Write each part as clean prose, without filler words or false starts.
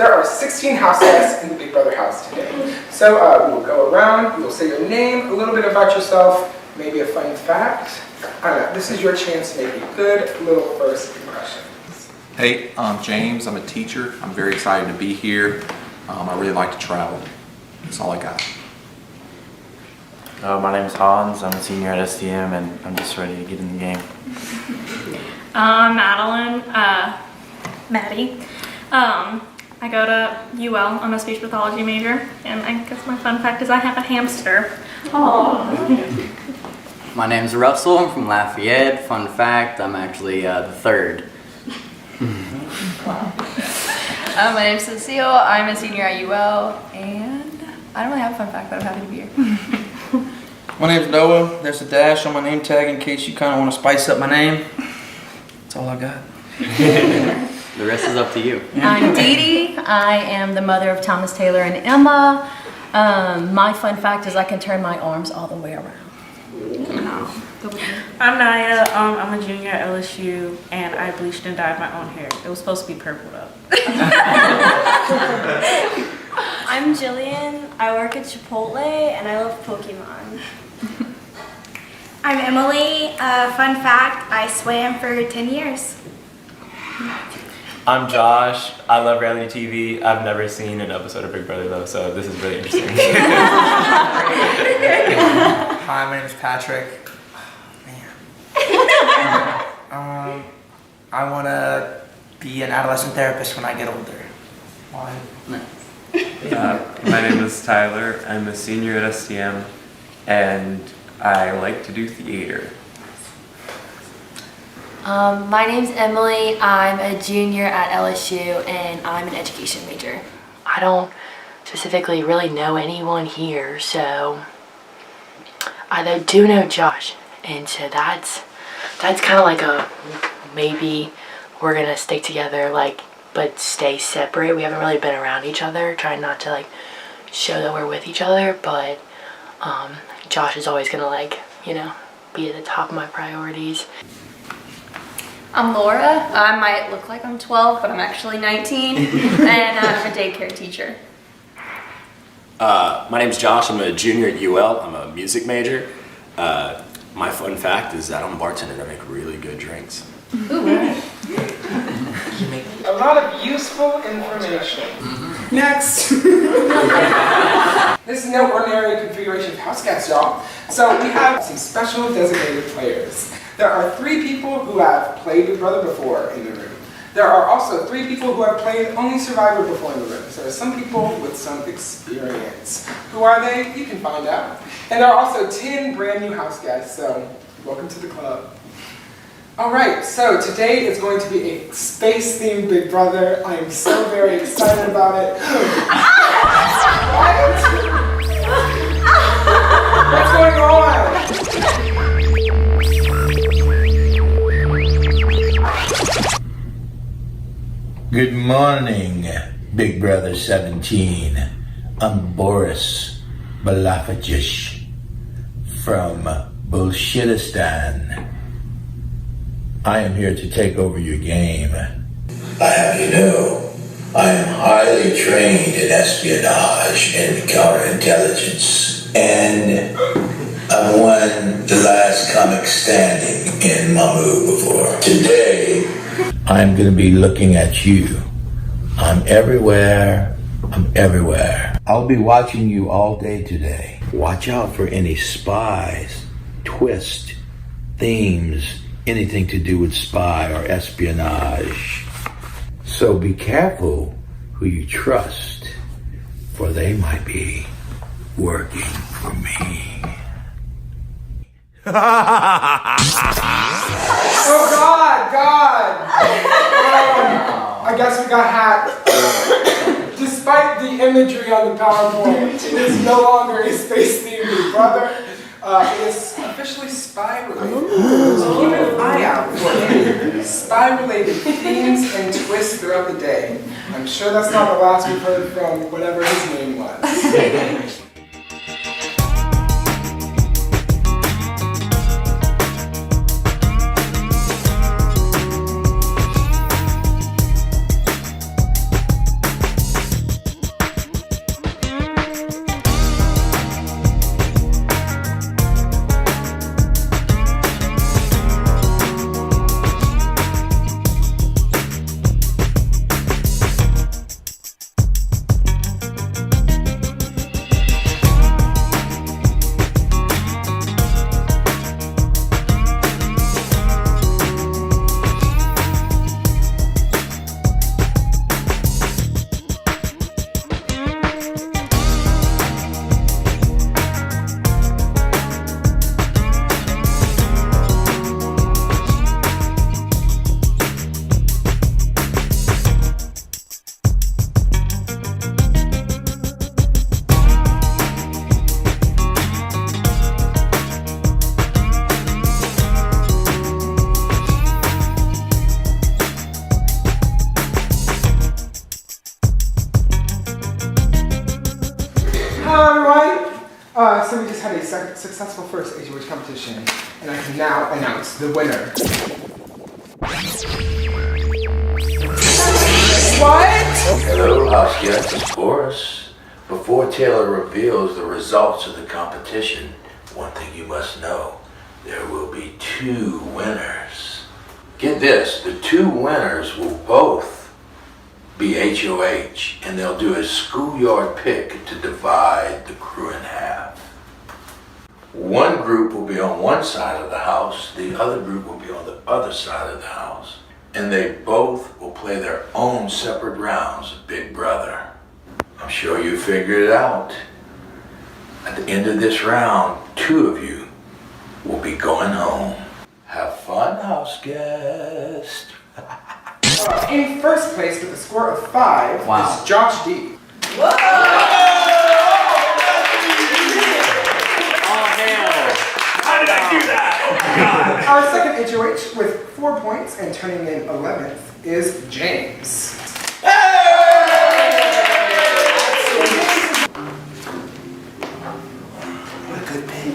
There are 16 house guests in the Big Brother house today. So we will go around, you will say your name, a little bit about yourself, maybe a funny fact. I don't know, this is your chance to make a good little first impression. Hey, I'm James, I'm a teacher. I'm very excited to be here. I really like to travel. That's all I got. My name is Hans, I'm a senior at STM and I'm just ready to get in the game. I'm Maddie. I go to UL, I'm a speech pathology major, and I guess my fun fact is I have a hamster. Aww. My name's Russell, I'm from Lafayette. Fun fact, I'm actually the third. My name's Cecile, I'm a senior at UL, and I don't really have a fun fact, but I'm happy to be here. My name's Noah. There's a dash on my name tag in case you kind of want to spice up my name. That's all I got. The rest is up to you. I'm Dee Dee. I am the mother of Thomas Taylor and Emma. My fun fact is I can turn my arms all the way around. I'm Naya. I'm a junior at LSU, and I bleached and dyed my own hair. It was supposed to be purpled up. I'm Jillian. I work at Chipotle, and I love Pokemon. I'm Emily. Fun fact, I swam for 10 years. I'm Josh, I love reality TV. I've never seen an episode of Big Brother though, so this is really interesting. Hi, my name is Patrick. I want to be an adolescent therapist when I get older. Why? My name is Tyler. I'm a senior at STM, and I like to do theater. My name's Emily. I'm a junior at LSU, and I'm an education major. I don't specifically really know anyone here, so I do know Josh, and so that's kind of like a maybe we're gonna stick together, like, but stay separate. We haven't really been around each other, trying not to like show that we're with each other, but Josh is always gonna be at the top of my priorities. I'm Laura. I might look like I'm 12, but I'm actually 19, and I'm a daycare teacher. My name's Josh. I'm a junior at UL. I'm a music major. My fun fact is that I'm a bartender and I make really good drinks. A lot of useful information. Next! This is no ordinary configuration of house guests, y'all. So we have some special designated players. There are 3 people who have played Big Brother before in the room. There are also 3 people who have played only Survivor before in the room. So there are some people with some experience. Who are they? You can find out. And there are also 10 brand new house guests, so welcome to the club. Alright, so today is going to be a space-themed Big Brother. I am so very excited about it. What's going on? Good morning, Big Brother 17. I'm Boris Balafajish from Bullshitistan. I am here to take over your game. I have you know, I am highly trained in espionage and counterintelligence, and I won the last comic standing in Mamu before. Today, I'm going to be looking at you. I'm everywhere. I'm everywhere. I'll be watching you all day today. Watch out for any spies, twists, themes, anything to do with spy or espionage. So be careful who you trust, for they might be working for me. Oh God! I guess we got hacked. Despite the imagery on the PowerPoint, it is no longer a space-themed Big Brother. It is officially spy-related. So keep an eye out for any spy-related themes and twists throughout the day. I'm sure that's not the last we've heard from whatever his name was. everyone. So we just had a successful first HOH competition, and I can now announce the winner. What? Hello, house guests, of course. Before Taylor reveals the results of the competition, one thing you must know, there will be 2 winners. Get this, the 2 winners will both be HOH, and they'll do a schoolyard pick to divide the crew in half. One group will be on one side of the house, the other group will be on the other side of the house. And they both will play their own separate rounds of Big Brother. I'm sure you figured it out. At the end of this round, 2 of you will be going home. Have fun, house guest. In first place with a score of 5 is Josh D. How did I do that? Oh my God. Our second HOH with 4 points and turning in 11th is James. What a good pick.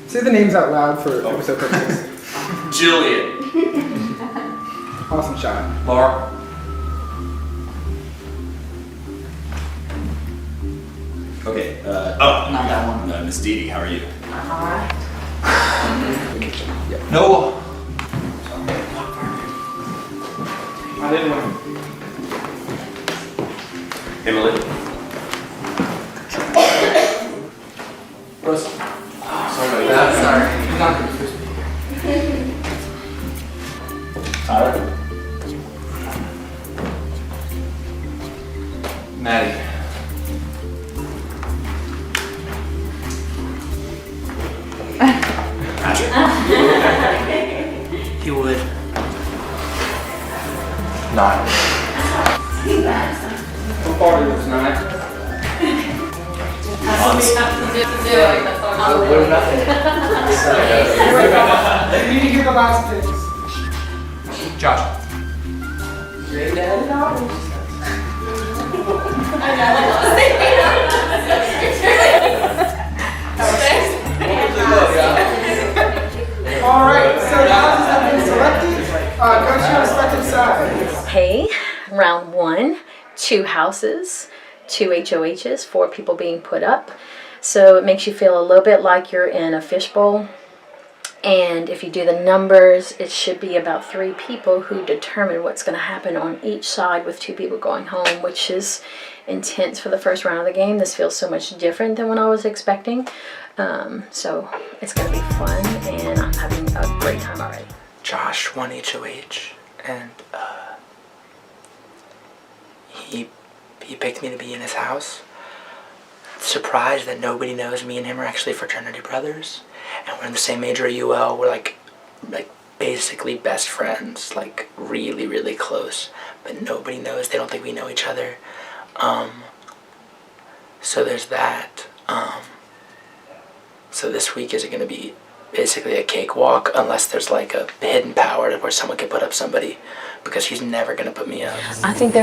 Say the names out loud for episode purposes. Jillian. Awesome shot. Laura. Okay, not that one. Miss Dee Dee, how are you? Noah. I didn't win. Emily. Russell. Sorry about that. You're not going to be first. Tyler. Maddie. He would. 9. So far it was 9. You need to give the last picks. Josh. Alright, so the houses have been selected. Go to your respective sides. Hey, round 1, 2 houses, 2 HOHs, 4 people being put up. So it makes you feel a little bit like you're in a fishbowl. And if you do the numbers, it should be about 3 people who determine what's going to happen on each side with 2 people going home, which is intense for the first round of the game. This feels so much different than what I was expecting. So it's going to be fun, and I'm having a great time already. Josh won HOH, and he picked me to be in his house. Surprised that nobody knows me and him are actually fraternity brothers, and we're in the same major at UL. We're like basically best friends, like really, really close, but nobody knows. They don't think we know each other. So there's that. So this week is going to be basically a cakewalk, unless there's like a hidden power where someone can put up somebody, because he's never going to put me up. I think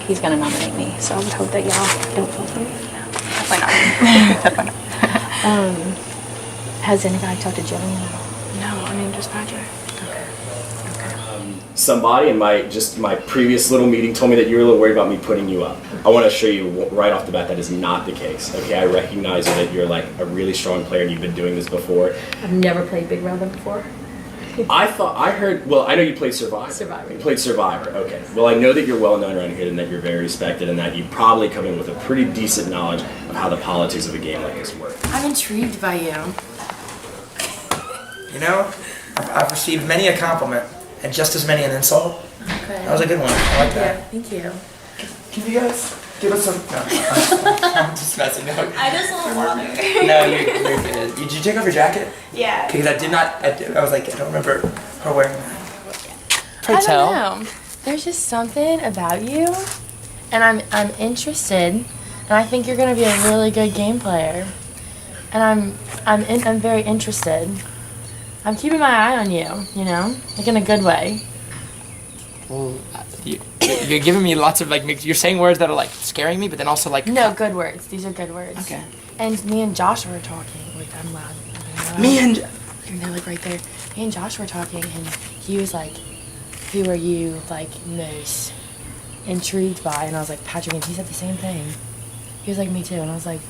he's going to nominate me, so I would hope that y'all don't vote for me. Definitely not. Has anybody talked to Jillian? No, I mean just Patrick. Somebody in my previous little meeting told me that you were a little worried about me putting you up. I want to show you right off the bat that is not the case. Okay, I recognize that you're like a really strong player and you've been doing this before. I've never played Big Brother before. I know you played Survivor. Survivor. You played Survivor, okay. Well, I know that you're well known around here and that you're very respected and that you probably come in with a pretty decent knowledge of how the politics of a game like this work. I'm intrigued by you. You know, I've received many a compliment and just as many an insult. Okay. That was a good one. I like that. Thank you. Can you guys give us some... No. I'm just messing. No. I just want water. No, you're good. Did you take off your jacket? Yeah. Because I did not. I was like, I don't remember her wearing that. I don't know. There's just something about you, and I'm interested, and I think you're gonna be a really good game player, and I'm very interested. I'm keeping my eye on you, you know, like in a good way. Well, You're giving me lots of like, you're saying words that are like scaring me, but then also like. No, good words. These are good words. Okay. And me and Josh were talking. Wait, I'm loud. Me and. And they're like right there. Me and Josh were talking, and he was like, "Who are you like most intrigued by?" And I was like, "Patrick," and he said the same thing. He was like, "Me too," and I was like,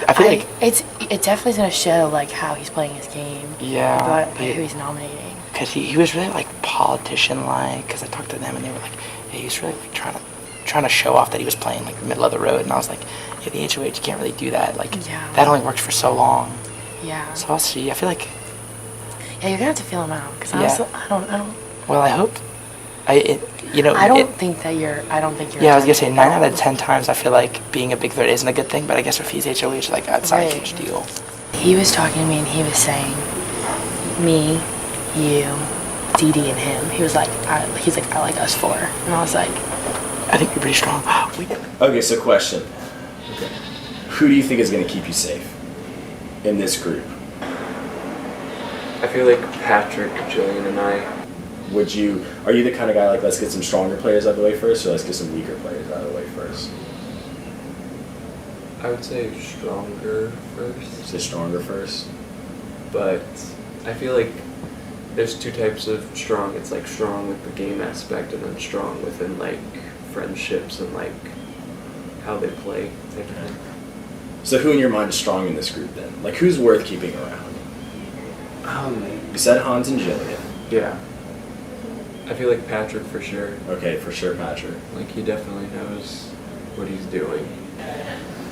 I feel like it definitely gonna show like how he's playing his game. Yeah, But but- who he's nominating. because he was really like politician-like. Because I talked to them and they were like, yeah, he was really like trying to show off that he was playing like the middle of the road. And I was like, yeah, the HOH, you can't really do that. Like that only worked for so long. Yeah. So I'll see. I feel like. Yeah, you're gonna have to feel him out because Yeah. I don't. Well, I hope. I don't think you're. Yeah, I was gonna say 9 out of 10 times I feel like being a big threat isn't a good thing, but I guess if he's HOH, like that's not a Right. huge deal. He was talking to me and he was saying, me, you, Dee Dee, and him. He was like, I like us four, and I was like, I think you're pretty strong. Okay, so question. Who do you think is going to keep you safe in this group? I feel like Patrick, Jillian, and I. Are you the kind of guy like, let's get some stronger players out of the way first, or let's get some weaker players out of the way first? I would say stronger first. Say stronger first. But I feel like there's two types of strong. It's like strong with the game aspect, and then strong within like friendships and like how they play type of thing. So who in your mind is strong in this group then? Like who's worth keeping around? You said Hans and Jillian. Yeah. I feel like Patrick for sure. Okay, for sure Patrick. Like he definitely knows what he's doing.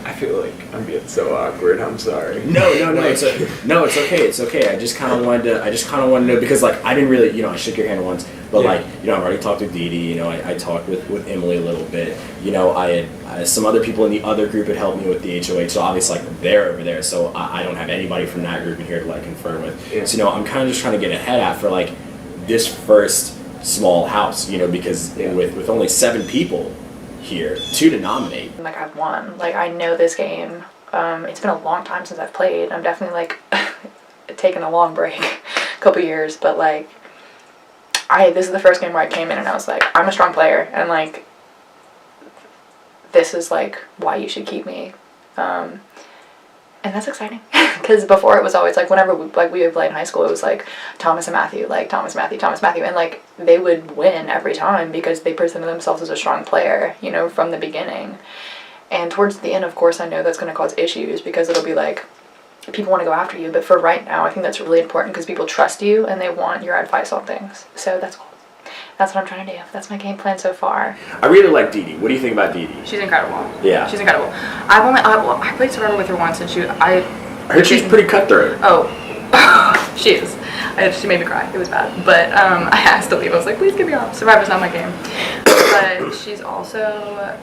I feel like I'm being so awkward. I'm sorry. No, Like- it's okay. It's okay. I just kind of wanted to know because like I didn't really, I shook your hand once, but Yeah. like I've already talked with Dee Dee. I talked with Emily a little bit. I had some other people in the other group had helped me with the HOH. So obviously like they're over there. So I don't have anybody from that group in here to like confirm with. Yeah. So I'm kind of just trying to get ahead at for like this first small house. Because with only 7 people here, 2 to nominate. Like I've won. Like I know this game. It's been a long time since I've played. I'm definitely like taking a long break, a couple years, but like this is the first game where I came in and I was like, I'm a strong player and like this is like why you should keep me. And that's exciting because before it was always like whenever we would play in high school, it was like Thomas and Matthew, and like they would win every time because they presented themselves as a strong player, from the beginning. And towards the end, of course, I know that's going to cause issues because it'll be like people want to go after you, but for right now, I think that's really important because people trust you and they want your advice on things. So that's cool. That's what I'm trying to do. That's my game plan so far. I really like Dee Dee. What do you think about Dee Dee? She's incredible. Yeah. She's incredible. I played Survivor with her once, and I heard she's pretty cutthroat. Oh, she is. She made me cry. It was bad. But I asked to leave. I was like, please get me off. Survivor's not my game. But she's also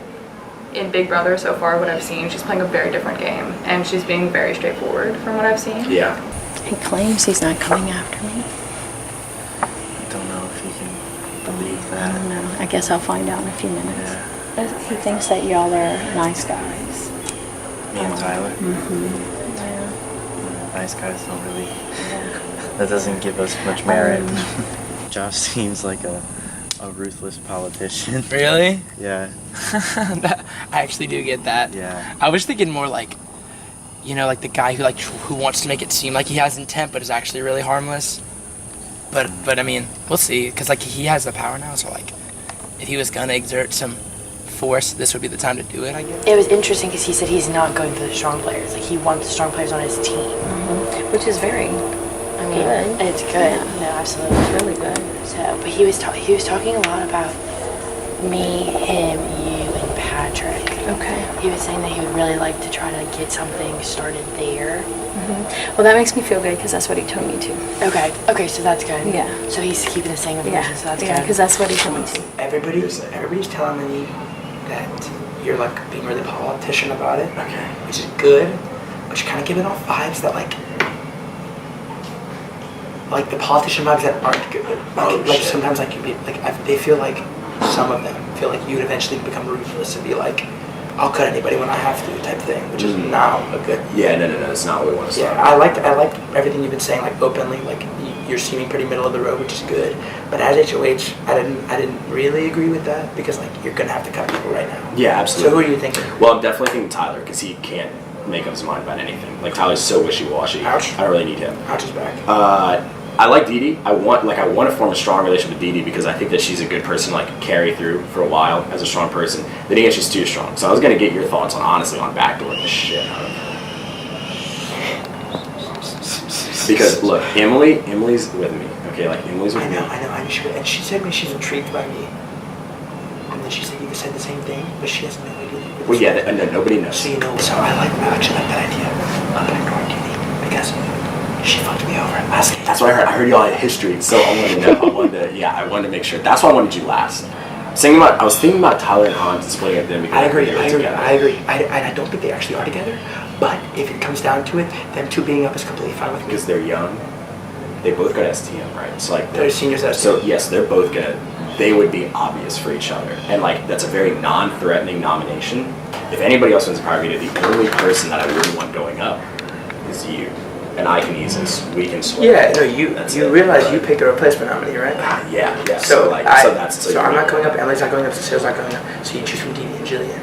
in Big Brother so far. What I've seen, she's playing a very different game, and she's being very straightforward from what I've seen. Yeah. He claims he's not coming after me. I don't know if he can believe that. I don't know. I guess I'll find out in a few minutes. He thinks that y'all are nice guys. Me and Tyler. Mm-hmm. Yeah. Nice guys don't really. That doesn't give us much merit. Josh seems like a ruthless politician. Really? Yeah. I actually do get that. Yeah. I was thinking more like, like the guy who wants to make it seem like he has intent, but is actually really harmless. But I mean, we'll see, because like he has the power now, so like, if he was gonna exert some force, this would be the time to do it, I guess. it was interesting because he said he's not going for the strong players. Like he wants the strong players on his team, Which is very good. It's good. Yeah. No, absolutely, It's really good. So, but he was talking a lot about me, him, you, and Patrick. Okay. He was saying that he would really like to try to get something started there. Well, that makes me feel good because that's what he told me to. Okay, so that's good. Yeah. So he's keeping the same information, so that's Yeah, good. because that's what he told me to. Everybody's telling me that you're like being really politician about it. Okay. Which is good, but you're kind of giving off vibes that like the politician vibes that aren't good. Like sometimes like they feel like some of them feel like you would eventually become ruthless and be like, I'll cut anybody when I have to type thing, which is not a good. Yeah, no, it's not what we want to start. Yeah, I liked everything you've been saying like openly. Like you're seeming pretty middle of the road, which is good. But as HOH, I didn't really agree with that because like you're gonna have to cut people right now. Yeah, absolutely. So who are you thinking? Well, I'm definitely thinking Tyler because he can't make up his mind about anything. Like Tyler's so wishy-washy. Ouch. I don't really need him. Ouch is back. I like Dee Dee. I want to form a strong relationship with Dee Dee because I think that she's a good person to like carry through for a while as a strong person. Then again, she's too strong. So I was gonna get your thoughts on honestly on backdooring the shit out of her. Because look, Emily's with me. Okay, like Emily's with me. I know. And she said me she's intrigued by me. And then she said you said the same thing, but she has no idea. Well, yeah, nobody knows. So you know, so I actually like that idea of backdooring Dee Dee because she fucked me over. That's what I heard. I heard y'all had history, so I wanted to know. I wanted to make sure. That's why I wanted you last. I was thinking about Tyler and Hans and splitting up them because I agree. together. I don't think they actually are together. But if it comes down to it, them two being up is completely fine with me. Because they're young. They both got STM, right? So like they're seniors at STM. So yes, they're both gonna. They would be obvious for each other, and like that's a very non-threatening nomination. If anybody else wins the Power Veto, the only person that I really want going up is you. And I can easily, we can switch. Yeah, no, you realize you picked a replacement nominee, right? Yeah. So I'm not going up, Emily's not going up, Cecile's not going up. So you choose from Dee Dee and Jillian.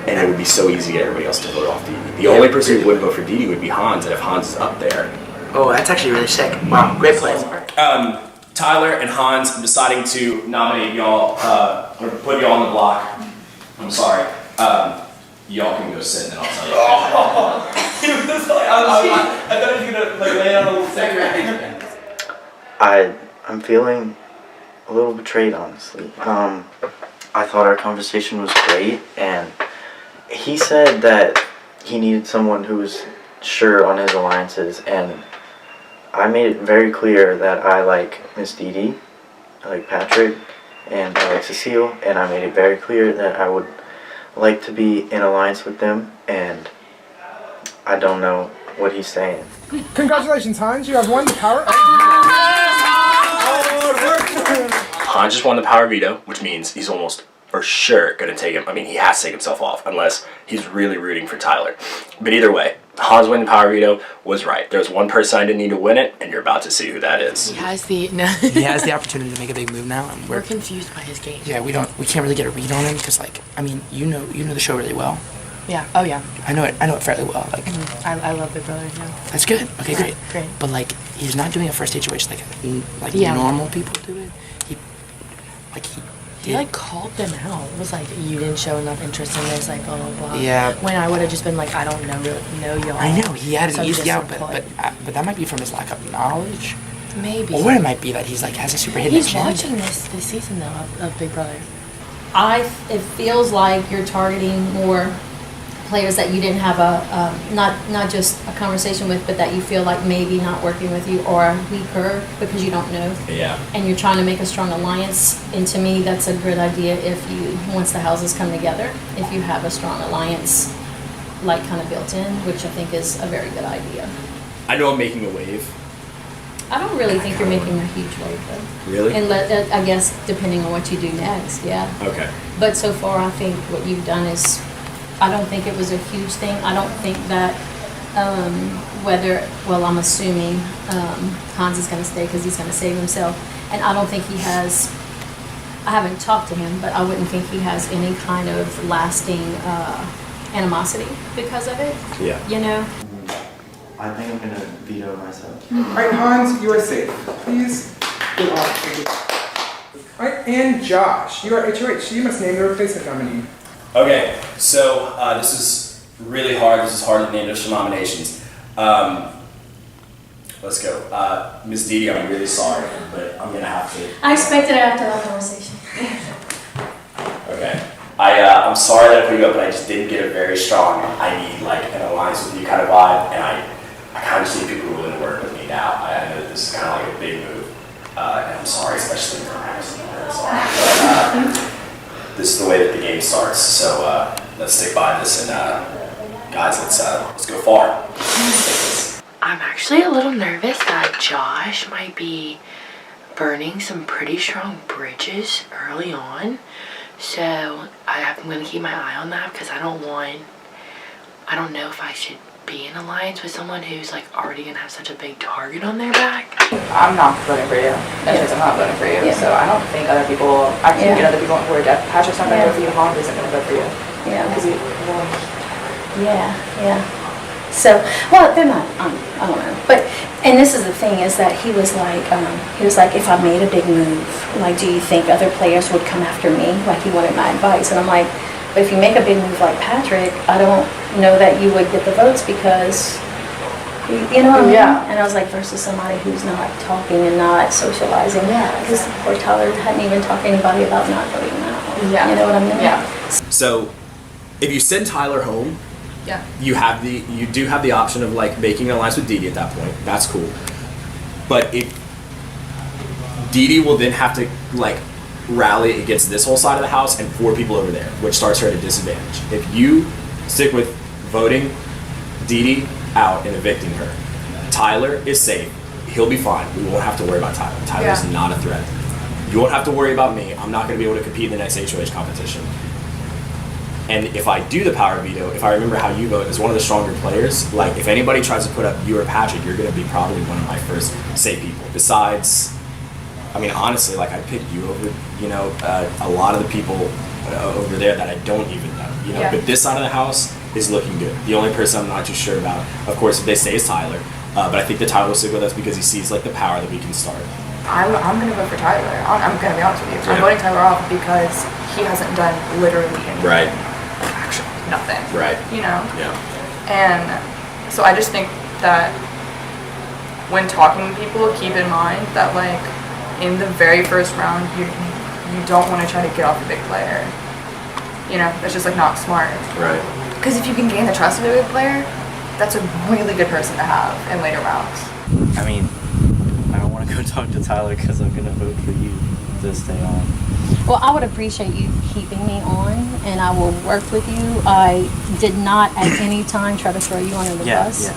And it would be so easy to get everybody else to vote off Dee Dee. The only person who wouldn't vote for Dee Dee would be Hans, and if Hans is up there. Oh, that's actually really sick. Wow, great play. Tyler and Hans, I'm deciding to nominate y'all, or put y'all on the block. I'm sorry. Y'all can go sit and then I'll tell you. He was like, I thought he was gonna like lay on a little second. I'm feeling a little betrayed, honestly. I thought our conversation was great, and he said that he needed someone who was sure on his alliances, and I made it very clear that I like Miss Dee Dee, I like Patrick, and I like Cecile, and I made it very clear that I would like to be in alliance with them, and I don't know what he's saying. Congratulations, Hans. You have won the power. Hans just won the Power Veto, which means he's almost for sure going to take him. I mean, he has to take himself off unless he's really rooting for Tyler. But either way, Hans winning the Power Veto was right. There's one person I didn't need to win it, and you're about to see who that is. He has the opportunity to make a big move now, and We're confused by his game. Yeah, we can't really get a read on him because, like, I mean, you know the show really well. Yeah. Oh yeah. I know it fairly well. Like, I love Big Brother. Yeah. That's good. Okay, great. Great. But like, he's not doing a first HOH like Yeah. normal people do it. He like called them out. It was like, you didn't show enough interest in this, like blah blah blah. Yeah. When I would have just been like, I don't really know y'all. I know he had So an easy out, disappointed. but that might be from his lack of knowledge. Maybe. Or it might be that he's like has a super hidden He's agenda. watching this season though of Big Brother. It feels like you're targeting more players that you didn't have not just a conversation with, but that you feel like maybe not working with you or are weaker because you don't know. Yeah. And you're trying to make a strong alliance. And to me, that's a good idea once the houses come together, if you have a strong alliance like kind of built in, which I think is a very good idea. I know I'm making a wave. I don't really think you're making a huge wave though. Really? And I guess depending on what you do next, yeah. Okay. But so far, I think what you've done is, I don't think it was a huge thing. I don't think that I'm assuming Hans is going to stay because he's going to save himself. And I don't think he has, I haven't talked to him, but I wouldn't think he has any kind of lasting animosity because of it. Yeah. You know? I think I'm going to veto myself. All right, Hans, you are safe. Please get off. All right, and Josh, you are HOH. So you must name the replacement nominee. Okay, so this is really hard. This is hard to name just for nominations. Let's go. Ms. Dee Dee, I'm really sorry, but I'm going to have to. I expected it after that conversation. Okay. I'm sorry that I put you up, but I just didn't get a very strong, I need like an alliance with you kind of vibe, and I kind of see people who are willing to work with me now. I know that this is kind of like a big move, and I'm sorry, especially for Madison. I'm sorry. But, this is the way that the game starts, so let's stick by this, and guys, let's go far. I'm actually a little nervous that Josh might be burning some pretty strong bridges early on. So I'm going to keep my eye on that because I don't know if I should be in alliance with someone who's like already gonna have such a big target on their back? I'm not voting for you. I'm not voting for you. So I don't think other people, I can get other people who are deaf. Patrick's not going to vote for you. Hans isn't going to vote for you. Yeah. Because he, Yeah. So, well, they're not. I don't know. But and this is the thing is that he was like, if I made a big move, like, do you think other players would come after me? Like, he wanted my advice, and I'm like, but if you make a big move like Patrick, I don't know that you would get the votes because, you know what I mean? Yeah. And I was like, versus somebody who's not talking and not socializing. Yeah. Because poor Tyler hadn't even talked to anybody about not voting now. Yeah. You know what I mean? Yeah. So, if you send Tyler home, Yeah. you do have the option of like making an alliance with Dee Dee at that point. That's cool. But if Dee Dee will then have to like rally against this whole side of the house and 4 people over there, which starts her at a disadvantage. If you stick with voting Dee Dee out and evicting her, Tyler is safe. He'll be fine. We won't have to worry about Tyler. Tyler's not a threat. You won't have to worry about me. I'm not going to be able to compete in the next HOH competition. And if I do the power veto, if I remember how you vote as one of the stronger players, like if anybody tries to put up you or Patrick, you're going to be probably one of my first safe people. Besides, I mean, honestly, like I picked you over, a lot of the people over there that I don't even know, Yeah. But this side of the house is looking good. The only person I'm not too sure about, of course, if they say is Tyler, but I think that Tyler will stick with us because he sees like the power that we can start. I'm going to vote for Tyler. I'm going to be honest with you. Yeah. I'm voting Tyler off because he hasn't done literally anything. Right. Actually, nothing. Right. Yeah. And so I just think that when talking to people, keep in mind that like in the very first round, you don't want to try to get off a big player. That's just like not smart. Right. Because if you can gain the trust of a big player, that's a really good person to have in later rounds. I mean, I don't want to go talk to Tyler because I'm going to vote for you to stay on. Well, I would appreciate you keeping me on, and I will work with you. I did not at any time try to throw you under the bus.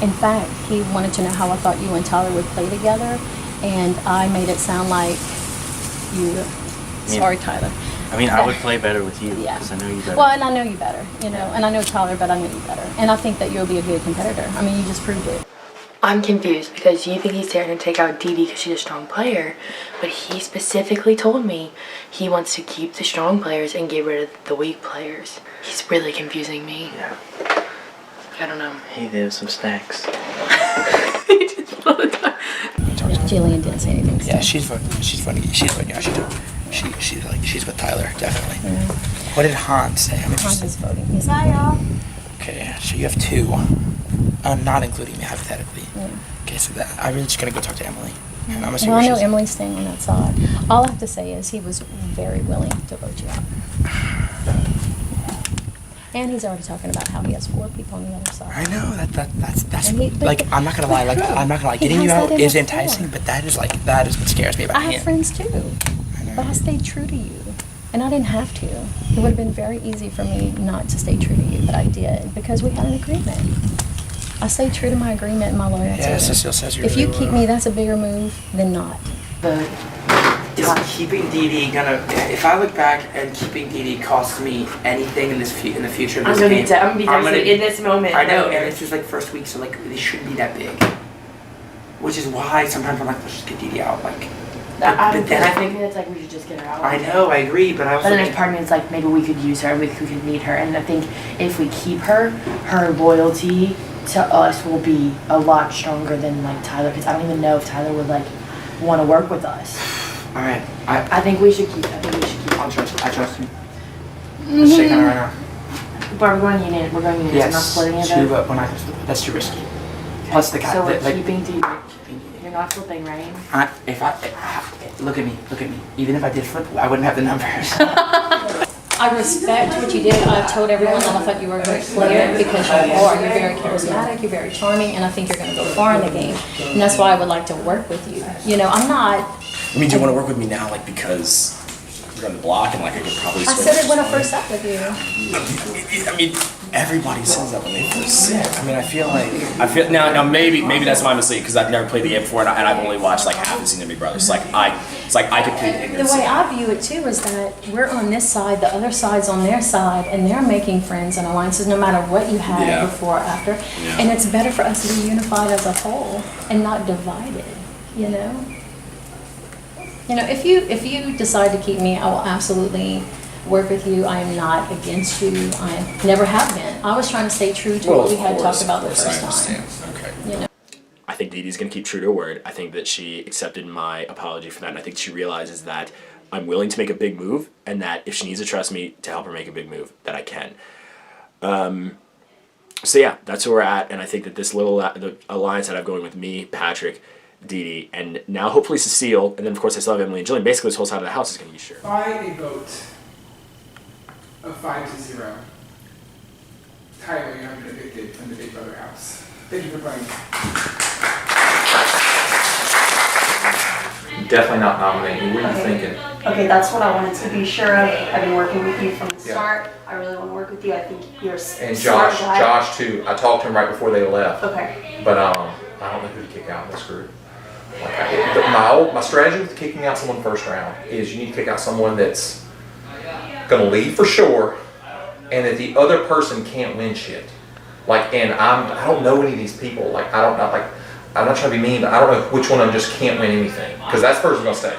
In fact, he wanted to know how I thought you and Tyler would play together, and I made it sound like you. Sorry, Tyler. I mean, I would play better with you Yeah. because I know you better. Well, and I know you better, and I know Tyler, but I know you better, and I think that you'll be a good competitor. I mean, you just proved it. I'm confused because you think he's there to take out Dee Dee because she's a strong player, but he specifically told me he wants to keep the strong players and get rid of the weak players. He's really confusing me. Yeah. I don't know. Hey, there's some snacks. Jillian didn't say anything. Yeah, she's voting. Yeah, she's with Tyler, definitely. What did Hans say? Hans is voting. Hi, y'all. Okay, so you have 2, not including me hypothetically. Okay, so I'm really just gonna go talk to Emily. And I'm gonna see Well, where I know she's. Emily's staying on that side. All I have to say is he was very willing to vote you out. And he's already talking about how he has 4 people on the other side. I know that's And he- like I'm not gonna lie, like I'm not gonna lie, He getting you has out that in is his enticing, core. but that is what scares me about I have him. friends too, but I stayed true to you, and I didn't have to. It would have been very easy for me not to stay true to you, but I did because we had an agreement. I stayed true to my agreement and my loyalty. Yeah, Cecile says you're If you really keep loyal. me, that's a bigger move than not. Is keeping Dee Dee gonna? If I look back and keeping Dee Dee costs me anything in the future of I'm this gonna be game, I'm gonna be devastated in this moment. I know, right here. and this is like first week, so like they shouldn't be that big. Which is why sometimes I'm like, let's just get Dee Dee out. Like, I but then think it's like we should just get her out. I know, I agree, but I But also then there's part of me that's like maybe we could use her, we could need her, and I think if we keep her, her loyalty to us will be a lot stronger than like Tyler, because I don't even know if Tyler would like want to work with us. all right. I think we should keep. I trust him. Let's shake on her right now. But we're going unit. We're going unit. Yes, We're not splitting it. two, but we're not gonna split. That's too risky. Plus the guy. So we're like, keeping Dee. You're not flipping, right? if I look at me. Even if I did flip, I wouldn't have the numbers. I respect what you did. I've told everyone that I thought you were a great player because you are. You're very charismatic, you're very charming, and I think you're going to go far in the game. And that's why I would like to work with you. I'm not. I mean, do you want to work with me now, like because run the block, and like I could probably I swim. said it when I first sat with you. I mean, everybody says that when they first sit. I mean, I feel now maybe that's my mistake because I've never played the game before, and I've only watched like half the season of Big Brother. It's like I could plead The ignorance. way I view it too is that we're on this side, the other side's on their side, and they're making friends and alliances no matter what you had Yeah. before or after. Yeah. And it's better for us to be unified as a whole and not divided, you know? You know, if you decide to keep me, I will absolutely work with you. I am not against you. I never have been. I was trying to stay true to what we had talked about the first time. Okay. You know? I think Dee Dee's gonna keep true to her word. I think that she accepted my apology for that, and I think she realizes that I'm willing to make a big move, and that if she needs to trust me to help her make a big move, that I can. So yeah, that's where we're at, and I think that this little the alliance that I've going with me, Patrick, Dee Dee, and now hopefully Cecile, and then of course I still have Emily and Jillian. Basically, this whole side of the house is gonna be shared. By a vote of 5-0, Tyler, you have been evicted from the Big Brother house. Thank you for playing. Definitely not nominating. What are you thinking? Okay, that's what I wanted to be sure of. I've been working with you from the Yeah. start. I really want to work with you. I think you're a And smart Josh, guy. Josh too. I talked to him right before they left. Okay. But I don't know who to kick out in this group. Like my strategy with kicking out someone first round is you need to kick out someone that's gonna leave for sure, and that the other person can't win shit. Like, and I don't know any of these people. Like, I'm not trying to be mean, but I don't know which one of them just can't win anything. Because that person's gonna stay.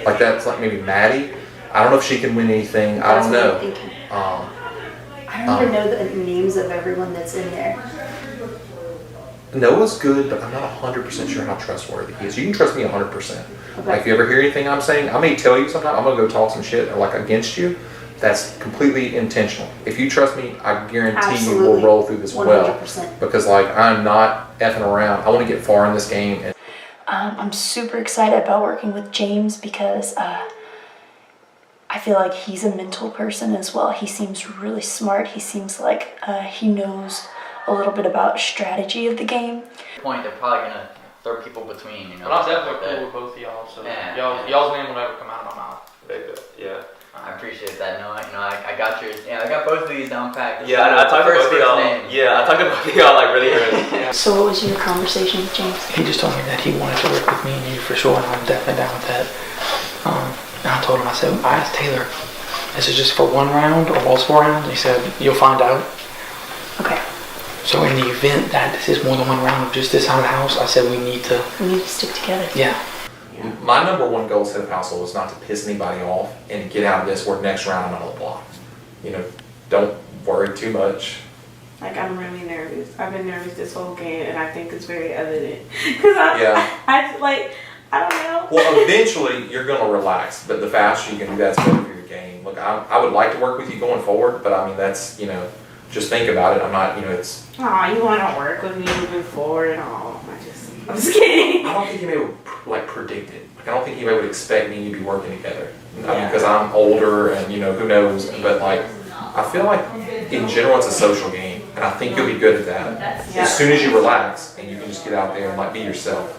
Like, that's like maybe Maddie. I don't know if she can win anything. I don't know. I don't even know the names of everyone that's in there. Noah's good, but I'm not 100% sure how trustworthy he is. You can trust me 100%. Okay. Like, if you ever hear anything I'm saying, I may tell you sometime, I'm gonna go talk some shit or like against you. That's completely intentional. If you trust me, I guarantee you we'll roll through this well. 100%. Because like, I'm not effing around. I want to get far in this game. And I'm super excited about working with James because I feel like he's a mental person as well. He seems really smart. He seems like he knows a little bit about strategy of the game. Point, they're probably gonna throw people between, you know. But I'm stuff definitely like cool that. with both of y'all, so Yeah. y'all's name will never come out of my mouth. Yeah. I appreciate that. No, you know, I got yours. Yeah, I got both of these down packed. Yeah, I talked to both of y'all. Yeah, I talked to both of y'all like really early. So what was your conversation with James? He just told me that he wanted to work with me and you for sure, and I'm definitely down with that. And I told him, I asked Taylor, is it just for one round or multiple rounds? He said, you'll find out. Okay. So in the event that this is more than one round of just this side of the house, I said we need to stick together. Yeah. my number one goal as head of household is not to piss anybody off and get out of this where next round I'm on the block. You know, don't worry too much. Like, I'm really nervous. I've been nervous this whole game, and I think it's very evident. Because I don't know. Well, eventually you're going to relax, but the faster you can do that's better for your game. Look, I would like to work with you going forward, but I mean, that's, you know, just think about it. I'm not, you know, it's... Aw, you want to work with me moving forward and all. I'm just kidding. I don't think anybody would, like, predict it. Like, I don't think anybody would expect me to be working together. Yeah. Because I'm older and, you know, who knows. But, like, I feel like, in general, it's a social game. And I think you'll be good at that. Yeah. As soon as you relax and you can just get out there and, like, be yourself.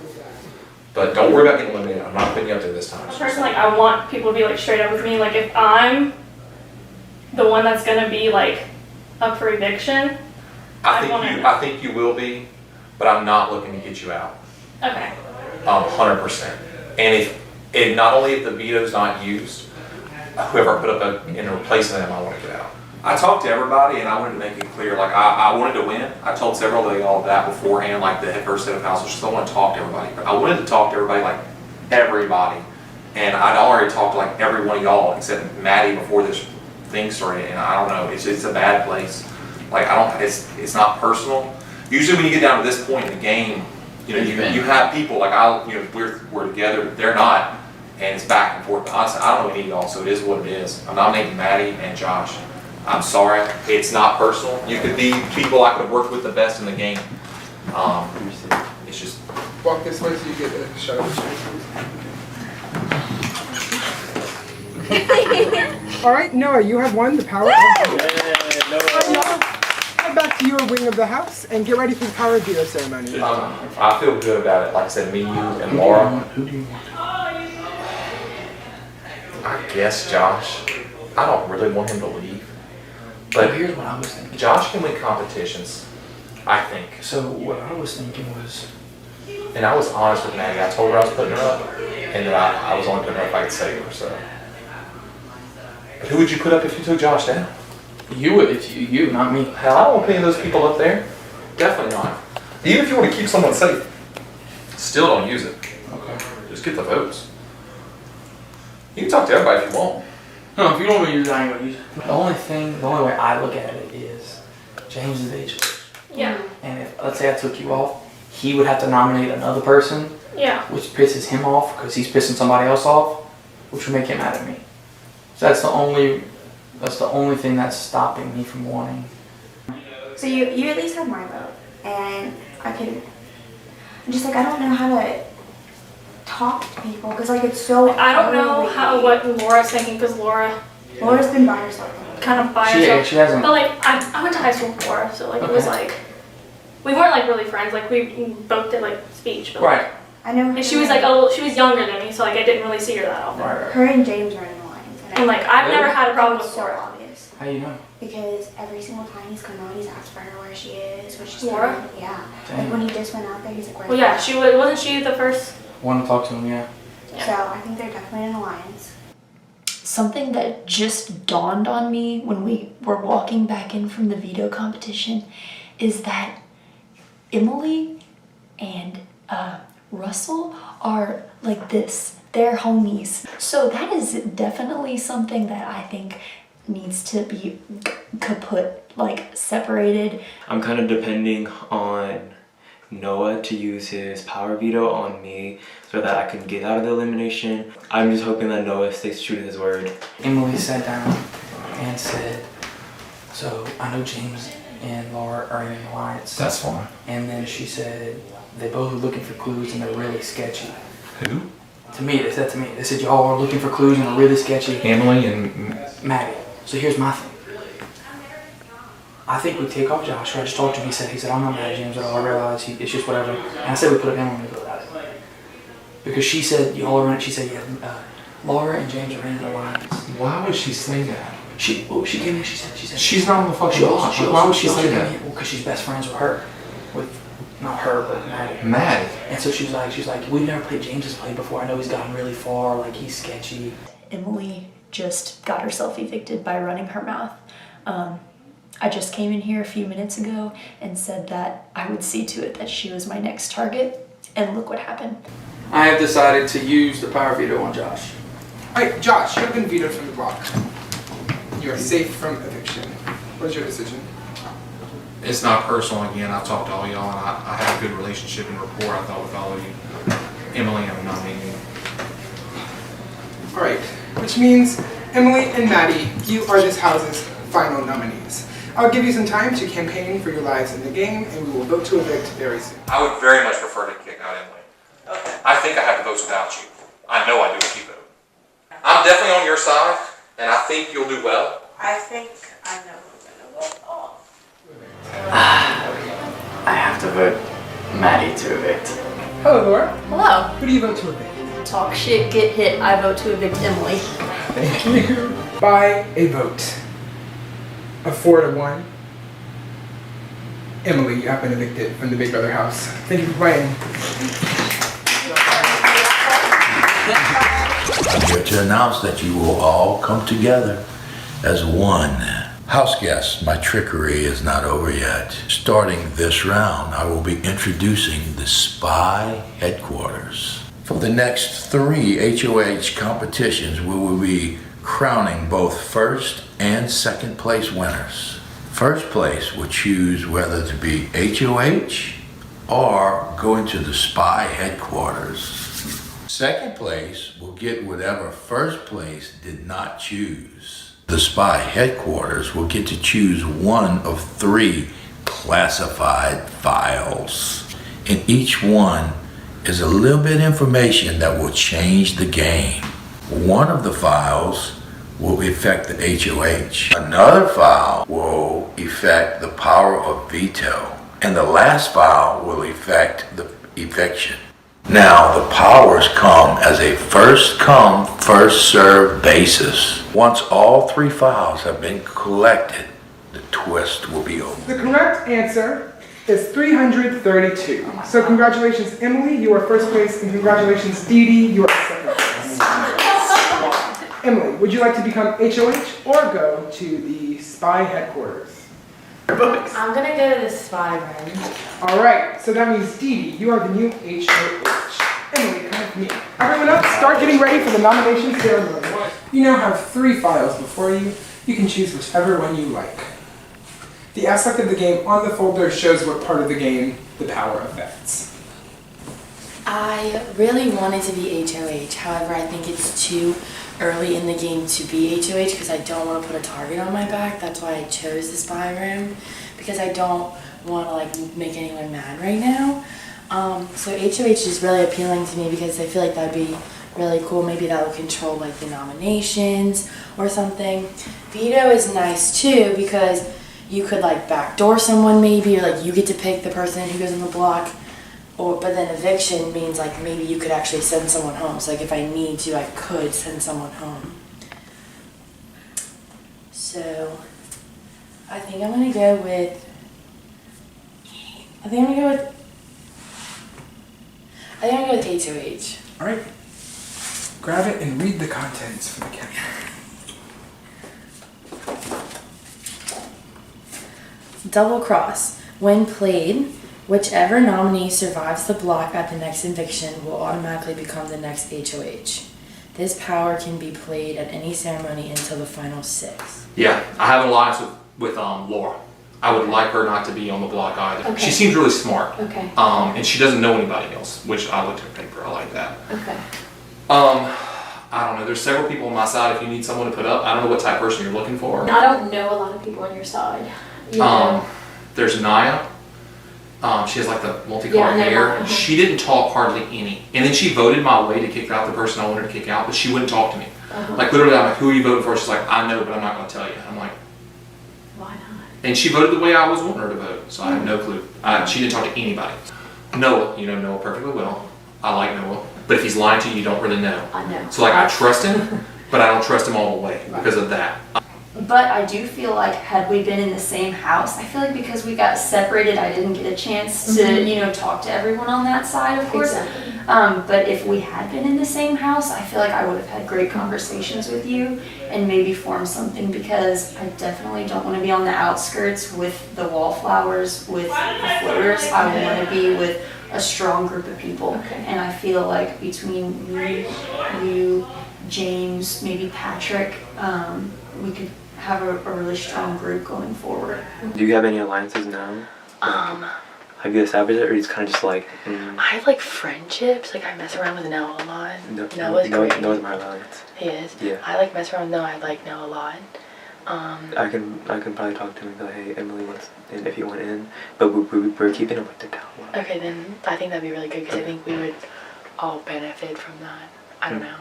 But don't worry about getting eliminated. I'm not putting you up there this time. Personally, like, I want people to be like straight up with me. Like, if I'm the one that's gonna be like up for eviction, I think you will be, but I'm not looking to get you out. okay. 100%. And if not only if the veto's not used, whoever put up in replacing them, I want to get out. I talked to everybody and I wanted to make it clear, like I wanted to win. I told several of y'all that beforehand, like the first set of houses, just don't want to talk to everybody. But I wanted to talk to everybody, like everybody. And I'd already talked to like every one of y'all except Maddie before this thing started. And I don't know, it's a bad place. Like it's not personal. Usually when you get down to this point in the game, you know, you have people like we're together, they're not, and it's back and forth. But honestly, I don't know any of y'all, so it is what it is. I'm nominating Maddie and Josh. I'm sorry, it's not personal. You could be people I could have worked with the best in the game. It's just walk this way so you get a shot of All right, Noah, you have won the power. Head back to your wing of the house and get ready for the power veto ceremony. I feel good about it. Like I said, me, you, and Laura. I guess Josh. I don't really want him to leave. But here's what I was thinking. Josh can win competitions, I think. So what I was thinking was, And I was honest with Maddie. I told her I was putting her up, and that I was only putting her up if I could save her. So, but who would you put up if you took Josh down? you would, if you, not me. Hell, I don't want any of those people up there. Definitely not. Even if you want to keep someone safe, still don't use it. Okay. Just get the votes. You can talk to everybody if you want. No, if you don't want to use it, I ain't gonna use it. The only way I look at it is James is age. Yeah. And if, let's say I took you off, he would have to nominate another person. Yeah. Which pisses him off because he's pissing somebody else off, which would make him mad at me. So that's the only thing that's stopping me from wanting. So you at least have my vote, and I'm just like, I don't know how to talk to people because like it's so. I don't know what Laura's thinking because Laura's been by herself. Kind of by herself. She hasn't. But like I went to high school with Laura, so like it was like we weren't like really friends. Like we both did like speech, but right. Like, I know. and she was like she was younger than me, so like I didn't really see her that often. Right. Her and James are in the lines. And like I've never had a problem with so Laura. obvious. How you know? Because every single time he's come out, he's asked for her where she is, what she's Laura? doing. Yeah. Damn. Like when he just went out there, he's like, where's Well, yeah, she wasn't she the first. Want to talk to him? Yeah. So I think they're definitely in alliance. Something that just dawned on me when we were walking back in from the veto competition is that Emily and Russell are like this. They're homies. So that is definitely something that I think needs to be kaput, like separated. I'm kind of depending on Noah to use his power veto on me so that I can get out of the elimination. I'm just hoping that Noah stays true to his word. Emily sat down and said, so I know James and Laura are in an alliance. That's fine. And then she said they both are looking for clues and they're really sketchy. Who? To me, they said they said y'all are looking for clues and are really sketchy. Emily and Maddie. So here's my thing. I think we take off Josh. I just talked to him. He said I'm not mad at James at all. I realize it's just whatever. And I said we put up Emily about it because she said y'all are in it. She said Laura and James are in an alliance. Why would she say that? She came in. She said she's not on the fucking block. Why would she say that? Well, because she's best friends with her, not her, but Maddie. Maddie. And so she's like, we've never played James's play before. I know he's gotten really far. Like he's sketchy. Emily just got herself evicted by running her mouth. I just came in here a few minutes ago and said that I would see to it that she was my next target, and look what happened. I have decided to use the power veto on Josh. Alright, Josh, you have been vetoed from the block. You are safe from eviction. What is your decision? It's not personal again. I've talked to all y'all, and I have a good relationship and rapport, I thought, with all of you. Emily, I'm nominating you. Alright, which means Emily and Maddie, you are this house's final nominees. I'll give you some time to campaign for your lives in the game, and we will vote to evict very soon. I would very much prefer to kick out Emily. Okay. I think I have the votes without you. I know I do if you vote. I'm definitely on your side, and I think you'll do well. I think I know who's gonna vote off. I have to vote Maddie to evict. Hello, Laura. Hello. Who do you vote to evict? Talk shit, get hit. I vote to evict Emily. Thank you. By a vote of 4-1, Emily, you have been evicted from the Big Brother house. Thank you for playing. I'm here to announce that you will all come together as one. House guests, my trickery is not over yet. Starting this round, I will be introducing the Spy Headquarters. For the next 3 HOH competitions, we will be crowning both first and second place winners. First place will choose whether to be HOH or go into the Spy Headquarters. Second place will get whatever first place did not choose. The Spy Headquarters will get to choose one of 3 classified files. In each one is a little bit of information that will change the game. One of the files will affect the HOH. Another file will affect the power of veto. And the last file will affect the eviction. Now, the powers come as a first come, first served basis. Once all 3 files have been collected, the twist will be over. The correct answer is 332. So congratulations, Emily, you are first place, and congratulations, Dee Dee, you are second place. Emily, would you like to become HOH or go to the spy headquarters? I'm gonna go to the spy room. All right, so that means Dee Dee, you are the new HOH. Emily, come with me. Everyone else, start getting ready for the nomination ceremony. You now have 3 files before you. You can choose whichever one you like. The aspect of the game on the folder shows what part of the game the power affects. I really wanted to be HOH, however I think it's too early in the game to be HOH because I don't want to put a target on my back. That's why I chose the spy room, because I don't want to like make anyone mad right now. So HOH is really appealing to me because I feel like that'd be really cool. Maybe that would control like the nominations or something. Veto is nice too because you could like backdoor someone maybe, or like you get to pick the person who goes on the block. But then eviction means like maybe you could actually send someone home. So like if I need to, I could send someone home. So I think I'm gonna go with HOH. All right, grab it and read the contents for the camera. Double cross. When played, whichever nominee survives the block at the next eviction will automatically become the next HOH. This power can be played at any ceremony until the final 6. Yeah, I have an alliance with Laura. I would like her not to be on the block either. Okay. She seems really smart. Okay. And she doesn't know anybody else, which I looked at her paper. I like that. Okay. I don't know. There's several people on my side. If you need someone to put up, I don't know what type of person you're looking for. I don't know a lot of people on your side. You know. There's Naya. She has like the multicolored Yeah, I know hair. Naya. She didn't talk hardly any. And then she voted my way to kick out the person I wanted to kick out, but she wouldn't talk to me. Like literally, I'm like, who are you voting for? She's like, I know, but I'm not going to tell you. I'm like, why not? and she voted the way I was wanting her to vote, so I have no clue. She didn't talk to anybody. Noah, you know Noah perfectly well. I like Noah, but if he's lying to you, you don't really know. I know. So like, I trust him, but I don't trust him all the way because of that. But I do feel like had we been in the same house, I feel like because we got separated, I didn't get a chance to, talk to everyone on that side, of course. Exactly. But if we had been in the same house, I feel like I would have had great conversations with you and maybe formed something, because I definitely don't want to be on the outskirts with the wallflowers, with the floaters. I want to be with a strong group of people. Okay. And I feel like between me, you, James, maybe Patrick, we could have a really strong group going forward. Do you have any alliances now? Have you established it, or it's kind of just like? I have like friendships. Like I mess around with Noah a lot. Noah's great. Noah's my alliance. He is. Yeah. I like mess around with Noah. I like Noah a lot. I can probably talk to him and be like, hey, Emily wants in if you want in, but we're keeping him like the down low. Okay, then I think that'd be really good because I think we would all benefit from that. I don't know.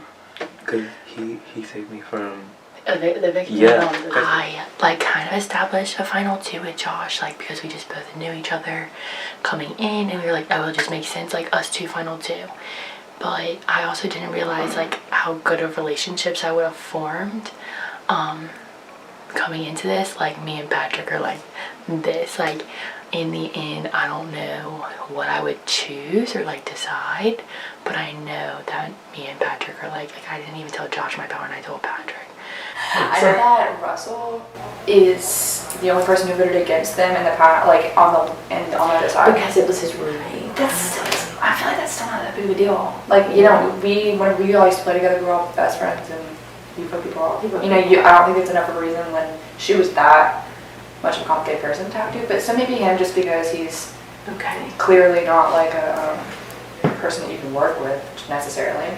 Cause he saved me from. The victim. Yeah. I like kind of established a final 2 with Josh, like because we just both knew each other coming in, and we were like, that would just make sense, like us 2 final 2. But I also didn't realize like how good of relationships I would have formed coming into this. Like me and Patrick are like this. Like in the end, I don't know what I would choose or like decide, but I know that me and Patrick are like I didn't even tell Josh my power, and I told Patrick. I know that Russell is the only person who voted against them in the past, like on the other side. Because it was his roommate. I feel like that's still not that big of a deal. Like when we all used to play together, we were all best friends, and you put people off. I don't think it's enough of a reason when she was that much of a complicated person to talk to. But so maybe him, just because he's clearly not like a person that you can work with necessarily.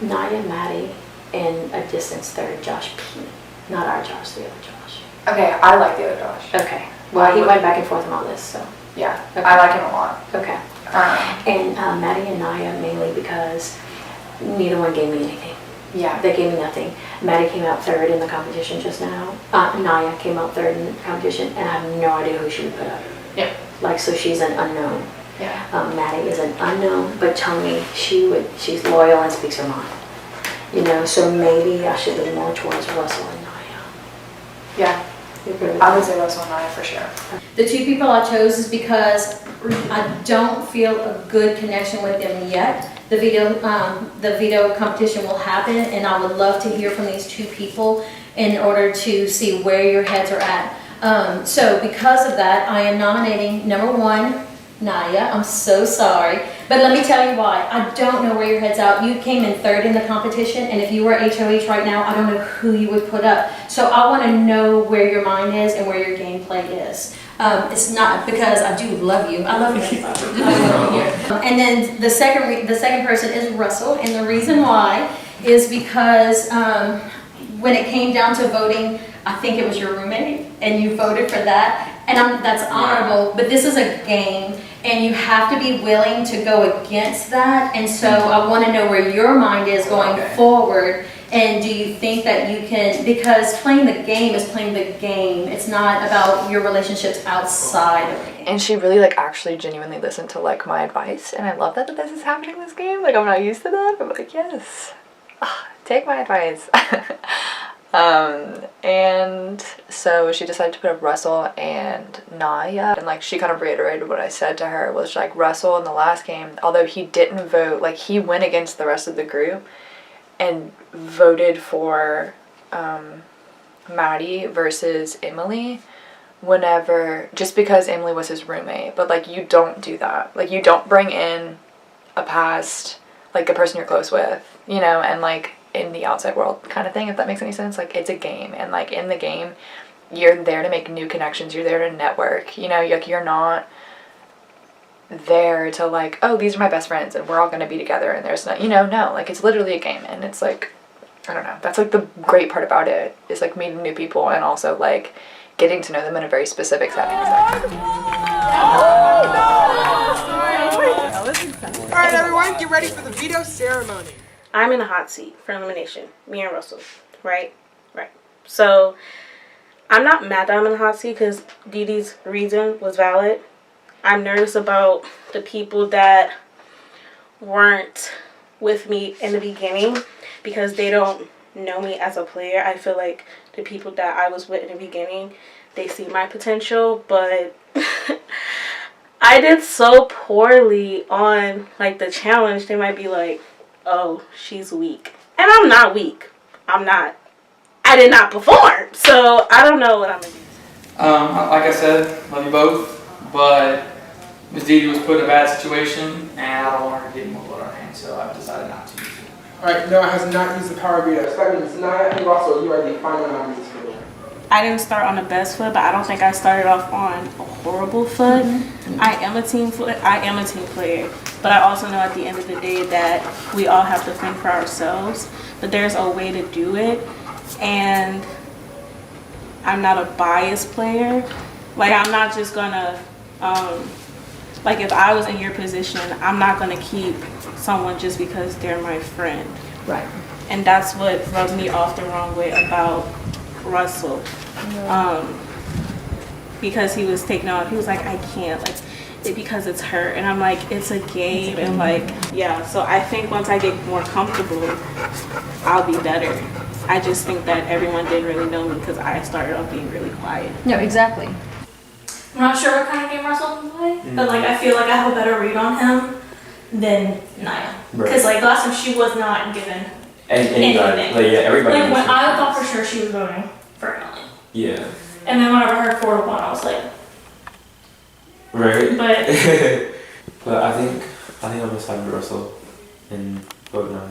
Naya, Maddie, and a distance third, Josh P. Not our Josh, the other Josh. Okay, I like the other Josh. Okay. Well, he went back and forth on all this, so. Yeah, okay. I like him a lot. Okay. And Maddie and Naya mainly because neither one gave me anything. Yeah. They gave me nothing. Maddie came out third in the competition just now. Naya came out third in the competition, and I have no idea who she would put up. Yeah. Like, so she's an unknown. Maddie is an unknown, but Tony, she's loyal and speaks her mind. You know, so maybe I should lean more towards Russell and Naya. Yeah, I would say Russell and Naya for sure. The two people I chose is because I don't feel a good connection with them yet. The veto competition will happen, and I would love to hear from these two people in order to see where your heads are at. So because of that, I am nominating number 1, Naya. I'm so sorry, but let me tell you why. I don't know where your head's at. You came in 3rd in the competition, and if you were HOH right now, I don't know who you would put up. So I want to know where your mind is and where your gameplay is. It's not because I do love you. I love you. And then the second person is Russell, and the reason why is because when it came down to voting, I think it was your roommate, and you voted for that, and that's honorable. But this is a game, and you have to be willing to go against that. And so I want to know where your mind is going forward. And do you think that you can, because playing the game is playing the game. It's not about your relationships outside of the game. And she really like actually genuinely listened to like my advice, and I love that this is happening in this game. Like I'm not used to that. I'm like, yes, take my advice. And so she decided to put up Russell and Naya, and like she kind of reiterated what I said to her, was like Russell in the last game, although he didn't vote, like he went against the rest of the group and voted for Maddie versus Emily just because Emily was his roommate. But like you don't do that. Like you don't bring in a past, like a person you're close with, you know, and like in the outside world kind of thing, if that makes any sense. Like it's a game, and like in the game you're there to make new connections, you're there to network, you know, like you're not there to like, oh, these are my best friends and we're all gonna be together and there's not, you know, no, like it's literally a game. And it's like, I don't know, that's like the great part about it, is like meeting new people and also like getting to know them in a very specific setting. Alright everyone, get ready for the veto ceremony. I'm in the hot seat for elimination. Me and Russell, right? Right. So I'm not mad that I'm in the hot seat because Dee Dee's reason was valid. I'm nervous about the people that weren't with me in the beginning because they don't know me as a player. I feel like the people that I was with in the beginning, they see my potential, but I did so poorly on like the challenge. They might be like, oh, she's weak. And I'm not weak. I'm not. I did not perform. So I don't know what I'm going to do. Like I said, love you both, but Ms. Dee Dee was put in a bad situation, and I don't want her to get more blood on her hands, so I've decided not to use it. Alright, Noah has not used the power veto. So that means Naya and Russell, you are the final nominees for the I didn't start on the best foot, but I don't think I started off on a horrible foot. I am a team player, but I also know at the end of the day that we all have to think for ourselves. But there's a way to do it, and I'm not a biased player. Like I'm not just gonna, like if I was in your position, I'm not gonna keep someone just because they're my friend. Right. And that's what rubbed me off the wrong way about Russell. Because he was taking off, he was like, I can't, like, because it's her. And I'm like, it's a game, and like, yeah. So I think once I get more comfortable, I'll be better. I just think that everyone didn't really know me because I started off being really quiet. No, exactly. I'm not sure what kind of game Russell can play, but like I feel like I have a better read on him than Naya. Because like last time she was not given anything. Like, yeah, everybody. Like when I thought for sure she was voting for Emily. Yeah. And then whenever I heard 4-1, I was like, Right. But but I think I'm gonna side with Russell and vote Naya.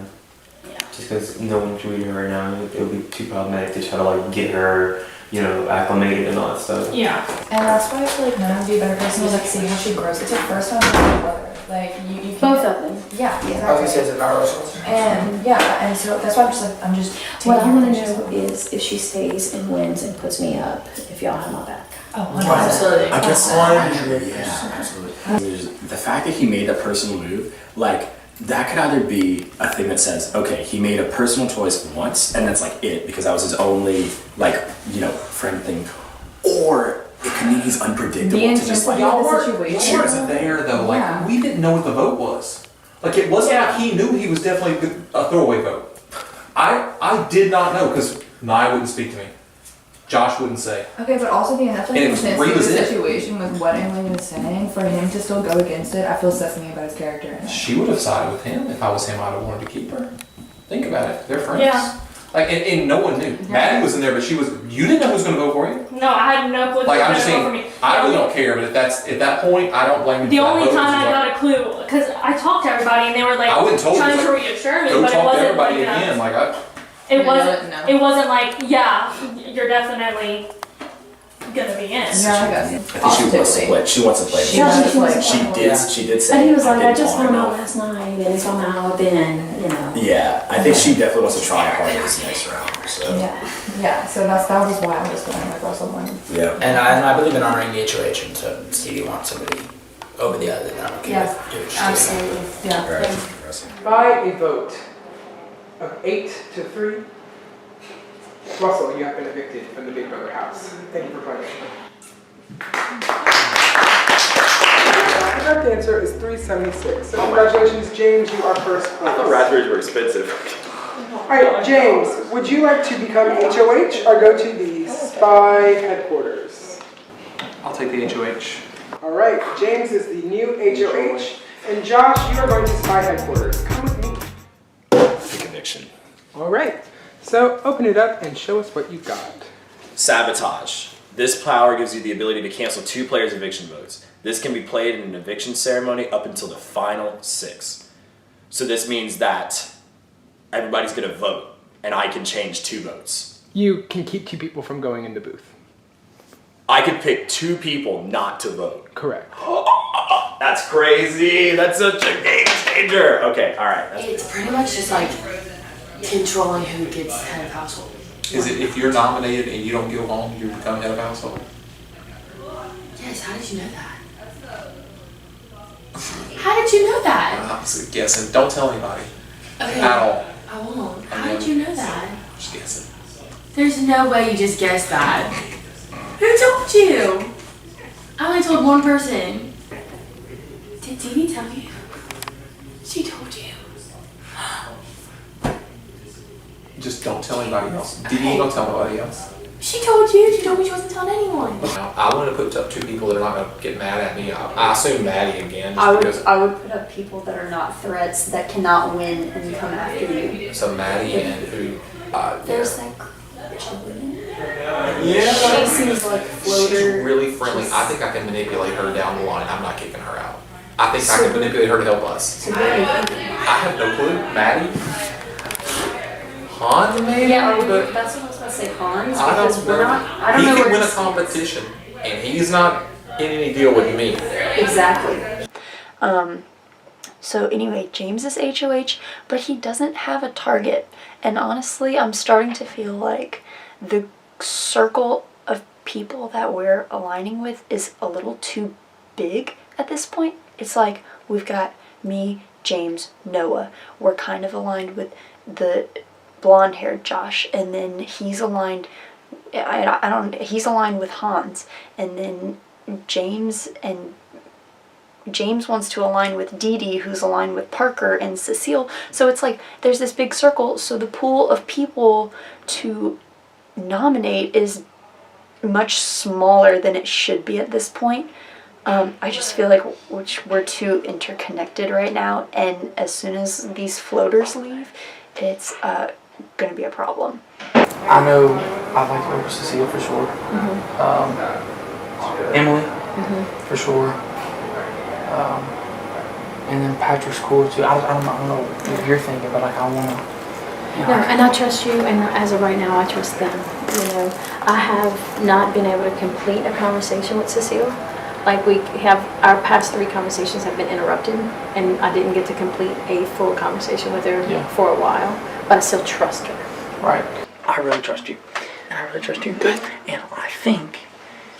Yeah. Just because no one should read her right now. It would be too problematic to try to like get her, you know, acclimated and all that stuff. Yeah. And that's why I feel like Naya would be a better person to like see how she grows. It's her first time with her brother. Like you Both of them. Yeah, I was exactly. gonna say it's about Russell. And yeah, and so that's why I'm just What I taking want to her. know is if she stays and wins and puts me up, if y'all have my back. Oh, absolutely. I guess yeah, absolutely. The fact that he made that personal move, like, that could either be a thing that says, okay, he made a personal choice once, and that's like it, because that was his only, like, you know, friend thing. Or it he's unpredictable. The To just like, intensity of the Y'all situation. weren't there though. Like Yeah. we didn't know what the vote was. Like it wasn't like he knew he was definitely a throwaway vote. I did not know because Nia wouldn't speak to me. Josh wouldn't say. Okay, but also the enough And it was intensity of Reba's the it. situation with what Emily was saying, for him to still go against it, I feel says something about his character. She would have sided with him. If I was him, I'd have wanted to keep her. Think about it. They're friends. Yeah. Like, and no one knew. Maddie was in there, but you didn't know who was going to vote for you. No, I had no clue. Like, who I'm was just gonna saying, vote for me. I really don't care, but if that's, at that point, I don't blame you. The for that only vote, time I because got a clue, because I talked to everybody and they were like I wouldn't told you, trying to like, reassure me, go but it talk to wasn't everybody like again. Like, it No, wasn't. no. It wasn't like, yeah, you're definitely gonna be in. Yeah, I got it. I think she wants to play. She wants to play. She did say. And he was like, I didn't just talk found out enough. last night, and if I'm out, then, you know. Yeah, I think she definitely wants to try hard this next round. So. Yeah, so that was why I was going with Russell Wayne. Yeah. And I believe in honoring the HOH, and so Stevie wants somebody over the other, then I'm okay Yeah, with doing it. absolutely. Yeah. Right. By a vote of 8-3, Russell, you have been evicted from the Big Brother house. Thank you for playing. The correct answer is 376. So congratulations, James, you are first place. I thought raspberries were expensive. Alright, James, would you like to become HOH or go to the spy headquarters? I'll take the HOH. Alright, James is the new HOH, and Josh, you are going to spy headquarters. Come with me. The conviction. Alright, so open it up and show us what you got. Sabotage. This power gives you the ability to cancel 2 players' eviction votes. This can be played in an eviction ceremony up until the final 6. So this means that everybody's going to vote, and I can change 2 votes. You can keep 2 people from going in the booth. I could pick 2 people not to vote. Correct. That's crazy. That's such a game changer. Okay, all right. It's pretty much just like controlling who gets head of household. Is it if you're nominated and you don't go home, you become head of household? Yes, how did you know that? How did you know that? I'm just guessing. Don't tell anybody. Okay. At all. I won't. How did you know that? Just guessing. There's no way you just guessed that. Who told you? I only told one person. Did Dee Dee tell you? She told you. Just don't tell anybody else. Did you don't tell nobody else? She told you. She told me she wasn't telling anyone. I want to put up 2 people that are not going to get mad at me. I assume Maddie again, I just would, because. I would put up people that are not threats, that cannot win and come after you. So Maddie and who? There's that Julian. Yeah. She seems like floater. She's really friendly. I think I can manipulate her down the line. I'm not kicking her out. I think I can manipulate her to help us. So what are you thinking? I have no clue. Maddie? Hans maybe? Yeah, But that's what I was about to say, Hans, I because don't we're know. not, I don't He know can where win a he's- competition, and he's not in any deal with me. Exactly. So anyway, James is HOH, but he doesn't have a target. And honestly, I'm starting to feel like the circle of people that we're aligning with is a little too big at this point. It's like we've got me, James, Noah. We're kind of aligned with the blonde-haired Josh, and then he's aligned. He's aligned with Hans, and then James wants to align with Dee Dee, who's aligned with Parker and Cecile. So it's like there's this big circle. So the pool of people to nominate is much smaller than it should be at this point. I just feel like we're too interconnected right now, and as soon as these floaters leave, it's going to be a problem. I know I'd like to go for Cecile for sure. Emily for sure. And then Patrick's cool too. I don't know what you're thinking, but like I want to. No, and I trust you, and as of right now, I trust them. You know, I have not been able to complete a conversation with Cecile. Like our past 3 conversations have been interrupted, and I didn't get to complete a full conversation with her for a while, but I still trust her. Right. I really trust you. And I really trust you. Good. And I think,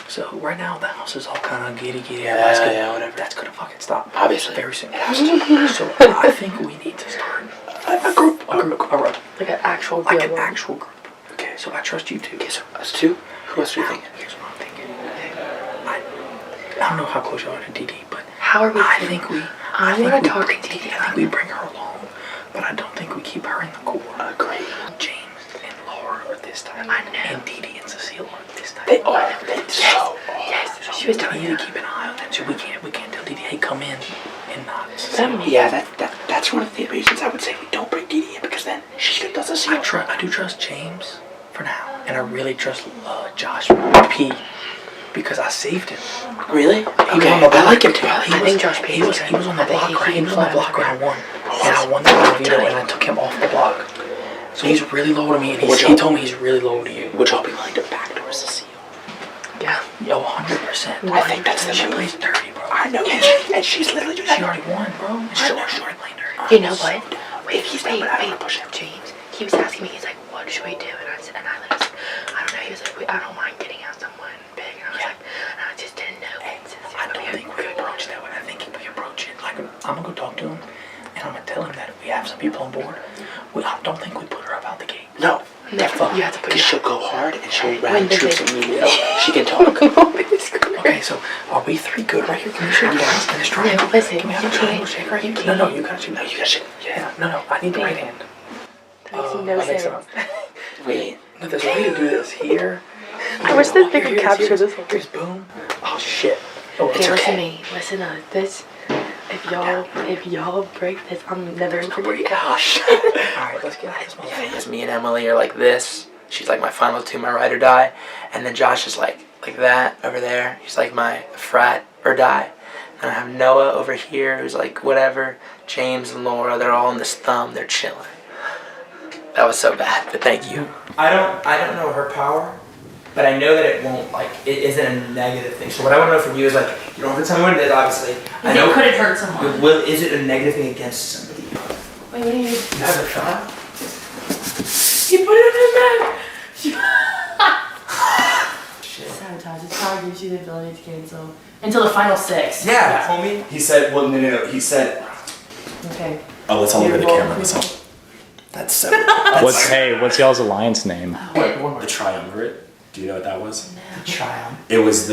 so right now the house is all kind of giddy. Yeah, whatever. That's going to fucking stop. Obviously. Very soon. It has to. So I think we need to start a group. Like an actual group. Like an actual group. Okay, so I trust you too. Okay, so us 2. Who else do you think? Here's what I'm thinking. I don't know how close you are to Dee Dee, but How are we I feeling? think we. I think wanna we talk bring to Dee Dee Dee I think we bring her along, but I don't think we keep her in the core. Agree. James and Laura are this time. I know. And Dee Dee and Cecile are this time. They are. Yes. She was telling me me to keep an eye on them. So we can't tell Dee Dee, hey, come in, and not. Yeah, that's one of the reasons I would say we don't bring Dee Dee in, because then she does Cecile. I do trust James for now, and I really trust Josh P. because I saved him. Really? He was Okay, on the block. I like him too. I think Josh P. He was on the block, right? He was on the block, and I won. And I won the veto, and I took him off the block. So he's really low to me, and he told me he's really low to you. Would y'all be willing to backdoor Cecile? Yeah. Yo, 100%. I think that's the She move. plays dirty, bro. I know, and she's literally doing that. She already won, bro. She already playing dirty. You know what? Wait, James. He was asking me, he's like, what should we do? And I literally said, I don't know. He was like, I don't mind getting out someone big. And I was like, and I just didn't know. I don't think we approach that way. I think if we approach it, like, I'm gonna go talk to him, and I'm gonna tell him that we have some people on board. I don't think we put her up out the gate. No. Never. You have to put Because she'll go hard and she'll When rally does troops it- immediately. She can talk. Okay, so are we three good right here? Can we shake hands in this triangle? No, listen, Can we have you a triangle can't. shake right here? You No, can't. you gotta shake. No, you gotta shake. Yeah, no, I need the right hand. That makes no sense. Wait. No, there's a way to do this here. I wish that they could Here's- capture here's- this whole Here's boom. Oh shit. Oh, Okay, it's listen to okay. me. Listen to this. If y'all break this, I'm never gonna forget you. Gosh. Alright, let's get out of this motherfucker. Yes, me and Emily are like this. She's like my final two, my ride or die. And then Josh is like that over there. He's like my frat or die. And I have Noah over here who's like whatever. James and Laura, they're all on this thumb. They're chilling. That was so bad, but thank you. I don't know her power, but I know that it won't, like, it isn't a negative thing. So what I want to know from you is, like, you don't have to tell me what it is, obviously. Could it hurt someone? Is it a negative thing against somebody? Wait, what do you mean? You have a child? He put it in his bag. Sabotage. It probably gives you the ability to cancel until the final 6. Yeah, homie. He said, well, no. He said, Okay. oh, let's all look at the camera. That's all. That's so. What's y'all's alliance name? The triumvirate. Do you know what that was? The triumph. It was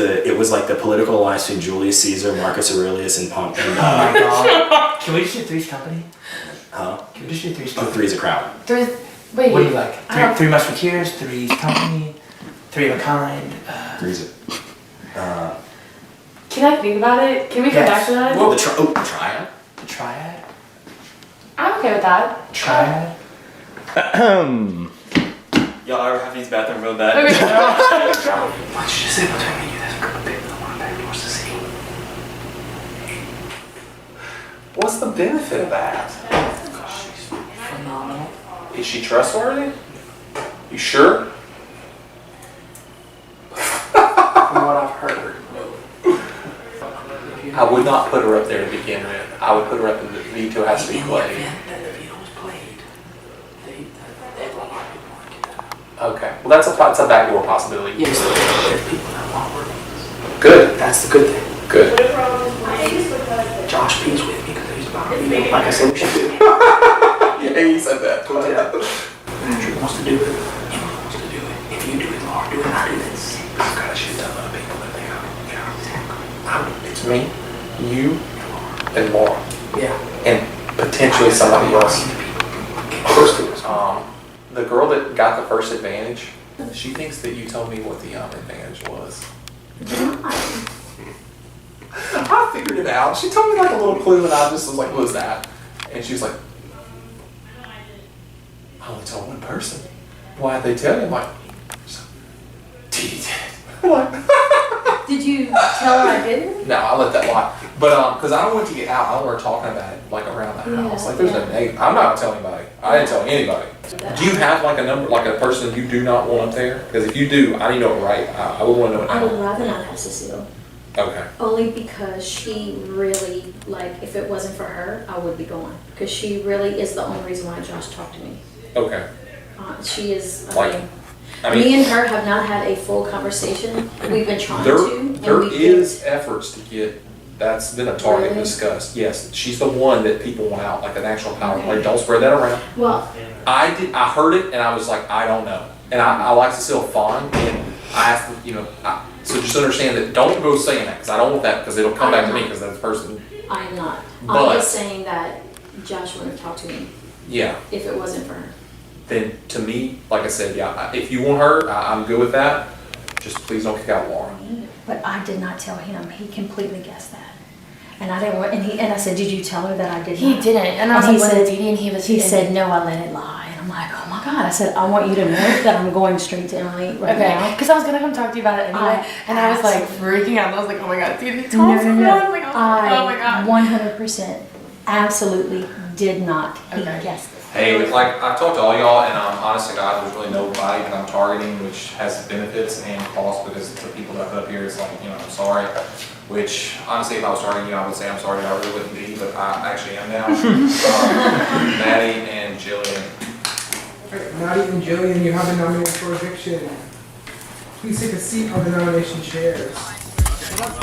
like the political alliance between Julius Caesar, Marcus Aurelius, and Pompey. Oh my god. Can we just do Three's Company? Huh? Can we just do Three's Oh, Company? three's a crowd. Wait. What do you like? I don't- Three Musketeers, Three's Company, Three of a Kind. Three's a. Can I think about it? Can we come back to that? Well, the triad. The Triad. I'm okay with that. Triad. Y'all ever have these bathroom real bad? Why don't you just say between me and you, there's a girl big that I want to backdoor to see. What's the benefit of that? Phenomenal. Is she trustworthy? You sure? From what I've heard. I would not put her up there to begin with. I would put her up in the veto has to be played. Okay. Well, that's a backdoor possibility. Yes, there's people that want to work with us. Good. That's the good thing. Good. Josh P's with me because he's about me. Like I said, we should do it. Yeah, he said that. Andrew wants to do it. He wants to do it. If you do it, Laura, do it. I do it. I've got a shit ton of people that they are. It's me, you, and Laura. Yeah. And potentially somebody else. The girl that got the first advantage, she thinks that you told me what the advantage was. I figured it out. She told me like a little clue and I just was like, what was that? And she was like, I only told one person. Why'd they tell you? I'm like, Dee did. I'm like, Did you tell her I didn't? no, I let that lie. But because I don't want to get out, I don't want her talking about it like around the house. Like there's no negative. I'm not gonna tell anybody. I didn't tell anybody. Do you have like a number, like a person you do not want up there? Because if you do, I need to know it right. I would want to know it I would now. rather not have Cecile. Okay. Only because she really, like, if it wasn't for her, I would be going. Because she really is the only reason why Josh talked to me. Okay. She is, Like, me and her have not had a full conversation. We've been trying to. and There we've is efforts to get. That's been a target Really? discussed. Yes, she's the one that people want out, like an actual power player. Don't spread that around. Well, I heard it and I was like, I don't know. And I like Cecile Fawn, and I asked them, so just understand that, don't go saying that, because I don't want that, because it'll come back to me, because that's the person. I'm not. But- I'm just saying that Josh wouldn't have talked to me Yeah. if it wasn't for her. Then to me, like I said, if you want her, I'm good with that. Just please don't kick out Laura. But I did not tell him. He completely guessed that. And I didn't want, and I said, did you tell her that I did He not? didn't, and I was he like, what said, did Dee Dee? And he said, no, I let it lie. And I'm like, oh my God. I said, I want you to know that I'm going straight to Emily right now. Okay, because I was gonna come talk to you about it anyway, and I was like freaking out. I was like, oh my God, Dee Dee told someone. Like, oh my God. 100% absolutely did not. He guessed it. Hey, like I talked to all y'all, and honest to God, there's really nobody that I'm targeting, which has benefits and costs, because the people that I put up here is like, I'm sorry. Which honestly, if I was targeting you, I would say I'm sorry. I really wouldn't be, but I actually am now. Maddie and Jillian. Maddie and Jillian, you have been nominated for eviction. Please take a seat on the nomination chairs.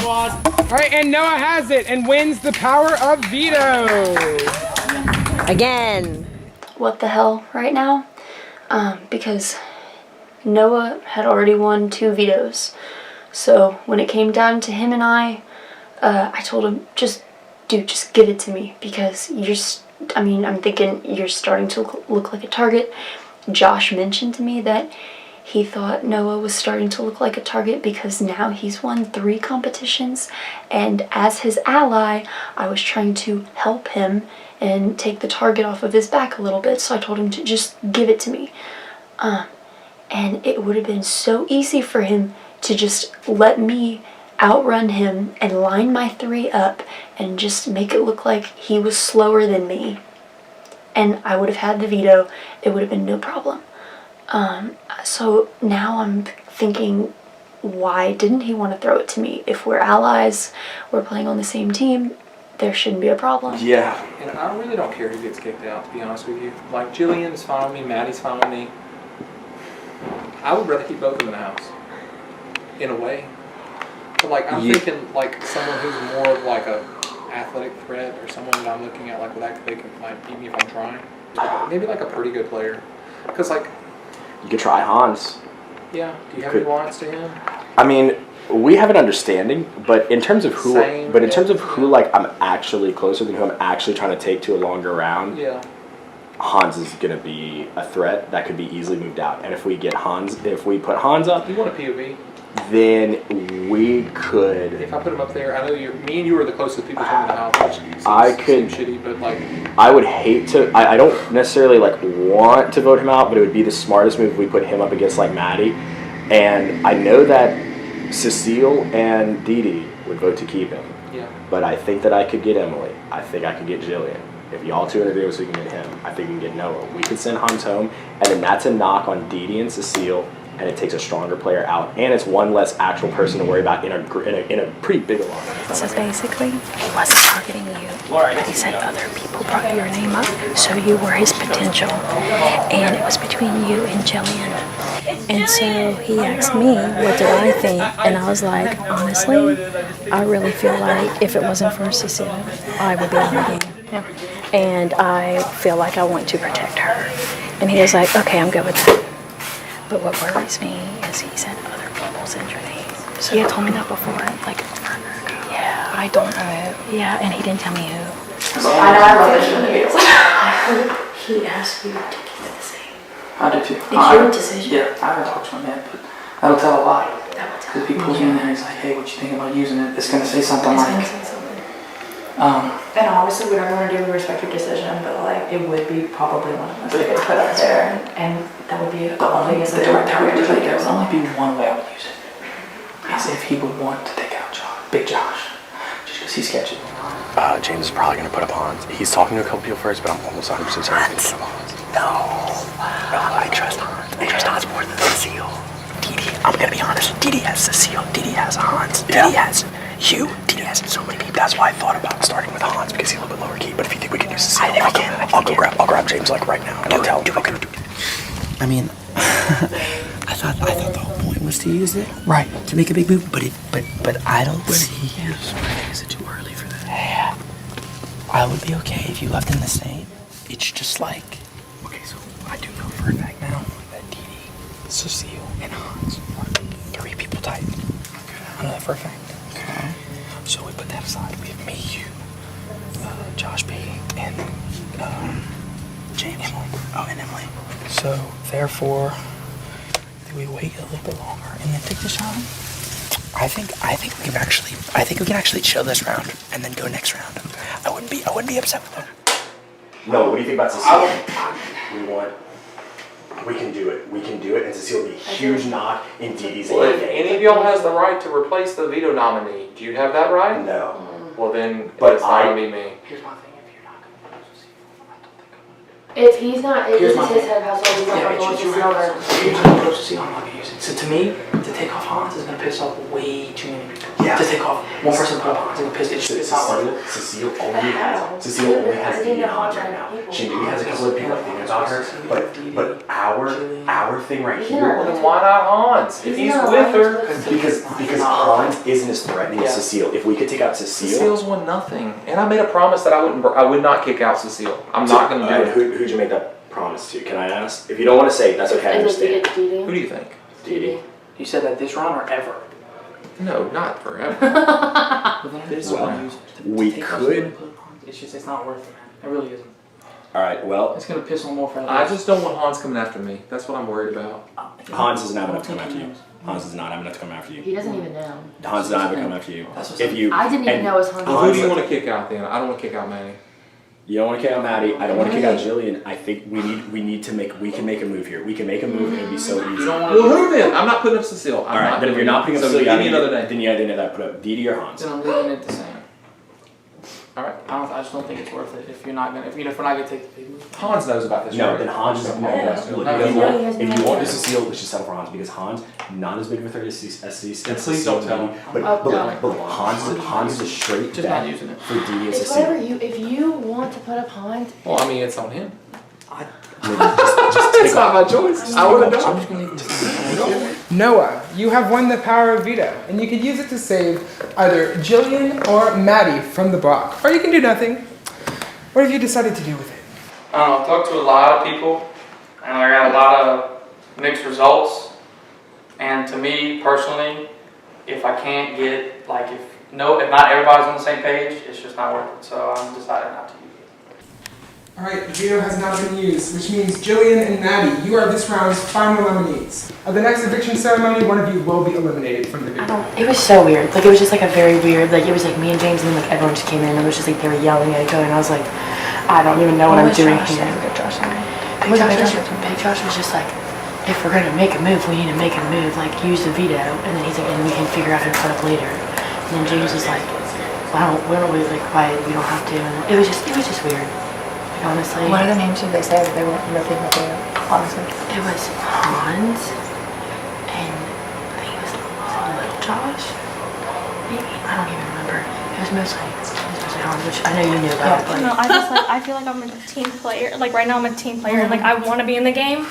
All right, and Noah has it and wins the power of veto. Again. What the hell right now? Because Noah had already won 2 vetoes. So when it came down to him and I told him, just give it to me, because I'm thinking you're starting to look like a target. Josh mentioned to me that he thought Noah was starting to look like a target because now he's won 3 competitions, and as his ally, I was trying to help him and take the target off of his back a little bit, so I told him to just give it to me. And it would have been so easy for him to just let me outrun him and line my 3 up and just make it look like he was slower than me. And I would have had the veto. It would have been no problem. So now I'm thinking, why didn't he want to throw it to me? If we're allies, we're playing on the same team, there shouldn't be a problem. Yeah. And I really don't care who gets kicked out, to be honest with you. Like, Jillian's fine with me, Maddie's fine with me. I would rather keep both of them in the house, in a way. But like, I'm thinking like someone who's more of like a athletic threat, or someone that I'm looking at like that they can like beat me if I'm trying. Maybe like a pretty good player, because like. You could try Hans. Yeah. Do you have any wants to him? I mean, we have an understanding, but in terms of who, like I'm actually closer than who I'm actually trying to take to a longer round. Yeah. Hans is gonna be a threat that could be easily moved out, and if we put Hans up, You want a POV? then we could. If I put him up there, I know me and you are the closest people to him in the house. Which I could. seems shitty, but like. I would hate to. I don't necessarily like want to vote him out, but it would be the smartest move if we put him up against like Maddie, and I know that Cecile and Dee Dee would vote to keep him. Yeah. But I think that I could get Emily. I think I could get Jillian. If y'all 2 in agreement, we can get him. I think we can get Noah. We could send Hans home, and then that's a knock on Dee Dee and Cecile, and it takes a stronger player out, and it's one less actual person to worry about in a pretty big alliance. So basically, he wasn't targeting you. He said other people brought your name up, so you were his potential. And it was between you and Jillian. And so he asked me, what did I think? And I was like, honestly, I really feel like if it wasn't for Cecile, I would be on the game. Yeah. And I feel like I want to protect her. And he was like, okay, I'm good with that. But what worries me is he said other people's in your name. So he had told me that before, like forever ago. Yeah, I don't know. Yeah, and he didn't tell me who. I know I wrote this in the video. I heard he asked you to keep it the same. I do too. It's your decision. Yeah, I haven't talked to him yet, but that'll tell a lot. Because if he pulls me in there and he's like, hey, what you think about using it? It's going to say something like. And obviously, whatever you want to do, we respect your decision, but like, it would be probably one of us that gets put up there, and that would be the only as a direct target. There would only be one way I would use it. Is if he would want to take out Big Josh, just because he's sketchy. James is probably going to put up Hans. He's talking to a couple people first, but I'm almost 100% certain he's going to put up Hans. No, I trust Hans. I trust Hans more than Cecile. Dee Dee, I'm going to be honest. Dee Dee has Cecile. Dee Dee has Hans. Dee Dee has you. Dee Dee has so many people. That's why I thought about starting with Hans, because he's a little bit lower key. But if you think we can use Cecile, I'll grab James like right now, and I'll tell him. Okay. I mean, I thought the whole point was to use it, right? To make a big move, but I don't see. Is it too early for that? Yeah. I would be okay if you left them the same. It's just like, okay, so I do know for a fact now that Dee Dee, Cecile, and Hans are 3 for a fact. Okay. So we put that aside. We have me, you, Josh B, and James. Emily. Oh, and Emily. So therefore, do we wait a little bit longer and then take the shot? I think we can actually chill this round and then go next round. I wouldn't be upset with that. No, what do you think about Cecile? We can do it. We can do it, and Cecile will be a huge knot in Dee Dee's. Well, if any of y'all has the right to replace the veto nominee, do you have that right? No. Well, then But it's not gonna be me. Here's my thing. If he's not, if Here's this my is his thing. head of household, he's not Yeah, going it's to your Cecile. Here's how close to see I'm not gonna use it. So to me, to take off Hans is gonna piss off way too many people. Yeah. To take off one person, put Hans, is gonna piss. It's not worth it. Cecile only has Dee Dee and Hans right now. She maybe has a couple of people thinking about her, but our thing right here. Well, then why not Hans? If he's with her. Because Hans isn't as threatening as Cecile. If we could take out Cecile. Cecile's won nothing, and I made a promise that I would not kick out Cecile. I'm not going to do it. Who'd you make that promise to? Can I ask? If you don't want to say, that's okay. I understand. Who do you think? Dee Dee. You said that this round or ever? No, not forever. Well, we could. It's just, it's not worth it, man. It really isn't. All right. Well, It's gonna piss on more for I just don't want Hans coming after me. That's what I'm worried about. Hans is not enough to come after you. Hans is not enough to come after you. He doesn't even know. Hans is not enough to come after you. That's If you. I didn't even and know it was Hans. Well, who do you want to kick out then? I don't want to kick out Manny. You don't want to kick out Maddie. I don't want to kick out Jillian. I think we need to make. We can make a move here. We can make a move and it'd be so easy. Well, who then? I'm not putting up Cecile. All right, but if you're not putting up so Cecile, give me another day. then you either need to put up Dee Dee or Hans. Then I'm leaving it the same. All right. I just don't think it's worth it if you're not gonna, if we're not gonna take the big move. Hans knows about this. No, right? then Hans is. If you want to Cecile, let's just settle for Hans because Hans not as big of a threat as Cecile. And please don't tell him. But Hans is a straight Just not bet using it. for Dee Dee and It's Cecile. whatever you, if you want to put up Hans, Well, I mean, it's on him. Just It's not my choice. I would have done I'm just gonna leave it. Noah, you have won the power of veto, and you can use it to save either Jillian or Maddie from the block, or you can do nothing. What have you decided to do with it? I've talked to a lot of people, and I got a lot of mixed results. And to me personally, if I can't get if not everybody's on the same page, it's just not worth it. So I'm deciding not to use it. All right, the veto has now been used, which means Jillian and Maddie, you are this round's final nominees. At the next eviction ceremony, one of you will be eliminated from the veto. it was so weird. Like, it was just like a very weird, like, it was like me and James, and then like everyone just came in, and it was just like they were yelling at each other, and I was like, I don't even know what I'm doing here. Big Josh was just like, if we're gonna make a move, we need to make a move, like use the veto, and then he's like, and we can figure out who to put up later. And then James was like, why don't we like quiet? We don't have to. And it was just weird. Like, honestly. What other names did they say that they weren't nothing but they honestly? It was Hans, and I think it was Little Josh. Maybe I don't even remember. It was mostly Hans, which I know you knew about. But No, I feel like I'm a team player. Like right now, I'm a team player, and like I want to be in the game.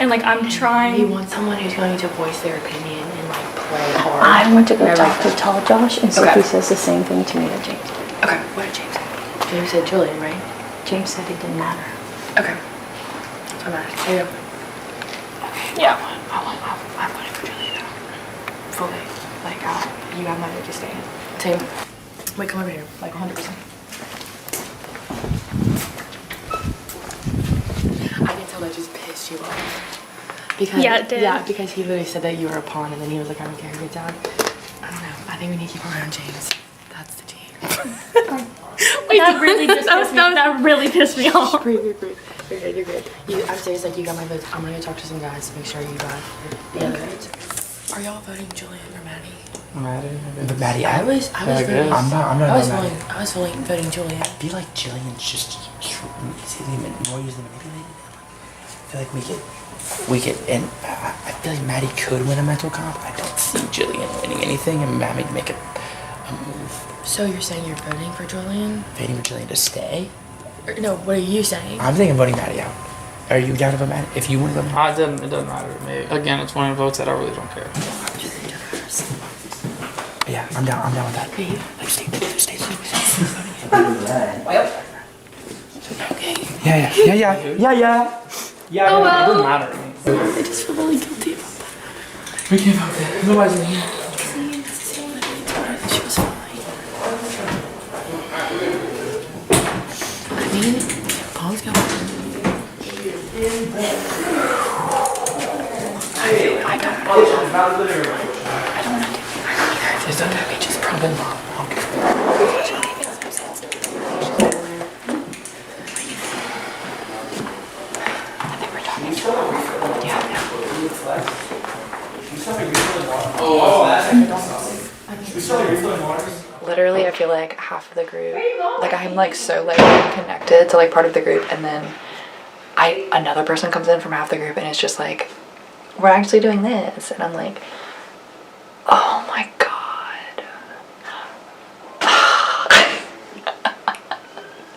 And like I'm trying. We want someone who's going to voice their opinion and like play hard. I want to go And talk to tall Josh and see if Okay. he says the same thing to me that James did. Okay, what did James say? James said Julian, right? James said it didn't matter. Okay. That's what matters. There you go. Yeah. I'm voting for Julian now. Fully. Like, you have my vote to stay. Same. Wait, come over here. Like 100%. I can tell that just pissed you off. Because, Yeah, it did. Yeah, because he literally said that you were a pawn, and then he was like, I don't care who gets out. I don't know. I think we need to keep around James. That's the team. That really just that really pissed me off. You're good. You're good. I'm serious. Like, you got my votes. I'm gonna go talk to some guys to make sure you got the other votes. Are y'all voting Julian or Maddie? Maddie, I was voting. I'm not I was voting Julian. I feel like Jillian's just easily more easily manipulated. I feel like we could, and I feel like Maddie could win a mental comp. I don't see Jillian winning anything, and Maddie make a move. So you're saying you're voting for Julian? Voting for Jillian to stay? Or, no, what are you saying? I'm thinking voting Maddie out. Are you down to vote Maddie? If you want to vote Maddie? It doesn't matter to me. Again, it's one of the votes that I really don't care. Yeah, I'm down with that. Okay. Like, stay. Yeah, Oh, well. it doesn't matter to me. I just feel really guilty about that. We can't vote that. Nobody's in here. I don't know. It's okay, just probably mom. Literally, I feel like half of the group, like I'm like so like connected to like part of the group, and then another person comes in from half the group and it's just like, we're actually doing this, and I'm like, oh my god.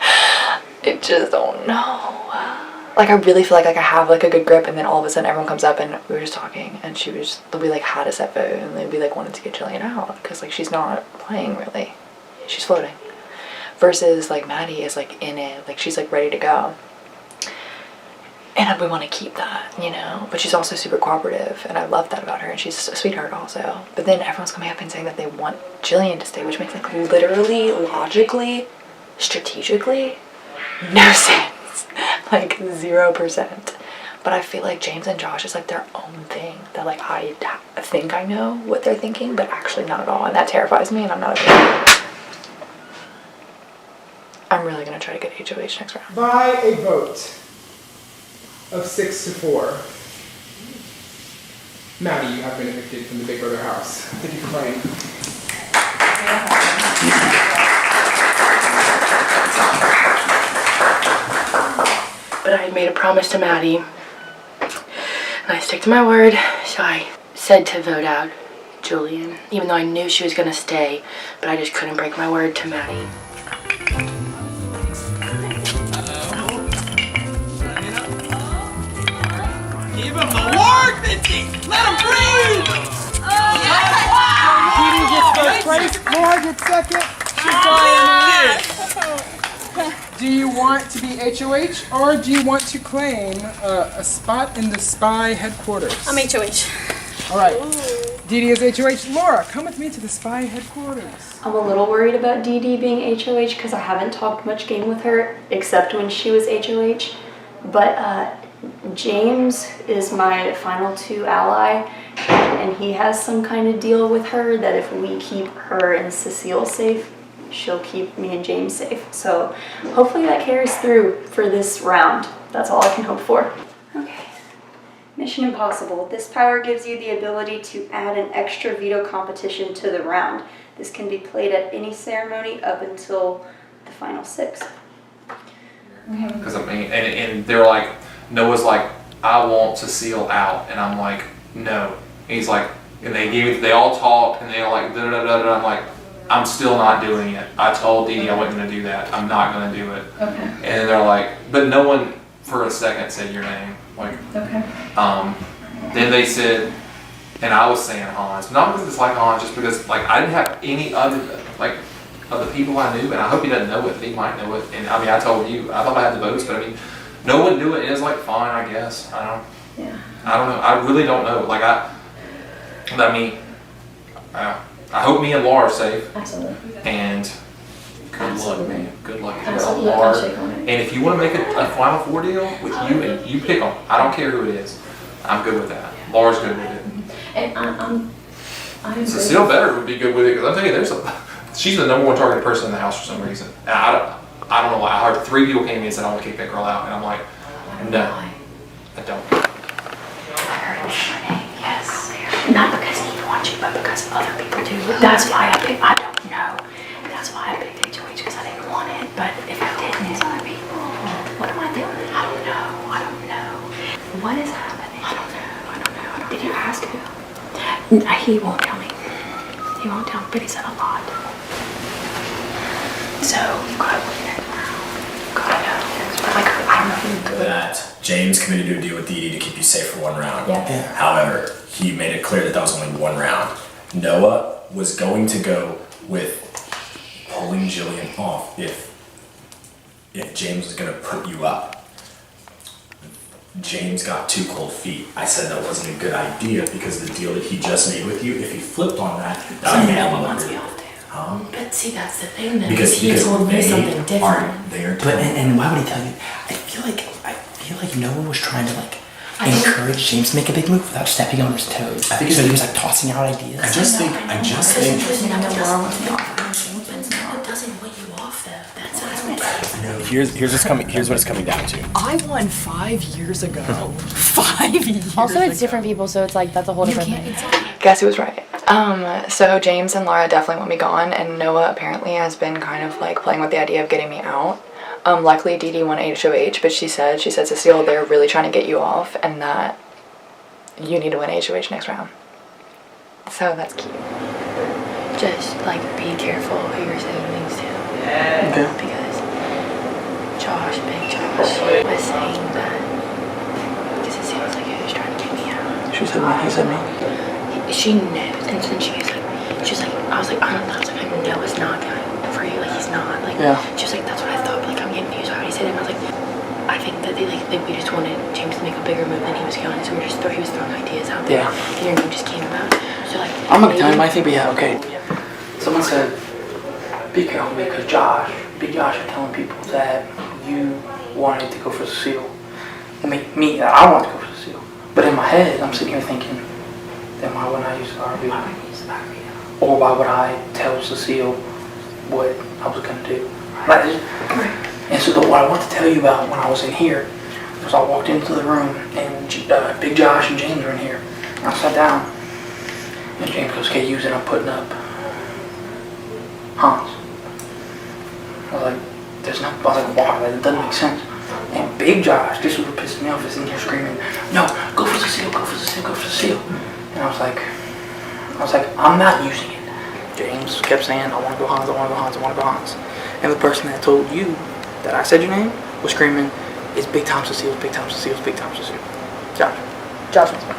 I just don't know. Like I really feel like I have like a good grip, and then all of a sudden everyone comes up and we were just talking, and they'll be like, how does that vote? And they'll be like wanting to get Jillian out because like she's not playing really, she's floating. Versus like Maddie is like in it, like she's like ready to go. And we want to keep that, you know, but she's also super cooperative, and I love that about her, and she's a sweetheart also. But then everyone's coming up and saying that they want Jillian to stay, which makes like literally, logically, strategically, no sense. Like 0%. But I feel like James and Josh is like their own thing, that like I think I know what they're thinking, but actually not at all, and that terrifies me, and I'm not a fan. I'm really gonna try to get HOH next round. By a vote of 6-4, Maddie, you have been evicted from the Big Brother house. Thank you for playing. But I had made a promise to Maddie, and I stick to my word, so I said to vote out Julian, even though I knew she was gonna stay, but I just couldn't break my word to Maddie. Give him the word, Vinci! Let him breathe! Didi gets first place, Laura gets second. Do you want to be HOH, or do you want to claim a spot in the spy headquarters? I'm HOH. All right. Didi is HOH. Laura, come with me to the spy headquarters. I'm a little worried about Didi being HOH because I haven't talked much game with her except when she was HOH. But James is my final 2 ally, and he has some kind of deal with her that if we keep her and Cecile safe, she'll keep me and James safe. So hopefully that carries through for this round. That's all I can hope for. Okay. Mission Impossible. This power gives you the ability to add an extra veto competition to the round. This can be played at any ceremony up until the final 6. Because I mean, and they're like, Noah's like, I want Cecile out, and I'm like, no. And he's like, and they all talk, and they're like, da da da da. I'm like, I'm still not doing it. I told Didi I wasn't gonna do that. I'm not gonna do it. Okay. And they're like, but no one for a second said your name. Like, okay. Then they said, and I was saying Hans, not because it's like Hans, just because like I didn't have any other like of the people I knew, and I hope he doesn't know it. He might know it. And I mean, I told you, I thought I had the votes, but I mean, no one knew it. And it's like fine, I guess. I don't know. I really don't know. Like I hope me and Laura are safe. Absolutely. And good luck, man. Good luck. Absolutely. Laura. I'll shake on it. And if you want to make a Final Four deal with you, and you pick them, I don't care who it is. I'm good with that. Laura's good with it. And I'm Cecile Better would be good with it, because I'm telling you, she's the #1 targeted person in the house for some reason. And I don't know why. I heard 3 people came in and said I want to kick that girl out, and I'm like, no, I don't. Yes. Not because he wants you, but because other people do. That's why I picked, I don't know. That's why I picked HOH, because I didn't want it. But if I didn't, it's other people. What am I doing? I don't know. What is happening? I don't know. Did you ask him? He won't tell me. But he said a lot. So, you've got to win it now. Gotta know. But like, I don't know who to That James committed to a deal with Didi to keep you safe for 1 round. Yeah. However, he made it clear that that was only 1 round. Noah was going to go with pulling Jillian off if James was going to put you up. James got 2 cold feet. I said that wasn't a good idea because the deal that he just made with you, if he flipped on that, that would be a lot. But see, that's the thing then. Because he told me something different. But and why would he tell you? I feel feel like no one was trying to like encourage James to make a big move without stepping on his toes. I think so. He was like tossing out ideas. I just think. It doesn't weigh you off though. That's what No, here's what it's coming down to. I won 5 years ago. 5 years. Also, it's different people, so it's like that's a whole different thing. Guess who was right? So James and Laura definitely want me gone, and Noah apparently has been kind of like playing with the idea of getting me out. Luckily Dee Dee won HOH, but she said, Cecile, they're really trying to get you off, and that you need to win HOH next round. So that's cute. Just like be careful who you're saying things to. Okay. Because Big Josh, was saying that because it seems like he was trying to get me out. She said me. He said me. She knows, and then she was like, I was like, I don't know. I was like, I know it's not good for you. Like he's not. Like she was like, that's what I thought. But like I'm getting confused how he said it. And I was like, I think that we just wanted James to make a bigger move than he was going, so he was throwing ideas out there. Yeah. And your name just came about. So like I'm not gonna tell you my thing, but yeah, okay. Someone said, be careful because Big Josh is telling people that you wanted to go for Cecile. Me, that I wanted to go for Cecile. But in my head, I'm sitting here thinking, then why wouldn't I use the RV? Or why would I tell Cecile what I was gonna do? And so what I want to tell you about when I was in here was I walked into the room and Big Josh and James were in here. And I sat down and James goes, okay, use it, I'm putting up Hans. I was like, why? That doesn't make sense. And Big Josh, this was what pissed me off, is in here screaming, no, go for Cecile, go for Cecile, go for Cecile. And I was like, I'm not using it. James kept saying, I want to go Hans, I want to go Hans, I want to go Hans. And the person that told you that I said your name was screaming, it's big time Cecile, it's big time Cecile, it's big time Cecile. Josh wants me.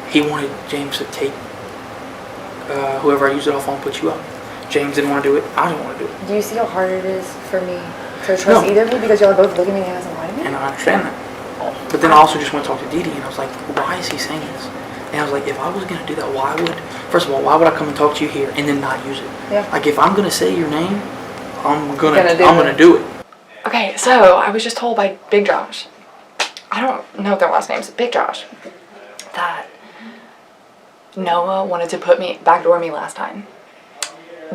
He wanted James to take whoever I used it off on, put you up. James didn't want to do it. I didn't want to do it. Do you see how hard it is for me to trust either of you because y'all are both looking at me and hasn't lied to me? And I understand that. But then I also just went to talk to Dee Dee and I was like, why is he saying this? And I was like, if I was going to do that, why would I come and talk to you here and then not use it? Yeah. Like if I'm going to say your name, I'm going to do it. Okay, so I was just told by Big Josh, I don't know their last names, Big Josh, that Noah wanted to backdoor me last time.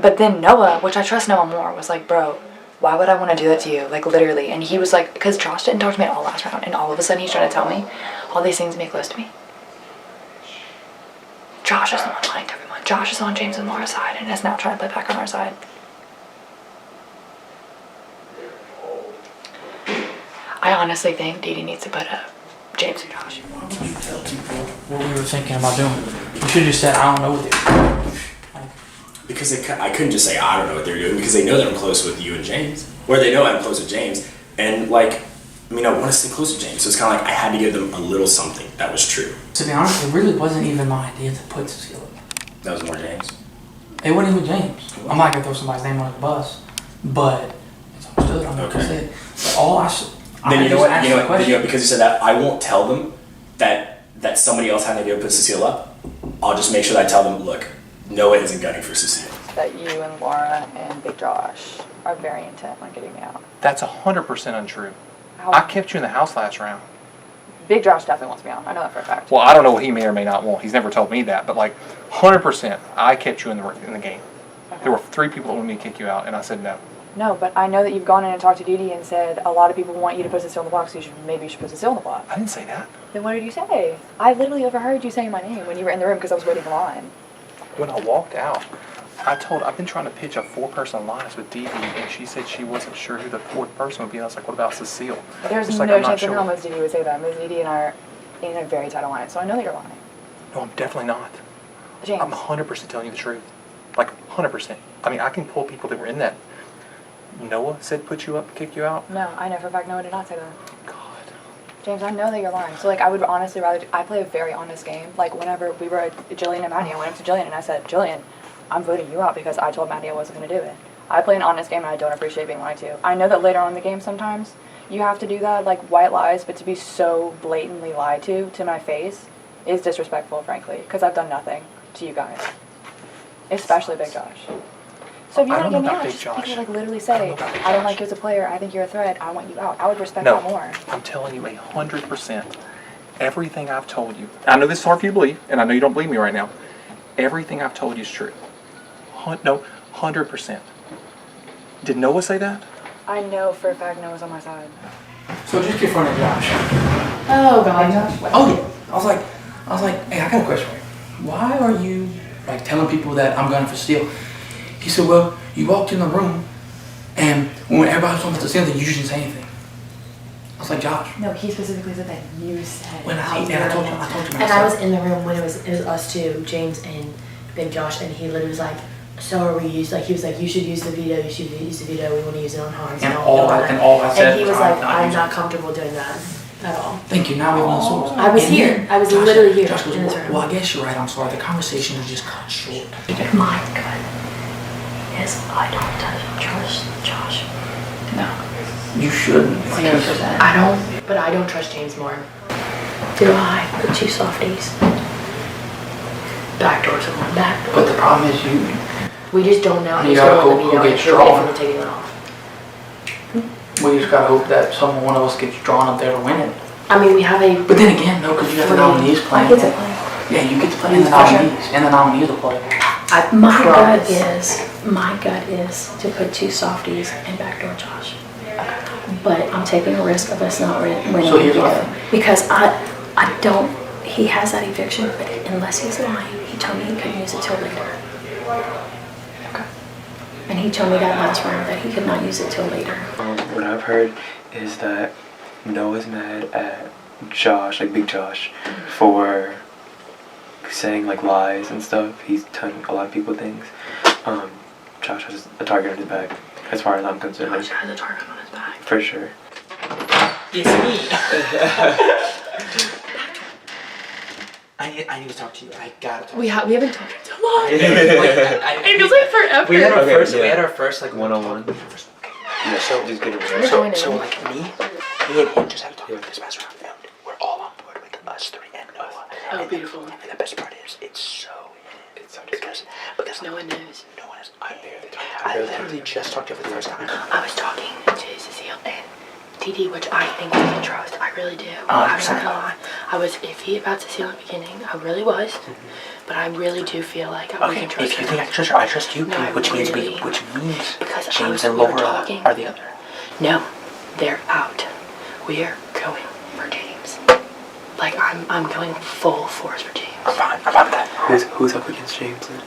But then Noah, which I trust Noah more, was like, bro, why would I want to do that to you? Like, literally. And he was like, because Josh didn't talk to me at all last round. And all of a sudden he's trying to tell me all these things to make close to me. Josh is the one lying to everyone. Josh is on James and Laura's side and is now trying to play back on our side. I honestly think Dee Dee needs to put up James and Josh. Why would you tell people what we were thinking about doing? You should have just said, I don't know what they're doing. Because I couldn't just say I don't know what they're doing because they know that I'm close with you and James, or they know I'm close with James, and like, I mean, I want to stay close with James, so it's kind of like I had to give them a little something that was true. To be honest, it really wasn't even my idea to put Cecile up. That was more James. It wasn't even James. I'm not gonna throw somebody's name on the bus, but it's understood. I'm not gonna say it. But Then you know what? Because you said that, I won't tell them that somebody else had an idea to put Cecile up. I'll just make sure that I tell them, look, Noah isn't gunning for Cecile. That you and Laura and Big Josh are very intent on getting me out. That's 100% untrue. How? I kept you in the house last round. Big Josh definitely wants me out. I know that for a fact. Well, I don't know what he may or may not want. He's never told me that, but like 100%, I kept you in the game. Okay. There were 3 people that wanted me to kick you out, and I said no. No, but I know that you've gone in and talked to Dee Dee and said a lot of people want you to put Cecile on the block, so maybe you should put Cecile on the block. I didn't say that. Then what did you say? I literally overheard you saying my name when you were in the room because I was waiting in line. When I walked out, I've been trying to pitch a 4-person alliance with Dee Dee, and she said she wasn't sure who the 4th person would be, and I was like, what about Cecile? There's no chance in hell Ms. Dee Dee would say that. Ms. Dee Dee and I are in a very tight alliance, so I know that you're lying. No, I'm definitely not. James. I'm 100% telling you the truth. Like, 100%. I mean, I can pull people that were in that. Noah said put you up, kick you out? No, I know for a fact Noah did not say that. God. James, I know that you're lying. So, like, I would honestly rather... I play a very honest game. Like, whenever we were at Jillian and Maddie, I went up to Jillian and I said, Jillian, I'm voting you out because I told Maddie I wasn't going to do it. I play an honest game and I don't appreciate being lied to. I know that later on in the game sometimes you have to do that, like white lies, but to be so blatantly lied to my face is disrespectful, frankly, because I've done nothing to you guys. Especially Big Josh. So if you I want don't to get me know out, about Big just you Josh. could like literally say, I don't like you as a player. I think you're a threat. I want you out. I would respect No, that more. I'm telling you 100%. Everything I've told you. I know this is hard for you to believe, and I know you don't believe me right now. Everything I've told you is true. No, 100%. Did Noah say that? I know for a fact Noah's on my side. So just confronted Josh. Oh God. Oh yeah. I was like, hey, I got a question for you. Why are you like telling people that I'm gunning for Steele? He said, well, you walked in the room, and when everybody was talking about the Steele, you didn't say anything. I was like, Josh. No, he specifically said that you said. When I told you. And I was in the room when it was us two, James and Big Josh, and he literally was like, so are we used? Like he was like, you should use the veto. You should use the veto. We want to use it on Hans. And all I said. And he was was, like, I'm I'm using not it. comfortable doing that at all. Thank you. Now we have one source. I was And here. then I was Josh literally said- here Josh goes, in this well, room. well, I guess you're right. I'm sorry. The conversation was just cut short. My gut is I don't trust Josh. No. You shouldn't. 100%. I don't trust James more. Do I? The two softies. Backdoor someone. Backdoor. But the problem is you. We just don't know. You He's gotta going hope to who be gets we're drawn. waiting for taking it off. We just gotta hope that one of us gets drawn up there to win it. I mean, we have a. But then again, no, because you got the nominees playing. I get to play. Yeah, you get to play in the nominees, and the nominees will play. My gut is to put two softies and backdoor Josh. But I'm taking a risk of us not winning So here's the what I veto. Because I don't, he has that eviction, but unless he's lying, he told me he couldn't use it till later. And he told me that last round that he could not use it till later. What I've heard is that Noah's mad at Josh, like Big Josh, for saying like lies and stuff. He's telling a lot of people things. Josh has a target on his back, as far as I'm concerned. Josh has a target on his back. For sure. It's me. I need to talk to you. I gotta talk. We haven't talked in so long. It feels like forever. We had our Okay, first. yeah. We had our first like one-on-one. Yeah, so just get it so like me and him just had to talk about this past round. And we're all on board with us three and Noah. Oh, beautiful. And the best part is, it's so because no one knows. No one is. I literally just talked to you for the first time. I was talking to Cecile and Dee, which I think we can trust. I really do. I'm not gonna lie. I was iffy about Cecile in the beginning. I really was. But I really do feel like we can trust If you her. think I can trust her, I trust you. No, I which means really- because I James was- and we were Laura talking. are the other. No, they're out. We're going for James. Like I'm going full force for James. I'm fine with that. Who's up against James then?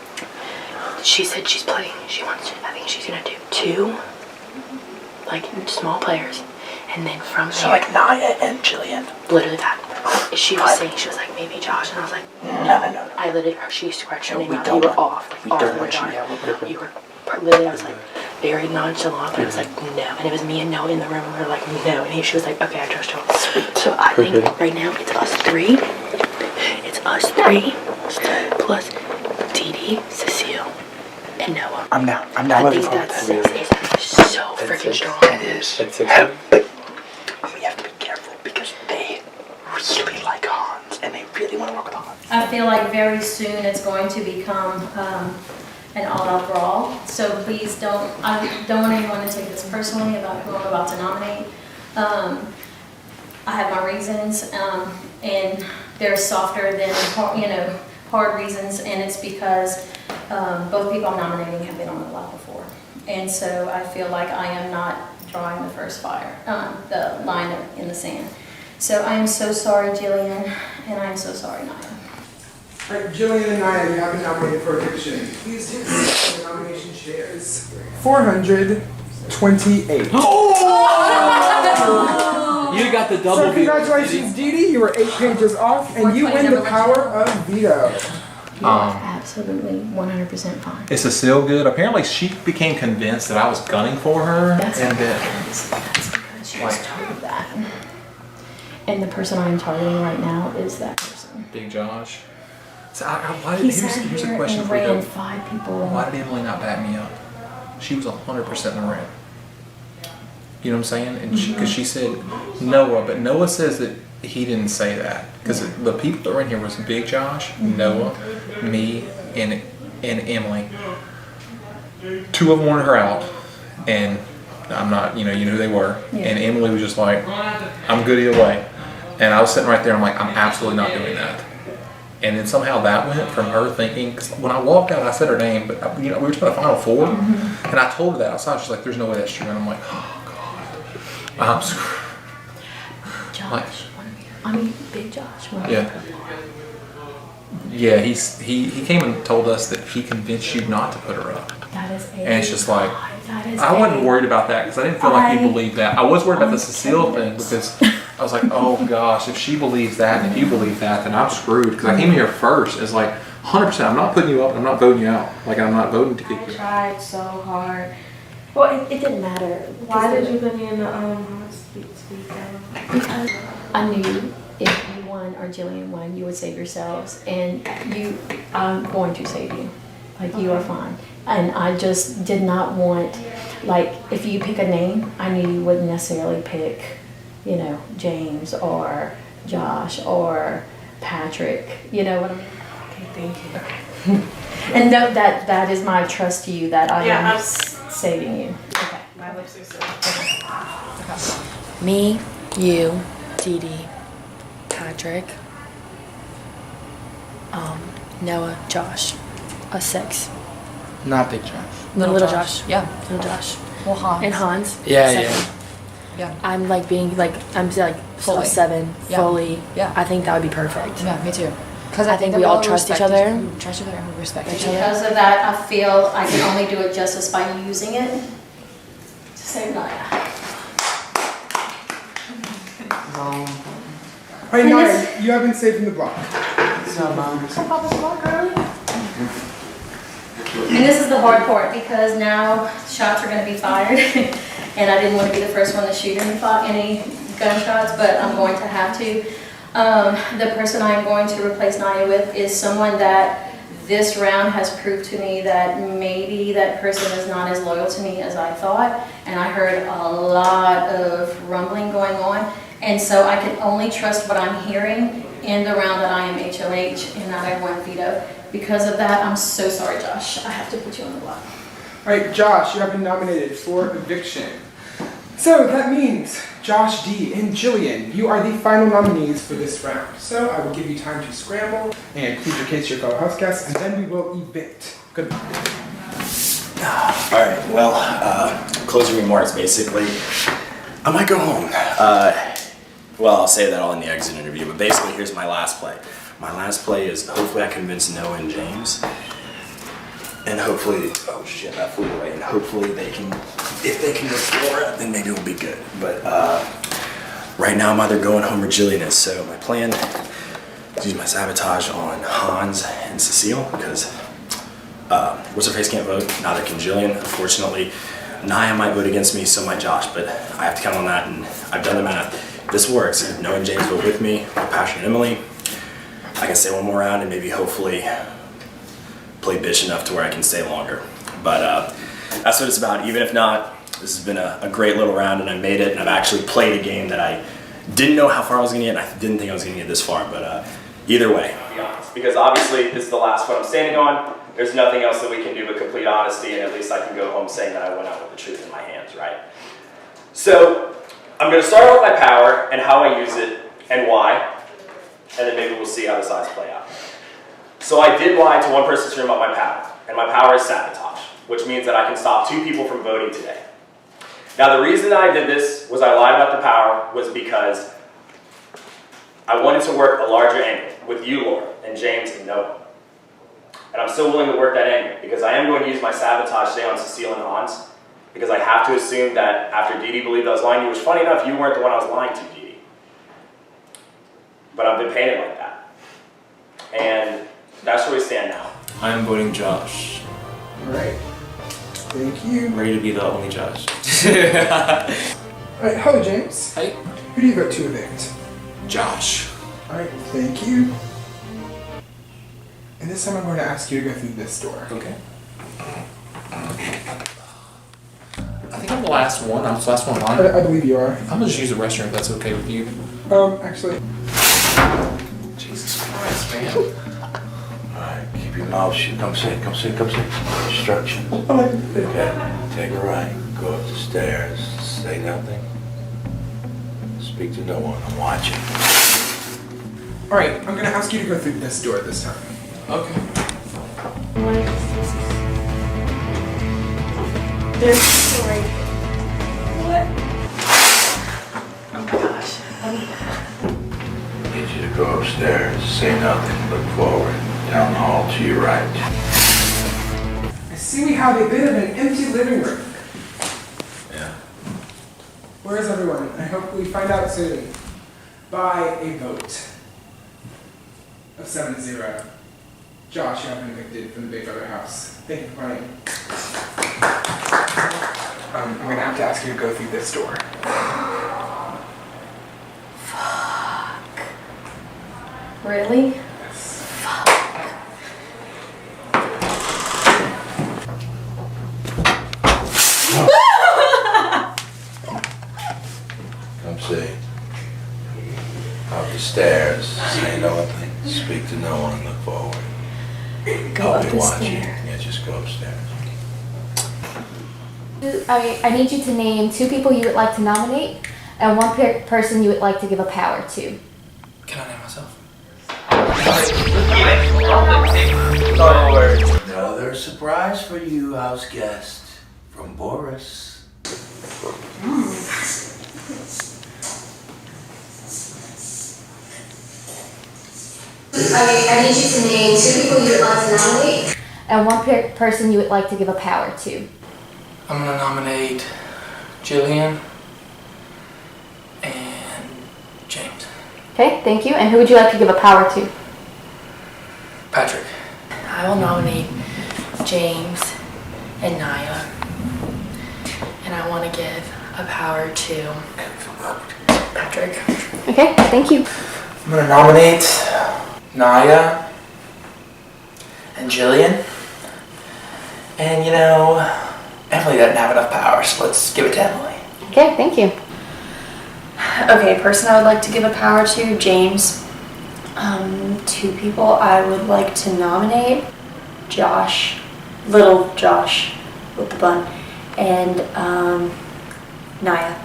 She said she's playing. She wants to. I think she's gonna do 2, like small players, and then from there. So like Naya and Jillian. Literally that. She was saying, she was like, maybe Josh, and I was like, No. I literally, she scratched her No, name we out. don't. You were off. Like, We off don't the want you. radar. Yeah, You were literally, I was like, very nonchalant, but I was like, no. And it was me and Noah in the room, and we were like, no. And she was like, okay, I trust you. So I think right now it's us three. It's us three, plus Dee, Cecile, and Noah. I'm down. I think that's so freaking strong. It is. But we have to be careful because they really like Hans and they really want to work with Hans. I feel like very soon it's going to become an all-out brawl. So please I don't want anyone to take this personally about who I'm about to nominate. I have my reasons, and they're softer than hard reasons, and it's because both people I'm nominating have been on the block before, and so I feel like I am not drawing the first the line in the sand. So I am so sorry, Jillian, and I am so sorry, Naya. All right, Jillian and Naya, you have been nominated for eviction. Please hit the nomination shares. 428. You got the double So congratulations, Dee Dee. You were 8 pages off, and you win the power of veto. Absolutely, 100% fine. Is Cecile good? Apparently she became convinced that I was gunning for her. That's and because she was told that. And the person I am targeting right now is that person. Big Josh. So here's a question and for you. ran 5 people. Why did Emily not back me up? She was 100% in the red. You know what I'm saying? And because she said Noah, but Noah says that he didn't say that because the people that were in here was Big Josh, Noah, me, and Emily. two of them wanted her out, and I'm not, you know who they were. Yeah. And Emily was just like, I'm good either way. And I was sitting right there, I'm like, I'm absolutely not doing that. And then somehow that went from her thinking, because when I walked out, I said her name, but we were just about a Final Four, and I told her that outside. She's like, there's no way that's true. And I'm like, oh God, I'm screwed. Josh. I mean, Big Josh. Yeah. Yeah, he came and told us that he convinced you not to put her up. That is And it's just like, that is I wasn't worried about that because I didn't feel like he believed that. I was worried about the Cecile thing because I was like, oh gosh, if she believes that and if you believe that, then I'm screwed. Because I came here first as like, 100%, I'm not putting you up and I'm not voting you out. Like, I'm not voting to kick you out. I tried so hard. Well, it didn't matter. Why did you put me in the hot seat? Because I knew if you won or Jillian won, you would save yourselves, and I'm going to save you. Like, you are fine. And I just did not want, like, if you pick a name, I knew you wouldn't necessarily pick, James or Josh or Patrick. You know what I mean? Okay, thank you. Okay. And know that is my trust to you that I am saving you. Okay. My lipstick's Me, you, Dee Dee, Patrick, Noah, Josh. Us 6. Not Big Josh. Little Josh. Yeah. Little Josh. Well, Hans. And Hans. Yeah, 7. yeah. Yeah. I'm Fully. 7, Yeah. fully. Yeah. I think that would be perfect. Yeah, me too. Because I think we all trust each other. We trust each other and we respect each other. Because of that, I feel I can only do it justice by using it to save Naya. Hey, Naya, you have been saving the block. And this is the hard part because now shots are going to be fired, and I didn't want to be the first one to shoot any gunshots, but I'm going to have to. The person I'm going to replace Naya with is someone that this round has proved to me that maybe that person is not as loyal to me as I thought, and I heard a lot of rumbling going on, and so I can only trust what I'm hearing in the round that I am HOH and that I won veto. Because of that, I'm so sorry, Josh. I have to put you on the block. All right, Josh, you have been nominated for eviction. So that means Josh D and Jillian, you are the final nominees for this round. So I will give you time to scramble and plead your case to your fellow house guests, and then we will evict. Good luck. All right, well, closing remarks, basically. I might go home. Well, I'll say that all in the exit interview, but basically here's my last play. My last play is hopefully I convince Noah and James, and hopefully, oh shit, that flew away, and hopefully they can, if they can convince Laura, then maybe we'll be good. But right now I'm either going home or Jillian is, so my plan is use my sabotage on Hans and Cecile, because what's-her-face can't vote, neither can Jillian. Unfortunately, Naya might vote against me, so might Josh, but I have to count on that, and I've done the math. If this works, if Noah and James vote with me, with Passion and Emily, I can stay one more round and maybe hopefully play bitch enough to where I can stay longer. But that's what it's about. Even if not, this has been a great little round and I made it, and I've actually played a game that I didn't know how far I was gonna get, and I didn't think I was gonna get this far, but either way. To be honest, because obviously this is the last foot I'm standing on. There's nothing else that we can do but complete honesty, and at least I can go home saying that I went out with the truth in my hands, right? So I'm gonna start off with my power and how I use it and why. And then maybe we'll see how the sides play out. So I did lie to one person's room about my power, and my power is sabotage, which means that I can stop 2 people from voting today. Now the reason that I did this was I lied about the power was because I wanted to work a larger angle with you, Laura, and James and Noah. And I'm still willing to work that angle because I am going to use my sabotage today on Cecile and Hans, because I have to assume that after Dee Dee believed I was lying to you, which funny enough, you weren't the one I was lying to, Dee Dee. But I've been painted like that. And that's where we stand now. I am voting Josh. All right. Thank you. Ready to be the only Josh. All right, hello, James. Hey. Who do you vote to evict? Josh. All right, thank you. And this time I'm going to ask you to go through this door. Okay. I think I'm the last one. I'm the last one on. I believe you are. I'm gonna just use the restroom if that's okay with you. Actually. Jesus Christ, man. Alright, keep your mouth shut. Come sit. Instructions. Okay. Take a right. Go up the stairs. Say nothing. Speak to no one. I'm watching. All right, I'm gonna ask you to go through this door this time. Okay. There's story. What? I need you to go upstairs. Say nothing. Look forward. Down the hall to your right. I see we have a bit of an empty living room. Yeah. Where is everyone? I hope we find out soon. By a vote of 7-0. Josh, you have been evicted from the Big Brother house. Thank you for playing. I'm gonna have to ask you to go through this door. Really? Come see. Up the stairs. Say nothing. Speak to no one. Look forward. Go I'll up be the watching. stair. Yeah, just go upstairs. I need you to name 2 people you would like to nominate and 1 person you would like to give a power to. Can I name myself? Another surprise for you, house guest, from Boris. I need you to name 2 people you would like to nominate and 1 person you would like to give a power to. I'm gonna nominate Jillian and James. Okay, thank you. And who would you like to give a power to? Patrick. I will nominate James and Naya. And I want to give a power to Patrick. Okay, thank you. I'm gonna nominate Naya and Jillian. And you know, Emily doesn't have enough power, so let's give it to Emily. Okay, thank you. Okay, person I would like to give a power to, James. 2 people I would like to nominate, Josh, little Josh with the bun, and Naya.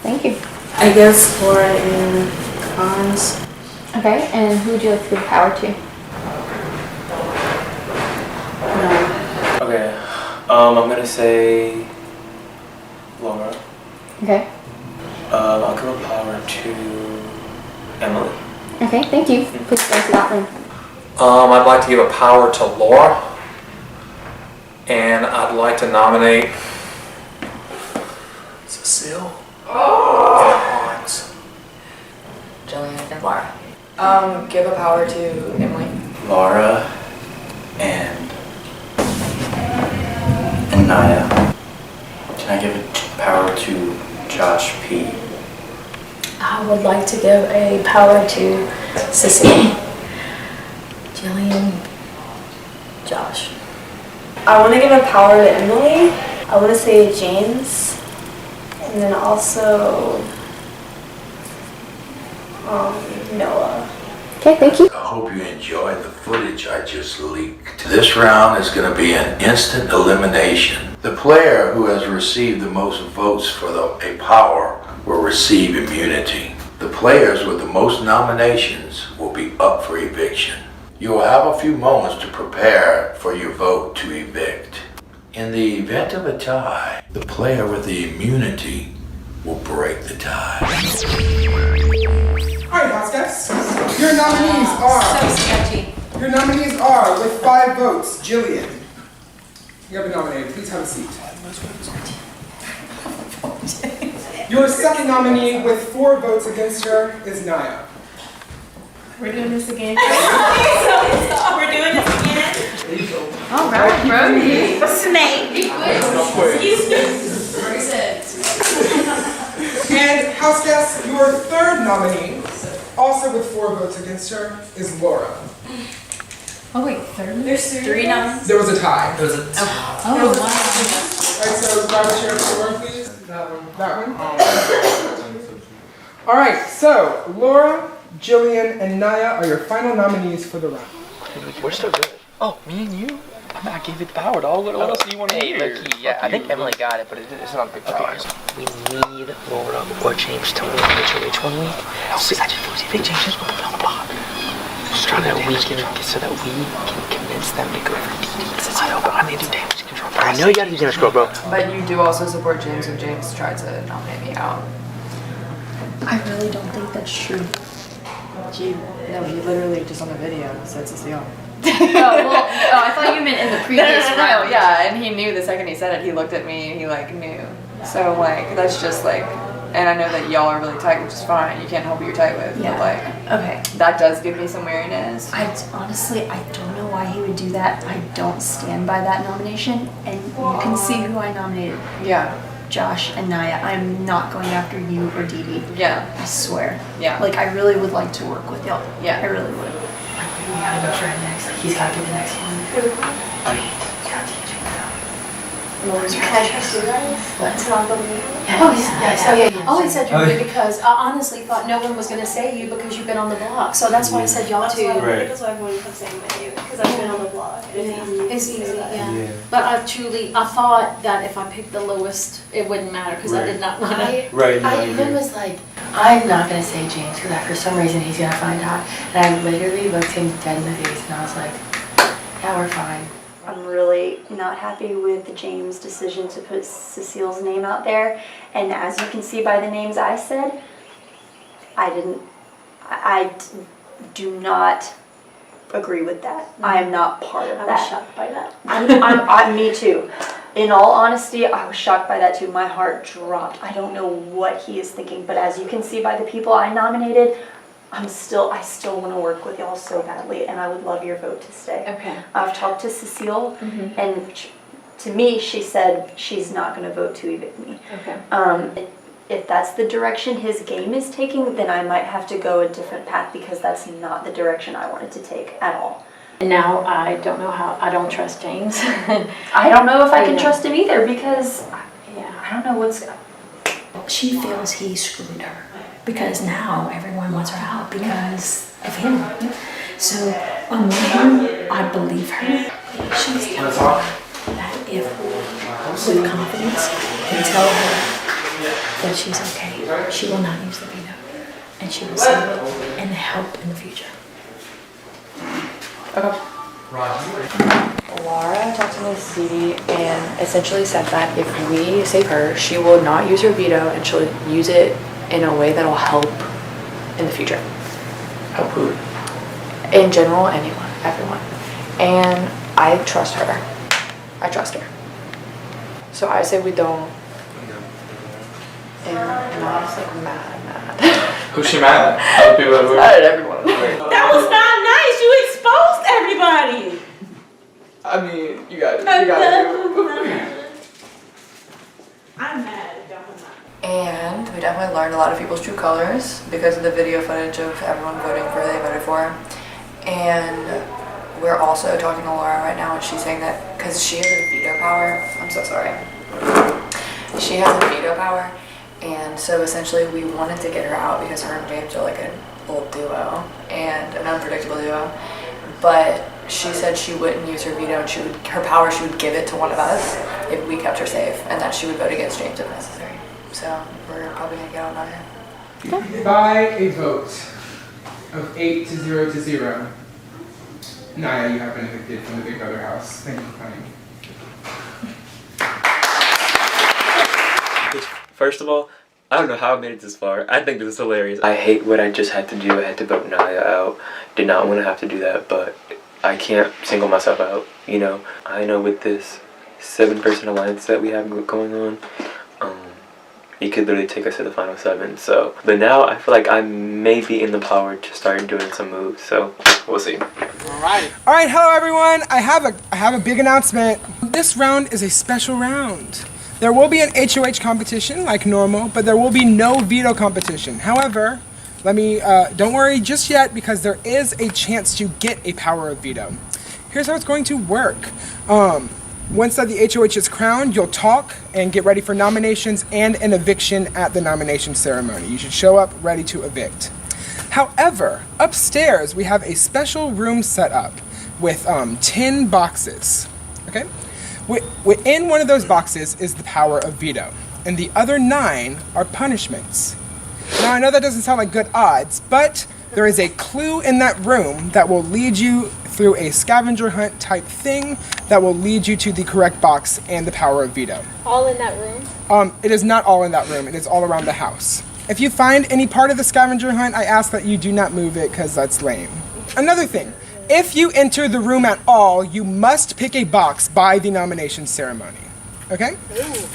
Thank you. I guess Laura and Cons. Okay, and who would you like to give a power to? Okay. I'm gonna say Laura. Okay. I'll give a power to Emily. Okay, thank you. Please go to that room. I'd like to give a power to Laura, and I'd like to nominate Cecile. Jillian and Laura. Give a power to Emily. Laura and Naya. Can I give a power to Josh P? I would like to give a power to Cecily. Jillian, Josh. I want to give a power to Emily. I want to say James. And then also Noah. Okay, thank you. I hope you enjoyed the footage I just leaked. This round is going to be an instant elimination. The player who has received the most votes for a power will receive immunity. The players with the most nominations will be up for eviction. You will have a few moments to prepare for your vote to evict. In the event of a tie, the player with the immunity will break the tie. All right, house guests. Your nominees are. So sketchy. Your nominees are, with 5 votes, Jillian. You have been nominated. Please have a seat. Your second nominee with 4 votes against her is Naya. We're doing this again. We're doing this again. All right, Brody. Snake. Excuse me. And house guests, your third nominee, also with 4 votes against her, is Laura. Oh wait, third? There's 3 nominees. There was a tie. There was a Oh, wow. Alright, so grab a chair for Laura, please. That one? Alright, so Laura, Jillian, and Naya are your final nominees for the round. We're still good. Oh, me and you? I gave it the power, dog. What else do you want to hear? Look, yeah, I think Emily got it, but it's not big power. We need Laura or James to win HOH 1 week. So I just think James is going to be on the block. So that we can convince them to go for DD. I know, but I need to do damage control. I know you got to do damage control, bro. But you do also support James if James tried to nominate me out. I really don't think that's true. He literally just on the video said Cecile. I thought you meant in the previous round. Yeah, and he knew the second he said it, he looked at me and he like knew. So like, that's just like, and I know that y'all are really tight, which is fine. You can't help who you're tight with. Yeah. But like, Okay. that does give me some wariness. Honestly, I don't know why he would do that. I don't stand by that nomination, and you can see who I nominated. Yeah. Josh and Naya. I'm not going after you or Dee Dee. Yeah. I swear. Yeah. Like, I really would like to work with y'all. Yeah. I really would. We gotta go for it next. He's gotta be the next one. Can I trust you guys? To not believe? Yeah. I only said you would because I honestly thought no one was going to say you because you've been on the block. So that's why I said y'all too. That's why everyone kept saying you, because I've been on the block. It's easy, yeah. But I thought that if I picked the lowest, it wouldn't matter because I did not want to. I even was like, I'm not gonna say James because for some reason he's gonna find out. And I literally looked him dead in the face and I was like, yeah, we're fine. I'm really not happy with James' decision to put Cecile's name out there. And as you can see by the names I said, I do not agree with that. I am not part of that. I was shocked by that. Me too. In all honesty, I was shocked by that too. My heart dropped. I don't know what he is thinking, but as you can see by the people I nominated, I still want to work with y'all so badly, and I would love your vote to stay. Okay. I've talked to Cecile, and to me, she said she's not going to vote to evict me. Okay. If that's the direction his game is taking, then I might have to go a different path because that's not the direction I wanted to take at all. And now I don't know how, I don't trust James. I don't know if I can trust him either because I don't know what's... She feels he screwed her because now everyone wants her out because of him. So on one hand, I believe her. She's telling her that if with confidence we tell her that she's okay, she will not use the veto and she will save it and help in the future. Laura talked to Miss Dee and essentially said that if we save her, she will not use her veto and she'll use it in a way that'll help in the future. Help who? In general, anyone, everyone. And I trust her. I trust her. So I say we don't. And Mom's like mad. Who's she mad at? Other people that Mad at everyone. That was not nice. You exposed everybody. I mean, you got it. I'm mad. And we definitely learned a lot of people's true colors because of the video footage of everyone voting for who they voted for. And we're also talking to Laura right now and she's saying that because she has a veto power. I'm so sorry. She has a veto power. And so essentially we wanted to get her out because her and James are like a little duo and an unpredictable duo. But she said she wouldn't use her veto and her power she would give it to one of us if we kept her safe and that she would vote against James if necessary. So we're probably gonna get on Naya. By a vote of 8 to 0 to 0, Naya, you have been evicted from the Big Brother house. Thank you for coming. First of all, I don't know how I made it this far. I think this is hilarious. I hate what I just had to do. I had to vote Naya out. Did not want to have to do that, but I can't single myself out, you know. I know with this 7-person alliance that we have going on, he could literally take us to the final 7, so. But now I feel like I may be in the power to start doing some moves, so we'll see. Alright, hello everyone. I have a big announcement. This round is a special round. There will be an HOH competition like normal, but there will be no veto competition. However, don't worry just yet because there is a chance to get a power of veto. Here's how it's going to work. Once that the HOH is crowned, you'll talk and get ready for nominations and an eviction at the nomination ceremony. You should show up ready to evict. However, upstairs we have a special room set up. with 10 boxes. Okay? Within one of those boxes is the power of veto, and the other 9 are punishments. Now, I know that doesn't sound like good odds, but there is a clue in that room that will lead you through a scavenger hunt type thing that will lead you to the correct box and the power of veto. All in that room? It is not all in that room. It is all around the house. If you find any part of the scavenger hunt, I ask that you do not move it because that's lame. Another thing, if you enter the room at all, you must pick a box by the nomination ceremony. Okay?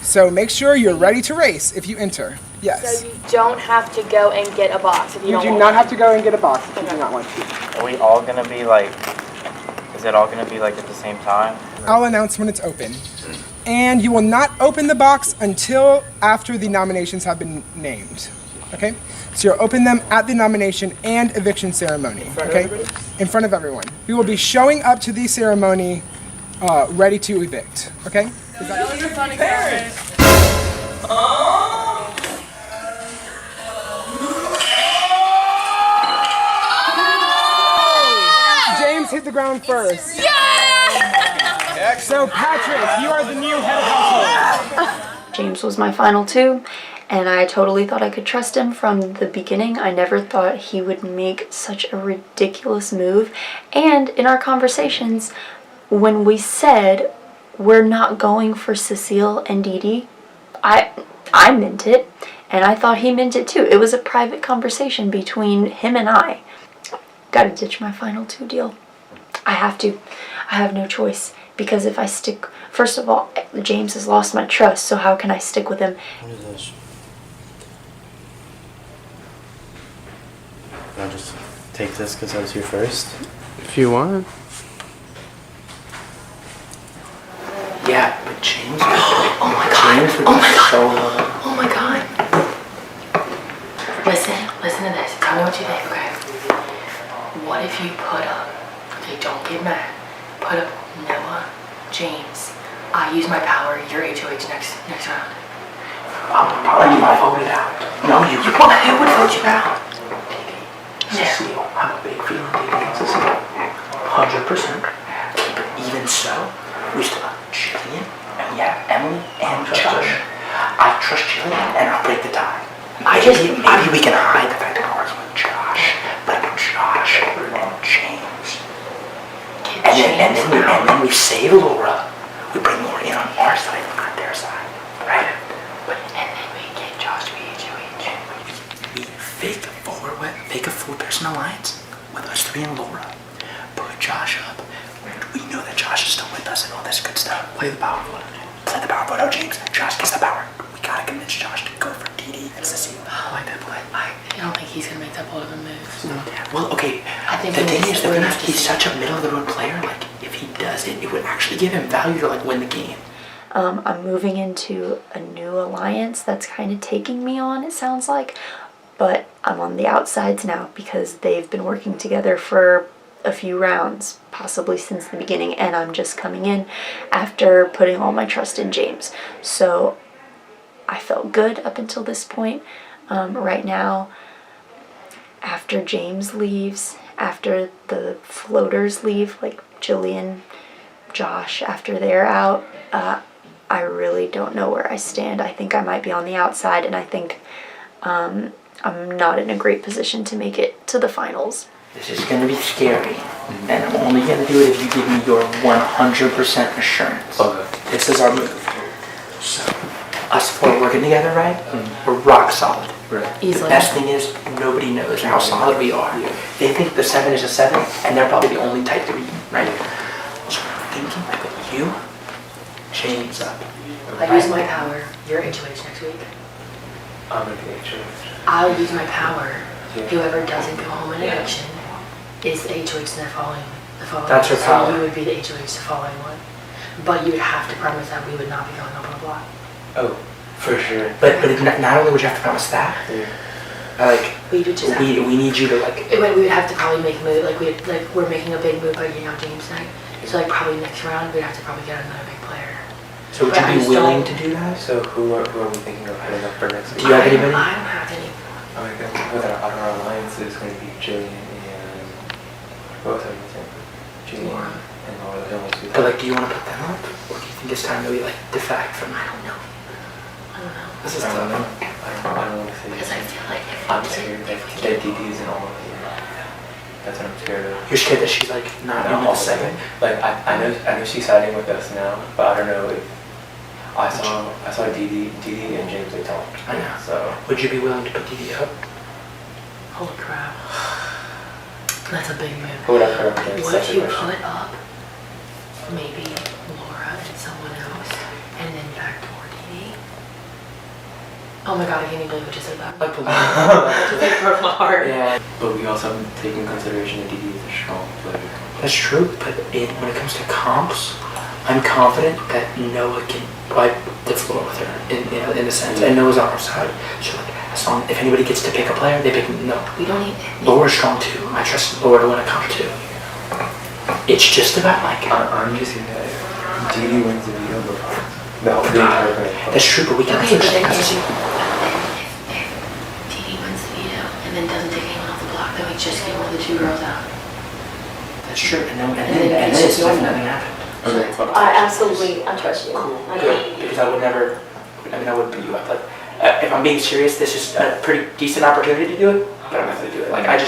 So make sure you're ready to race if you enter. Yes. So you don't have to go and get a box if you, You don't do want not have to go and get a box if you do not want to. Are we all gonna be like? Is it all gonna be like at the same time? I'll announce when it's open. And you will not open the box until after the nominations have been named. Okay? So you'll open them at the nomination and eviction ceremony. Okay? In front of everyone. We will be showing up to the ceremony ready to evict. Okay? Is that James hit the ground first. So Patrick, you are the new head of household. James was my final 2, and I totally thought I could trust him from the beginning. I never thought he would make such a ridiculous move. And in our conversations, when we said we're not going for Cecile and Dee Dee, I meant it, and I thought he meant it too. It was a private conversation between him and I. Gotta ditch my final 2 deal. I have to. I have no choice. Because if I stick, first of all, James has lost my trust, so how can I stick with him? What is this? Can I just take this because I was here first? If you want. Yeah, but James. Oh my god. James would be so low. Oh my god. Listen to this. Tell me what you think, okay? What if you put up, okay, don't get mad, put up Noah, James, I use my power, you're HOH next round. I'm probably get voted out. No, you won't. Who would vote you out? Cecile. I have a big feeling against Cecile. 100%. But even so, we still have Jillian, and we have Emily and Josh. I trust Jillian, and I'll break the tie. Maybe we can hide the fact that I'm working with Josh, but Josh and James. And then we save Laura. We bring Laura in on our side, not their side, right? And then we get Josh to be HOH. We fake a 4-person alliance with us 3 and Laura. Put Josh up. We know that Josh is still with us and all this good stuff. Play the power vote. Play the power vote out, James. Josh gets the power. We gotta convince Josh to go for Dee Dee and Cecile. I like that play. I don't think he's gonna make that bold of a move. No. Well, okay. I think the thing is, he's see. such a middle of the road player. Like, if he does it, it would actually give him value to like win the game. I'm moving into a new alliance that's kind of taking me on, it sounds like. But I'm on the outsides now because they've been working together for a few rounds, possibly since the beginning, and I'm just coming in after putting all my trust in James. So I felt good up until this point. Right now, after James leaves, after the floaters leave, like Jillian, Josh, after they're out, I really don't know where I stand. I think I might be on the outside, and I think I'm not in a great position to make it to the finals. This is gonna be scary, and I'm only gonna do it if you give me your 100% assurance. Okay. This is our move. So, us 4 working together, right? We're rock solid. Right. The Easily. best thing is nobody knows how solid we are. They think the 7 is a 7, and they're probably the only type to read, right? So I'm thinking I put you, James up. I use my power, you're HOH next week. I'm gonna be HOH. I'll use my power. Whoever doesn't go home in election is the HOH in the following That's her power. So you would be the HOH the following one. But you would have to promise that we would not be going up on a block. Oh, for sure. But not only would you have to promise that, we need you to like. We would have to probably make a move, we're making a big move by getting out James tonight. So probably next round we'd have to probably get another big player. So would you be willing to do that? So who are we thinking of heading up for next week? Do you have anybody? I don't have any. Oh my god, with our alliance is going to be Jillian and both of them. Jamie and Laura, the only two. But like, do you want to put them up, or do you think it's time that we like defect from? I don't know. This is I don't know. tough. I don't want to say. Because I feel like if I'm scared that DD's in all of you. That's what I'm scared of. You're scared that she's like not in the segment. Like I know she's siding with us now, but I don't know if I saw Dee and James they talked. I know. So would you be willing to put Dee up? Holy crap. That's a big move. who would I put up against? What That's if the you question. put up maybe Laura and someone else and then backdoor Dee? Oh my god, I can't even believe what you said that. Like the Just like broke my heart. Yeah. But we also have to take in consideration that Dee is a strong player. That's true, but when it comes to comps, I'm confident that Noah can wipe the floor with her in a sense, and Noah's on our side. So like, as long if anybody gets to pick a player, they pick Noah. We don't need Laura's strong too. I trust Laura to win a comp too. It's just about like. I'm just saying that if Dee wins the veto, the entire thing. That's true, but we can. Okay, but then if Dee wins the veto and then doesn't take anyone off the block, then we just get one of the two girls out. That's true, and then it's like nothing happened. Okay. I trust you. Cool, I good, because I would never, I would put you up. Like, if I'm being serious, this is a pretty decent opportunity to do it, but I'm not gonna do it. Like, I'm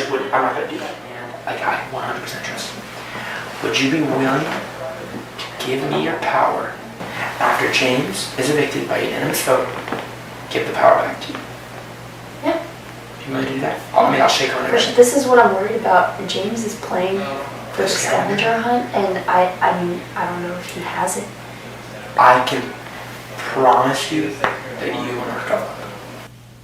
not gonna do that. Like, I 100% trust you. Would you be willing to give me your power after James is evicted by unanimous vote? Give the power back to you. Yeah. You want to do that? I'll shake on But everything. this is what I'm worried about. James is playing for the scavenger hunt, and I mean, I don't know if he has it. I can promise you that you will not go.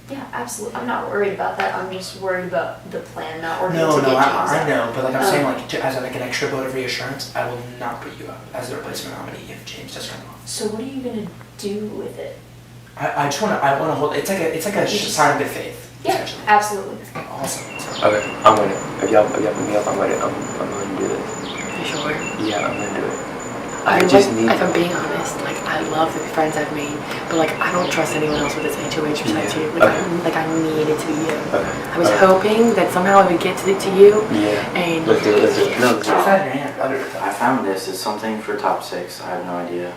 Yeah, absolutely. I'm not worried about that. I'm just worried about the plan, not worried No, to get James I out. know, but like I'm saying, like as like an extra vote of reassurance, I will not put you up as the replacement nominee if James does come off. So what are you gonna do with it? I wanna hold. It's like a sign of good faith. Yeah, absolutely. Awesome. Okay, I'm gonna. If y'all put me up, I'm gonna do this. You sure? Yeah, I'm gonna do it. I just like, need. if I'm being honest, like I love the friends I've made, but like I don't trust anyone else with this HOH besides you. Like I need it to be you. Okay. I was hoping that somehow I would get to you. Yeah. And Let's do it. Let's do it. No, let's do it. Inside your hand. I found this. It's something for top 6. I have no idea.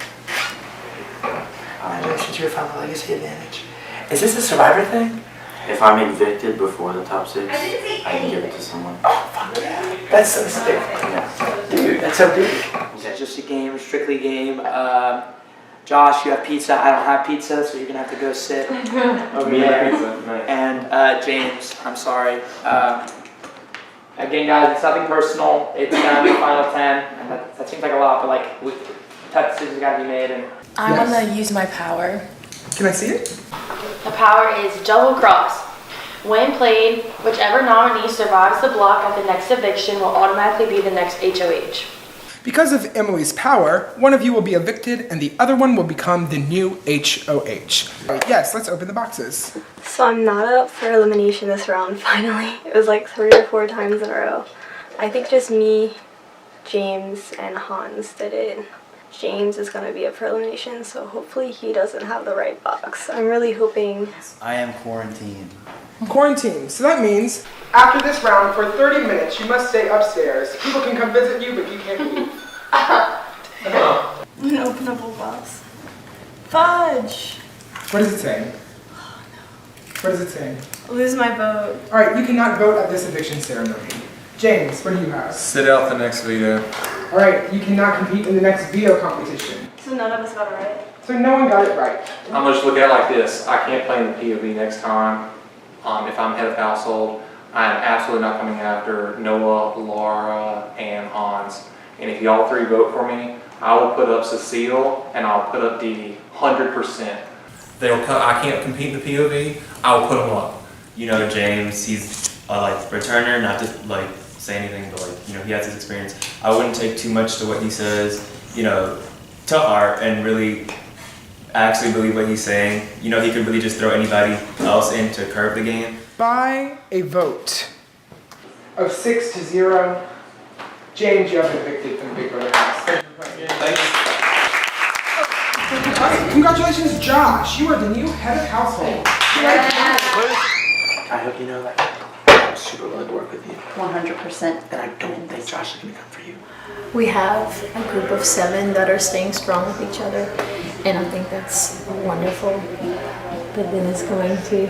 Congratulations to your final legacy advantage. Is this a survivor thing? If I'm evicted before the top 6, I can give it to someone. Oh, fuck yeah. That's so sick. Yeah. Dude, that's so big. It's just a game, strictly a game. Josh, you have pizza. I don't have pizza, so you're gonna have to go sit over there. Nice. And James, I'm sorry. Again, guys, it's nothing personal. It's down to the final 10, and that seems like a lot, but like, tough decisions gotta be made. And I want to use my power. Can I see it? the power is double cross. When played, whichever nominee survives the block at the next eviction will automatically be the next HOH. Because of Emily's power, one of you will be evicted and the other one will become the new HOH. Yes, let's open the boxes. So I'm not up for elimination this round, finally. It was like 3 or 4 times in a row. I think just me, James, and Hans did it. James is going to be up for elimination, so hopefully he doesn't have the right box. I'm really hoping. I am quarantined. Quarantine. So that means after this round, for 30 minutes, you must stay upstairs. People can come visit you, but you can't leave. An openable box. Fudge! What is it saying? What is it saying? Lose my vote. All right, you cannot vote at this eviction ceremony. James, what do you have? Sit out the next veto. All right, you cannot compete in the next veto competition. So none of us got it right? So no one got it right. I'm gonna just look at it like this. I can't play in the POV next time. If I'm head of household, I'm absolutely not coming after Noah, Laura, and Hans. And if y'all 3 vote for me, I will put up Cecile and I'll put up Dee Dee, 100%. They'll come. I can't compete in the POV. I will put them up. You know, James, he's a returner, not to say anything, but he has his experience. I wouldn't take too much to what he says, to heart, and really actually believe what he's saying. He could really just throw anybody else in to curb the game. By a vote of 6-0, James, you have been evicted from the Big Brother house. Thank you for playing. Thank you. Congratulations, Josh. You are the new head of household. I hope you know that super willing to work with you. 100%. And I don't think Josh is going to come for you. We have a group of 7 that are staying strong with each other, and I think that's wonderful. But then it's going to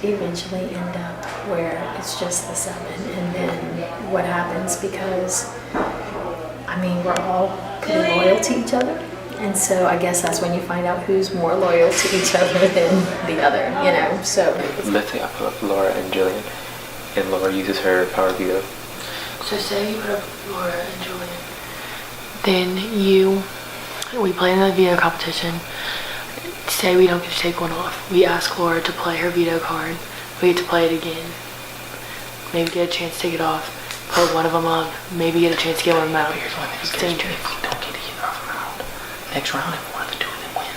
eventually end up where it's just the 7, and then what happens, because I mean, we're all pretty loyal to each other, and so I guess that's when you find out who's more loyal to each other than the other, you know. So let's say I put up Laura and Jillian, and Laura uses her power veto. So say you put up Laura and Julian, then we play in the veto competition. Say we don't get to take one off. We ask Laura to play her veto card. We get to play it again. Maybe get a chance to take it off. Put one of them up. Maybe get a chance to get one of them out. It's dangerous. If we don't get either of them out, next round, if one of the 2 of them win,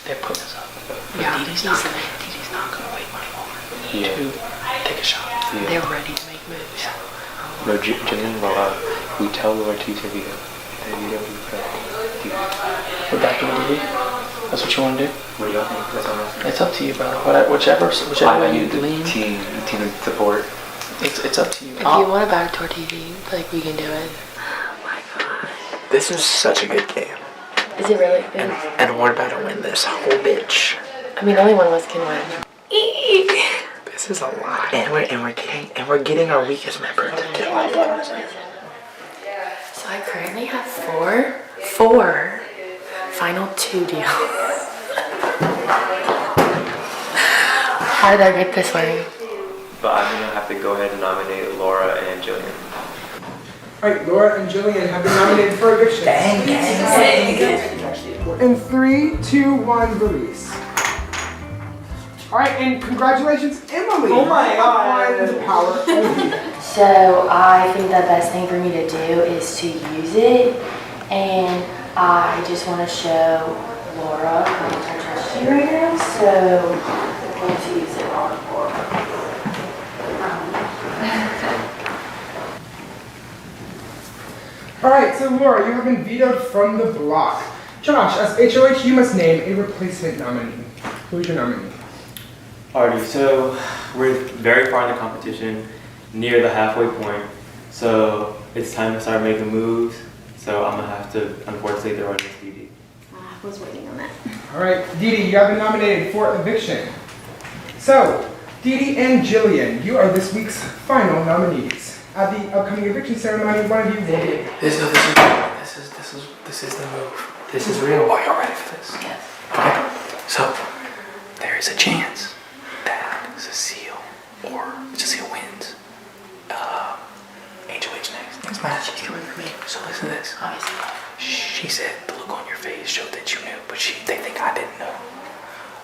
they're putting us up. But Yeah, Didi's not going to wait money over. Yeah. To take a shot. Yeah. They're ready to make moves. No, Jillian will, we tell Laura to use her veto. And veto, we put up Didi. We're back to Didi? That's what you want to do? What do y'all think? That's all I'm saying. It's up to you, brother. Whichever way you lean. Team support. It's up to you. If you want to backdoor TV, like, we can do it. This is such a good game. Is it really? And we're about to win this whole bitch. I mean, only one of us can win. This is a lot. And we're getting our weakest member to kill us. So I currently have four final 2 deals. How did I get this way? But I'm gonna have to go ahead and nominate Laura and Jillian. Alright, Laura and Jillian have been nominated for eviction. Dang. In 3, 2, 1, release. Alright, and congratulations, Emily! Oh my God. On the power of veto. So I think the best thing for me to do is to use it, and I just want to show Laura how much I trust you right now, so I'm going to use it on Laura. Alright, so Laura, you have been vetoed from the block. Josh, as HOH, you must name a replacement nominee. Who is your nominee? Alrighty, so we're very far in the competition, near the halfway point, so it's time to start making moves. So I'm gonna have to, unfortunately, throw it in Didi. I was waiting on that. Alright, Didi, you have been nominated for eviction. So, Didi and Jillian, you are this week's final nominees. At the upcoming eviction ceremony, one of you will be. This is the move. This is real. Are y'all ready for this? Yes. Okay. So there is a chance that Cecile wins. HOH next match. She's coming for me. So listen to this. Obviously. She said the look on your face showed that you knew, but they think I didn't know.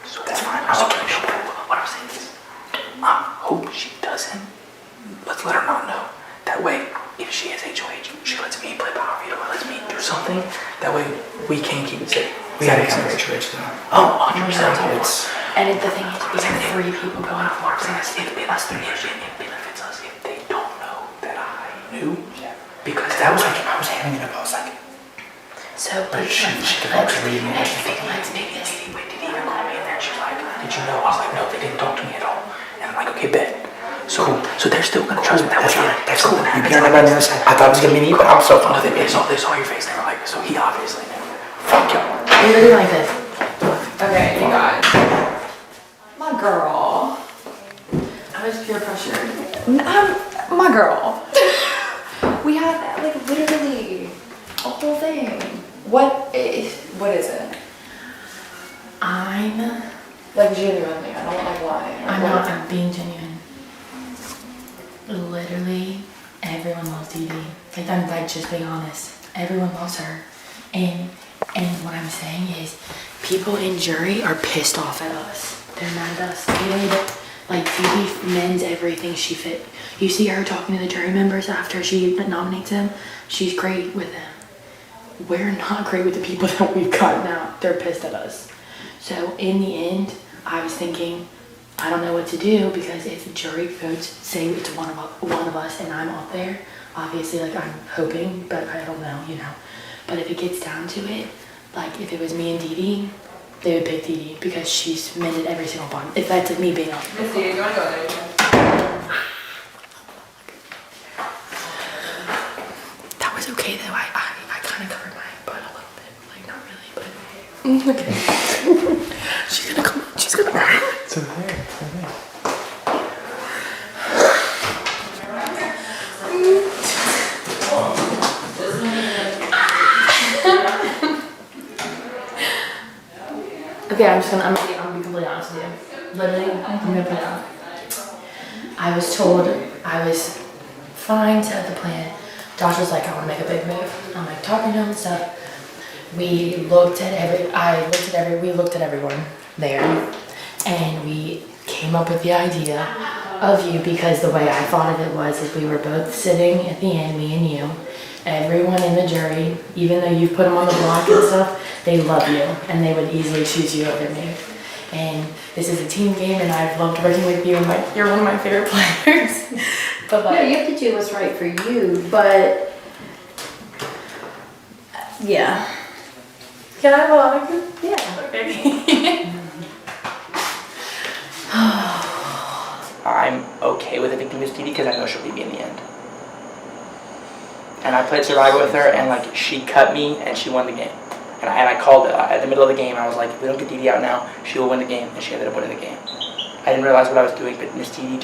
So that's fine. What I'm saying is, I hope she doesn't. Let's let her not know. That way, if she is HOH, she lets me play power veto, or lets me do something. That way, we can't keep it safe. We gotta keep it HOH though. Oh, 100%. And the thing is, we have 3 people going for it. It benefits us if they don't know that I knew. Because that was like, I was handing it up, I was like, so but she could actually read me. Let's do this. Wait, did he even call me in there? She was like, did you know? I was like, no, they didn't talk to me at all. And I'm like, okay, bet. So they're still gonna trust me. That's cool. You can't have another side. I thought it was gonna be me, but I'm so fun. They saw your face. They were like, so he obviously knew. Fuck y'all. You're looking like this. Okay, you guys. My girl. I was peer pressured. My girl. We had like literally a whole thing. What is it? I'm Like genuinely, I don't like lying. I'm being genuine. Literally, everyone loves Didi. Like, I'm like just being honest. Everyone loves her, and what I'm saying is, people in jury are pissed off at us. They're mad at us. Like Didi mends everything she fit. You see her talking to the jury members after she nominates them. She's great with them. We're not great with the people that we've got now. They're pissed at us. So in the end, I was thinking, I don't know what to do, because if the jury votes, say it's one of us and I'm up there, obviously, like, I'm hoping, but I don't know, you know. But if it gets down to it, like, if it was me and Didi, they would pick Didi because she's mended every single bond. If that's me being honest. Missy, do you want to go there? Okay. She's gonna come. She's gonna. It's over there. It's over there. Okay, I'm gonna be completely honest with you. Literally, I'm gonna put it on. I was told I was fine to have the plan. Josh was like, I wanna make a big move. I'm like talking to him and stuff. We looked at everyone there, and we came up with the idea of you because the way I thought of it was is we were both sitting at the end, me and you. Everyone in the jury, even though you put them on the block and stuff, they love you and they would easily choose you over me. And this is a team game, and I've loved working with you, and you're one of my favorite players. But No, you have to do what's right for you, but yeah. Can I have a lot of good? Yeah. Okay. I'm okay with evicting Miss Didi because I know she'll beat me in the end. And I played Survivor with her, and like she cut me and she won the game. And I called it at the middle of the game. I was like, if we don't get Didi out now, she will win the game, and she ended up winning the game. I didn't realize what I was doing, but Miss Didi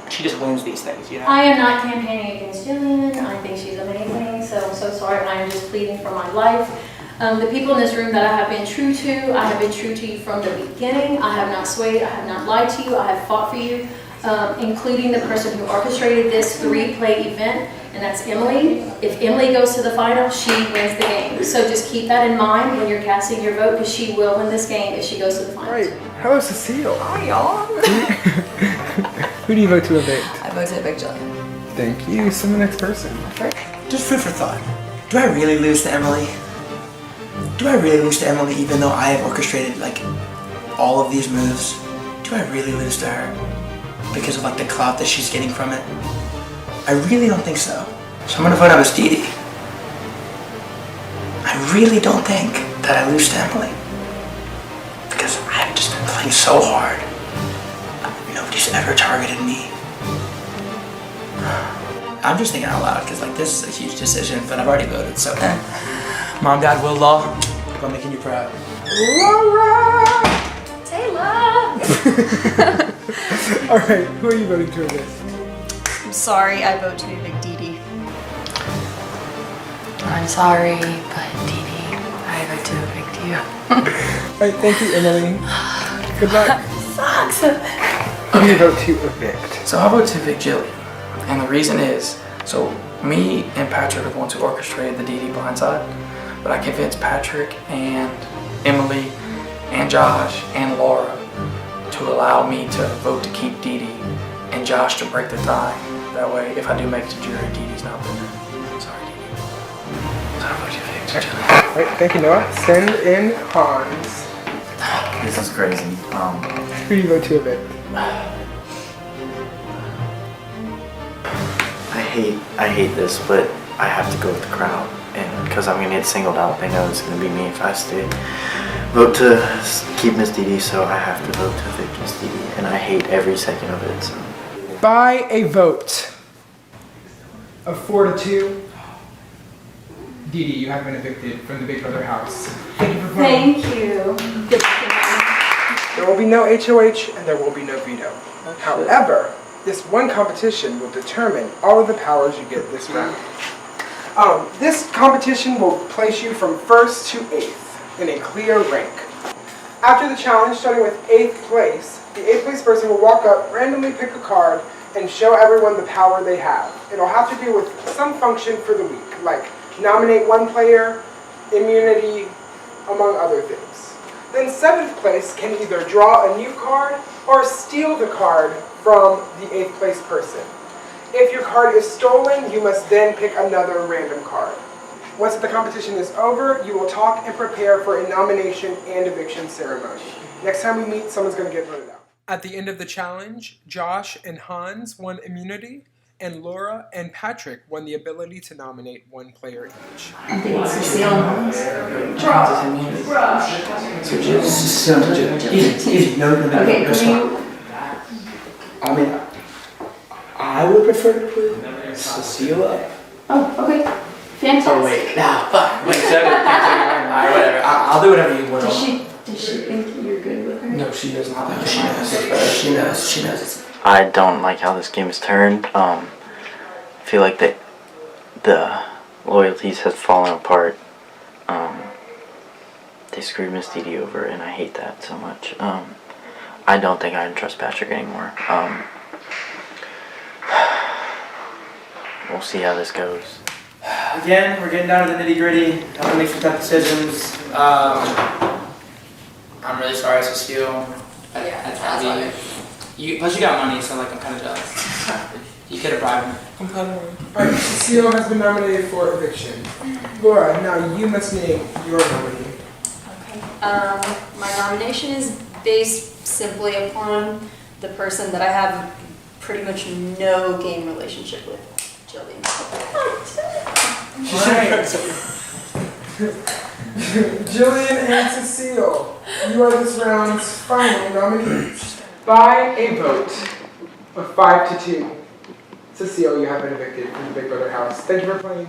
she just wins these things, you know. I am not campaigning against Jillian. I think she's amazing, so I'm so sorry. I am just pleading for my life. The people in this room that I have been true to, I have been true to you from the beginning. I have not swayed, I have not lied to you, I have fought for you, including the person who orchestrated this 3-play event, and that's Emily. If Emily goes to the final, she wins the game. So just keep that in mind when you're casting your vote, because she will win this game if she goes to the final. Right. Hello, Cecile. Hi, y'all. Who do you vote to evict? I vote to evict Jillian. Thank you. So the next person. Just food for thought. Do I really lose to Emily? Do I really lose to Emily even though I have orchestrated like all of these moves? Do I really lose to her because of like the clout that she's getting from it? I really don't think so. So I'm gonna vote out Miss Didi. I really don't think that I lose to Emily because I've just been playing so hard. Nobody's ever targeted me. I'm just thinking out loud because like this is a huge decision, but I've already voted, so Mom, Dad, Will, Law, I'm making you proud. Taylor! All right, who are you voting to evict? I'm sorry, I vote to evict Didi. I'm sorry, but Didi, I vote to evict you. All right, thank you, Emily. Good luck. Sucks. Who do you vote to evict? So I vote to evict Jillian, and the reason is, so me and Patrick are the ones who orchestrated the Didi blindside, but I convinced Patrick and Emily and Josh and Laura to allow me to vote to keep Didi and Josh to break the tie. That way, if I do make it to jury, Didi's not winner. Sorry, Didi. So I vote to evict Jillian. All right, thank you, Noah. Send in Hans. This is crazy. Who do you vote to evict? I hate this, but I have to go with the crowd, and because I'm gonna get singled out, they know it's gonna be me if I stay. Vote to keep Miss Didi, so I have to vote to evict Miss Didi, and I hate every second of it. So. By a vote of 4-2, Didi, you have been evicted from the Big Brother house. Thank you for voting. Thank you. There will be no HOH and there will be no veto. However, this one competition will determine all of the powers you get this round. This competition will place you from 1st to 8th in a clear rank. After the challenge, starting with 8th place, the 8th place person will walk up, randomly pick a card, and show everyone the power they have. It'll have to do with some function for the week, like nominate one player, immunity, among other things. Then 7th place can either draw a new card or steal the card from the 8th place person. If your card is stolen, you must then pick another random card. Once the competition is over, you will talk and prepare for a nomination and eviction ceremony. Next time we meet, someone's going to get voted out. At the end of the challenge, Josh and Hans won immunity, and Laura and Patrick won the ability to nominate one player each. I think it's Cecile and Hans. Okay, can you... I mean, I would prefer to put Cecile up. Oh, okay. Fantastic. Oh, wait. Nah, fuck. Wait, 7. Alright, whatever. I'll do whatever you want. Does she think you're good with her? No, she does not. She knows. She knows. I don't like how this game is turned. I feel like the loyalties have fallen apart. They screwed Miss Dee Dee over, and I hate that so much. I don't think I can trust Patrick anymore. We'll see how this goes. Again, we're getting down to the nitty gritty. Have to make some tough decisions. I'm really sorry, Cecile. Plus you got money, so like I'm kind of jealous. You could have bribed me. I'm kind of worried. Alright, Cecile has been nominated for eviction. Laura, now you must name your nominee. My nomination is based simply upon the person that I have pretty much no game relationship with, Jillian. Jillian and Cecile, you are this round's final nominees. By a vote of 5-2, Cecile, you have been evicted from the Big Brother house. Thank you for playing.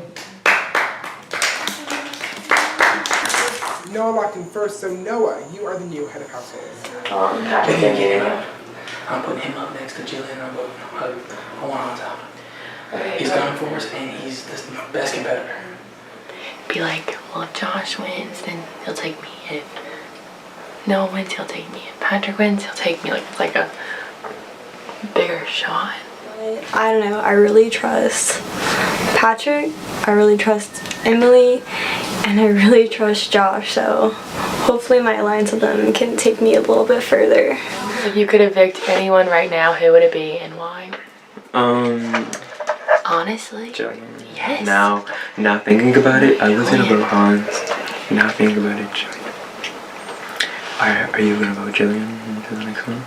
Noah locked in first, so Noah, you are the new head of household. Patrick didn't get him. I'm putting him up next to Jillian. I'm voting I want Hans out. He's going for us, and he's the best competitor. Be like, well, if Josh wins, then he'll take me. If Noah wins, he'll take me. If Patrick wins, he'll take me. Like, it's like a bigger shot. I don't know, I really trust Patrick, I really trust Emily, and I really trust Josh, so hopefully my alliance with them can take me a little bit further. If you could evict anyone right now, who would it be and why? Honestly? Jillian. Yes. Now thinking about it, I was gonna vote Hans. Now thinking about it, Jillian. Are you gonna vote Jillian into the next one?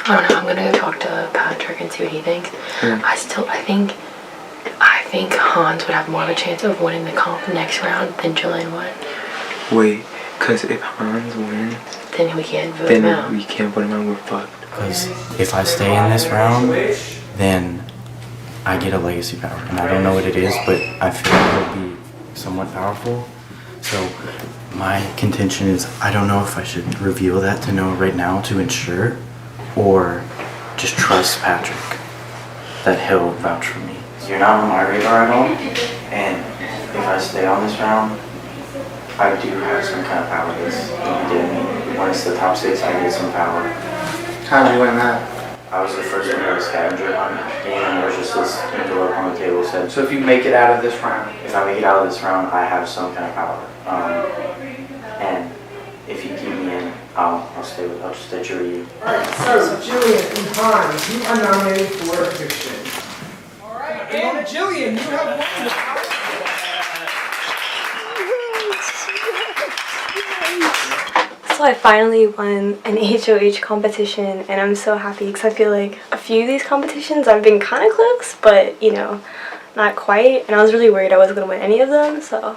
I don't know, I'm gonna go talk to Patrick and see what he thinks. I think Hans would have more of a chance of winning the comp next round than Jillian would. Wait, cause if Hans wins, then we can't vote him out. Then we can't vote him out, we're fucked. Because if I stay in this round, then I get a legacy power. And I don't know what it is, but I feel like it'll be somewhat powerful. So my contention is I don't know if I should reveal that to Noah right now to ensure, or just trust Patrick that he'll vouch for me. You're not on my radar at all, and if I stay on this round, I do have some kind of power that's in me. When it's the top 6, I get some power. How did you win that? I was the first one to scavenger hunt game, and there's just this envelope on the table said. So if you make it out of this round? If I make it out of this round, I have some kind of power. And if you keep me in, I'll stay with. I'll just stay true to you. Alright, so Jillian and Hans, you are nominated for eviction. Alright, and Jillian, you have won the So I finally won an HOH competition, and I'm so happy because I feel like a few of these competitions I've been kind of close, but you know, not quite. And I was really worried I wasn't going to win any of them, so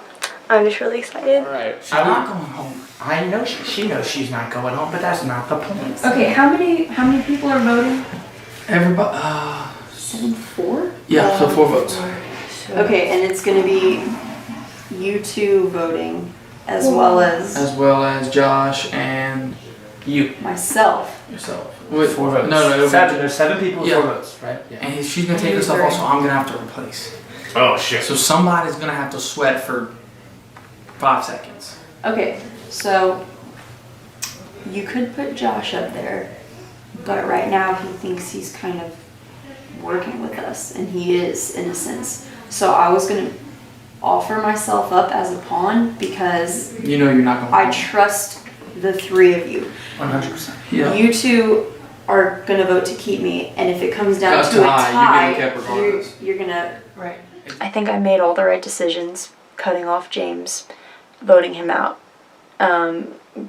I'm just really excited. Alright, she's not going home. I know she knows she's not going home, but that's not the point. Okay, how many people are voting? Everybody, 4? yeah, so 4 votes. Okay, and it's gonna be you two voting as well as Josh and you. myself. Yourself. With 4 votes. No, There's 7 people with 4 votes, right? Yeah. And she's gonna take herself off, so I'm gonna have to replace. Oh shit. So somebody's gonna have to sweat for 5 seconds. Okay, so you could put Josh up there, but right now he thinks he's kind of working with us, and he is in a sense. So I was gonna offer myself up as a pawn because You know you're not gonna I trust the 3 of you. 100%. Yeah. You two are gonna vote to keep me, and if it comes down That's to a tie, tie, you're getting kept regardless. you're gonna. Right. I think I made all the right decisions, cutting off James, voting him out,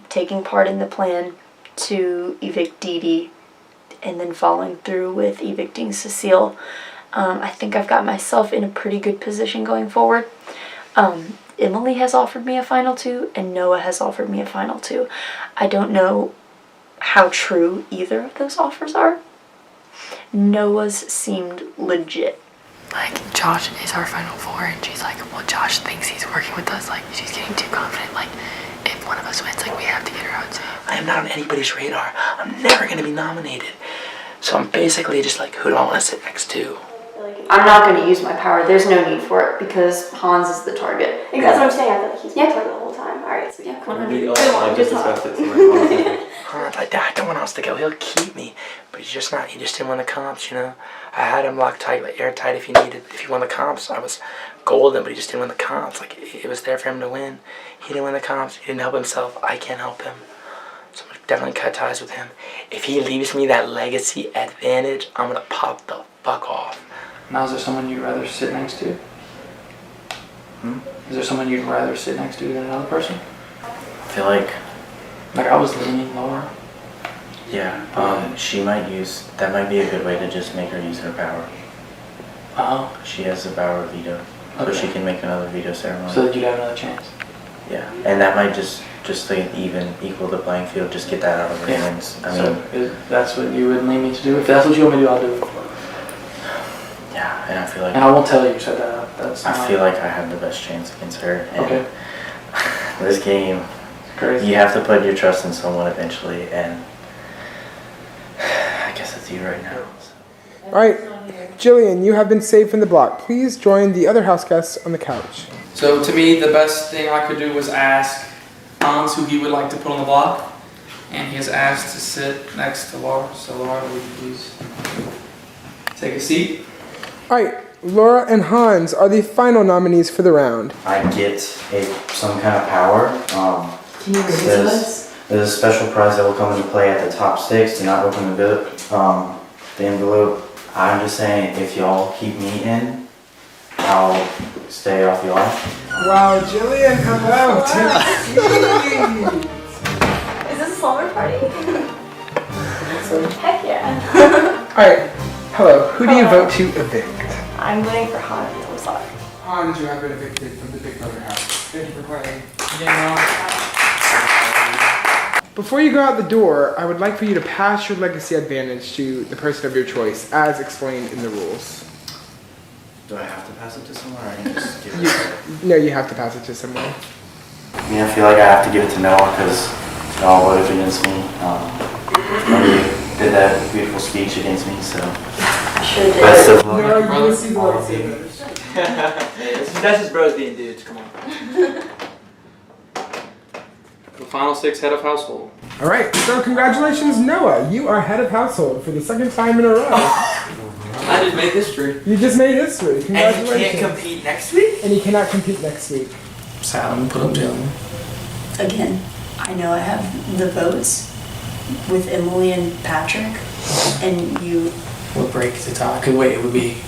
taking part in the plan to evict Dee Dee, and then following through with evicting Cecile. I think I've got myself in a pretty good position going forward. Emily has offered me a final 2, and Noah has offered me a final 2. I don't know how true either of those offers are. Noah's seemed legit. like, Josh is our final four, and she's like, well, Josh thinks he's working with us. Like, she's getting too confident. Like, if one of us wins, like, we have to get her out too. I am not on anybody's radar. I'm never gonna be nominated. So I'm basically just like, who do I want to sit next to? I'm not going to use my power. There's no need for it because Hans is the target. That's what I'm saying. I feel like he's my target the whole time. All right, so yeah, 100. I just discussed it. So Hans, I don't want Hans to go. He'll keep me, but he's just not. He just didn't win the comps, you know. I had him locked tight, like airtight. If he won the comps, I was golden. But he just didn't win the comps. Like it was there for him to win. He didn't win the comps. He didn't help himself. I can't help him. So I'm gonna definitely cut ties with him. If he leaves me that legacy advantage, I'm gonna pop the fuck off. Now, is there someone you'd rather sit next to? Is there someone you'd rather sit next to than another person? I feel like I was leaning Laura. she might use, that might be a good way to just make her use her power. Oh. She has the power of veto, so she can make another veto ceremony. So that you'd have another chance. Yeah, and that might just like equal the playing field, just get that out of her hands. I mean, if that's what you would need me to do. If that's what you want me to do, I'll do it. yeah, and I feel like... And I won't tell you said that. I feel like I have the best chance against her. And okay. This game, crazy. You have to put your trust in someone eventually, and I guess it's you right now. All right, Jillian, you have been saved from the block. Please join the other house guests on the couch. So to me, the best thing I could do was ask Hans who he would like to put on the block, and he has asked to sit next to Laura. So Laura, would you please take a seat? All right, Laura and Hans are the final nominees for the round. I get some kind of power. Can you read it to us? There's a special prize that will come into play at the top stakes. Do not open the envelope. I'm just saying, if y'all keep me in, I'll stay off y'all. Wow, Jillian, hello. Is this a slumber party? Heck yeah. All right, hello. Who do you vote to evict? I'm voting for Hans. I'm sorry. Hans, you have been evicted from the Big Brother house. Thank you for playing. Before you go out the door, I would like for you to pass your legacy advantage to the person of your choice, as explained in the rules. Do I have to pass it to someone, or I can just give it No, you have to pass it to someone. I mean, I feel like I have to give it to Noah because Noah voted against me. He did that beautiful speech against me, so. Sure did. Best of luck. No, you will see the lightsabers. That's just bros being dudes, come on. The final 6 head of household. All right, so congratulations, Noah. You are head of household for the second time in a row. I just made history. You just made history. Congratulations. And he can't compete next week? And he cannot compete next week. Sad, I'm gonna put up Jillian. Again, I know I have the votes with Emily and Patrick, and you. What break the tie? Could wait, it would be.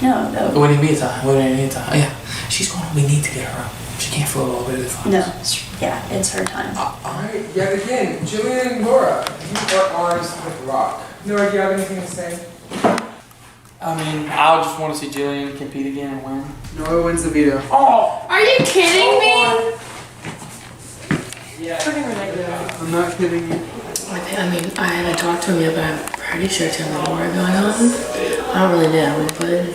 No, no. What do you mean tie? What do you mean tie? Oh, yeah, she's going. We need to get her up. She can't float all the way to the finals. No, yeah, it's her time. All right, yet again, Jillian and Laura, you are ours with rock. Noah, do you have anything to say? I mean, I just want to see Jillian compete again and win. Noah wins the veto. Oh! Are you kidding me? Yeah. I'm not kidding you. I mean, I haven't talked to him yet, but I'm pretty sure there's more going on. I don't really know, but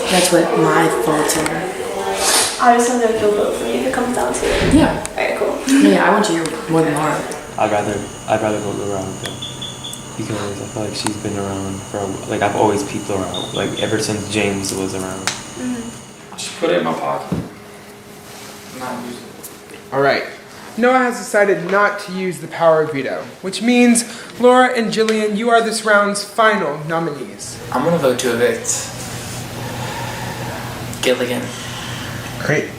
that's what my thoughts are. I just want to know if you'll vote for me if it comes down to it. Yeah. Alright, cool. Yeah, I want you more than Laura. I'd rather vote Laura though, because I feel like she's been around for like I've always peeped around like ever since James was around. Just put it in my pocket. Not use it. All right. Noah has decided not to use the power of veto, which means Laura and Jillian, you are this round's final nominees. I'm gonna vote to evict Gilligan. Great.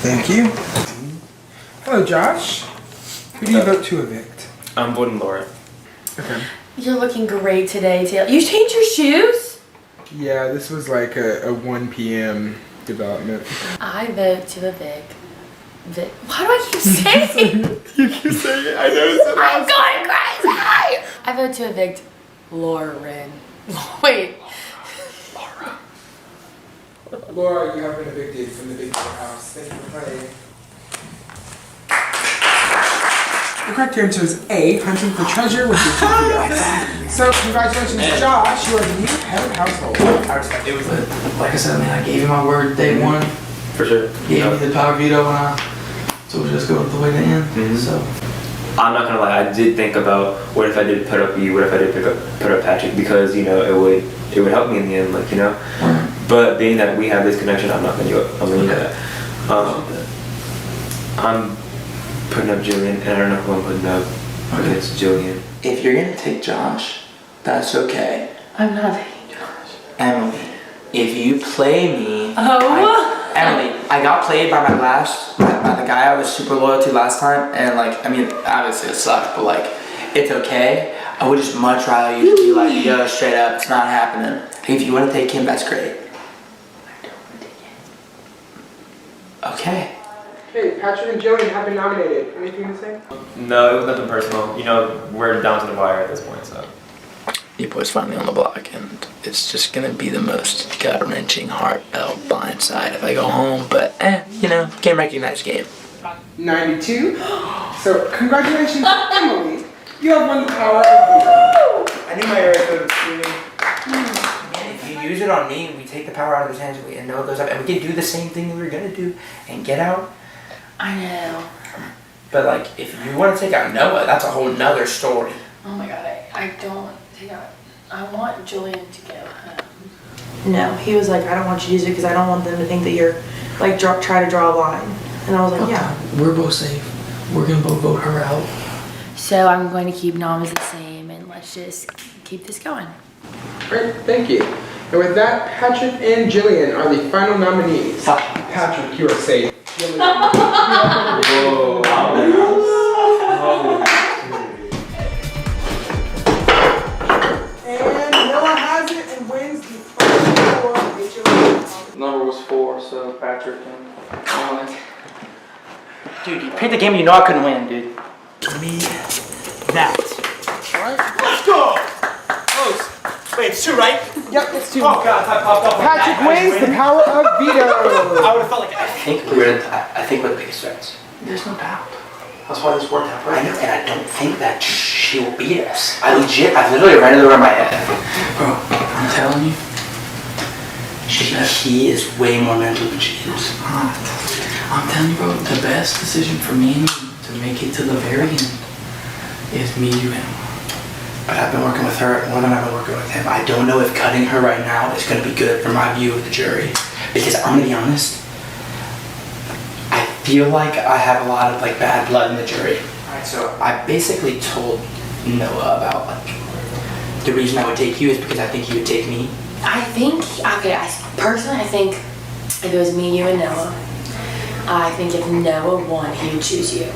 Thank you. Hello, Josh. Who do you vote to evict? I'm voting Laura. Okay. You're looking great today, Taylor. You changed your shoes? Yeah, this was like a 1 p.m. development. I vote to evict. Why do I keep saying? You keep saying it. I noticed it. I'm going crazy. I vote to evict Lauren. Wait. Laura, you have been evicted from the Big Brother house. Thank you for playing. The correct answer is A, hunting for treasure with your GPS. So congratulations, Josh. You are the new head of household. It was like I said, man, I gave you my word day one. For sure. Gave me the power veto when so we'll just go the way to end. So I'm not gonna lie, I did think about what if I did put up you, what if I did put up Patrick, because you know it would help me in the end, like, you know. But being that we have this connection, I'm not gonna do that. I'm putting up Jillian, and I don't know who I'm putting up against Jillian. if you're gonna take Josh, that's okay. I'm not taking Josh. Emily, if you play me, Oh. Emily, I got played by by the guy I was super loyal to last time, and like, I mean, obviously it sucked, but like, it's okay. I would just much rather you just be like, yo, straight up, it's not happening. If you want to take him, that's great. I don't want to take him. Okay. Okay, Patrick and Jillian have been nominated. Anything to say? No, it was nothing personal. You know, we're down to the wire at this point, so. Your boy's finally on the block, and it's just gonna be the most gut-wrenching, heartfelt blindside if I go home, but you know, game recognized game. 92. So congratulations, Emily. You have won the power of veto. I knew my area code was screaming. Man, if you use it on me, we take the power out of his hands and Noah goes up, and we can do the same thing we were gonna do and get out. I know. But like, if you want to take out Noah, that's a whole nother story. Oh my god, I don't take out. I want Julian to go home. No, he was like, I don't want you to use it because I don't want them to think that you're like try to draw a line. And I was like, yeah. We're both safe. We're gonna both vote her out. So I'm going to keep noms the same and let's just keep this going. Great, thank you. And with that, Patrick and Jillian are the final nominees. Patrick, you are safe. Whoa, And Noah has it and wins the final HOA. Number was 4, so Patrick and Emily. Dude, you picked a game you know I couldn't win, dude. Give me that. Alright. Let's go! Close. Wait, it's 2, right? Yep, it's 2. Oh god, if I popped up like Patrick that, wins the power of veto. I would have felt like I think we're the biggest threats. There's no doubt. That's why this worked out. I know, and I don't think that she will beat us. I literally ran it over my head. Bro, I'm telling you, he is way more mental than she is. I'm telling you, bro, the best decision for me and you to make it to the very end is me, you, and him. But I've been working with her more than I've been working with him. I don't know if cutting her right now is going to be good for my view of the jury. Because I'm going to be honest, I feel like I have a lot of like bad blood in the jury. Alright, so I basically told Noah about like the reason I would take you is because I think you would take me. I think, okay, personally I think if it was me, you, and Noah, I think if Noah won, he would choose you.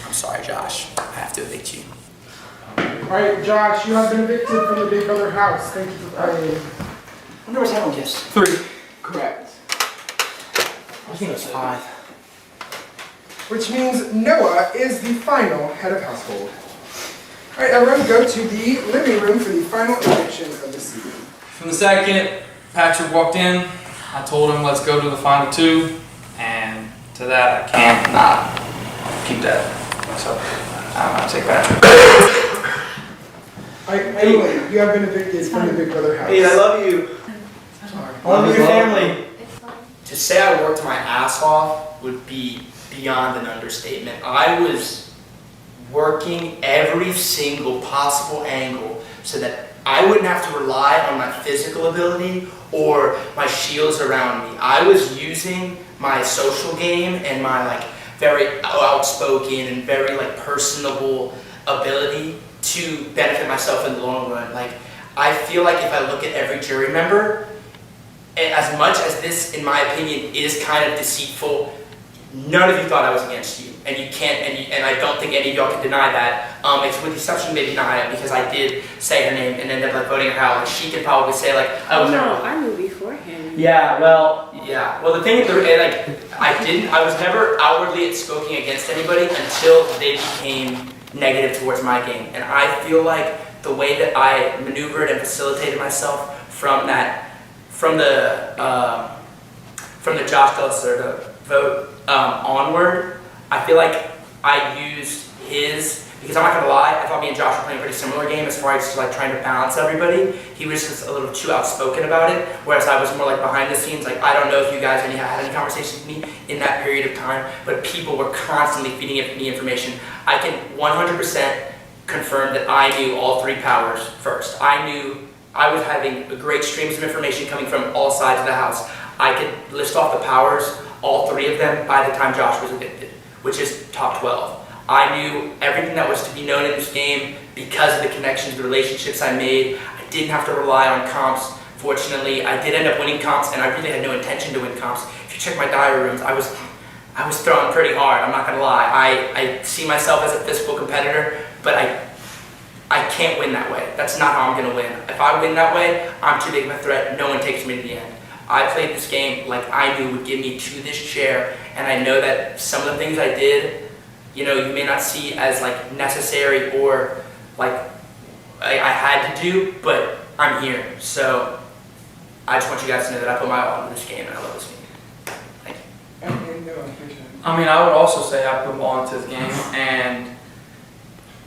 I'm sorry, Josh. I have to evict you. Alright, Josh, you have been evicted from the Big Brother house. Thank you for playing. I wonder what's happening with this. 3. Correct. I think it's 5. Which means Noah is the final head of household. Alright, everyone go to the living room for the final eviction of the season. From the second Patrick walked in, I told him let's go to the final 2, and to that I can't not keep that. So I'm gonna take Patrick. Alright, Emily, you have been evicted from the Big Brother house. Hey, I love you. I love your family. To say I worked my ass off would be beyond an understatement. I was working every single possible angle so that I wouldn't have to rely on my physical ability or my shields around me. I was using my social game and my like very outspoken and very like personable ability to benefit myself in the long run. Like, I feel like if I look at every jury member, as much as this, in my opinion, is kind of deceitful, none of you thought I was against you, and you can't, and I don't think any of y'all can deny that. It's with the exception maybe Naya, because I did say her name and ended up like voting her out. Like, she could probably say like, I was never. I knew beforehand. Yeah, well, the thing is, like, I was never outwardly spoken against anybody until they became negative towards my game, and I feel like the way that I maneuvered and facilitated myself from the Josh Gullister vote onward, I feel like I used his, because I'm not gonna lie, I thought me and Josh were playing a pretty similar game as far as like trying to balance everybody. He was just a little too outspoken about it, whereas I was more like behind the scenes. Like, I don't know if you guys had any conversations with me in that period of time, but people were constantly feeding me information. I can 100% confirm that I knew all three powers first. I knew I was having great streams of information coming from all sides of the house. I could list off the powers, all three of them, by the time Josh was evicted, which is top 12. I knew everything that was to be known in this game because of the connections, the relationships I made. I didn't have to rely on comps. Fortunately, I did end up winning comps, and I really had no intention to win comps. If you check my diary rooms, I was throwing pretty hard, I'm not gonna lie. I see myself as a physical competitor, but I can't win that way. That's not how I'm gonna win. If I win that way, I'm too big of a threat. No one takes me to the end. I played this game like I knew would get me to this chair, and I know that some of the things I did, you know, you may not see as like necessary or like I had to do, but I'm here. So I just want you guys to know that I put my all into this game, and I love this game. Thank you. I mean, I would also say I put all into this game, and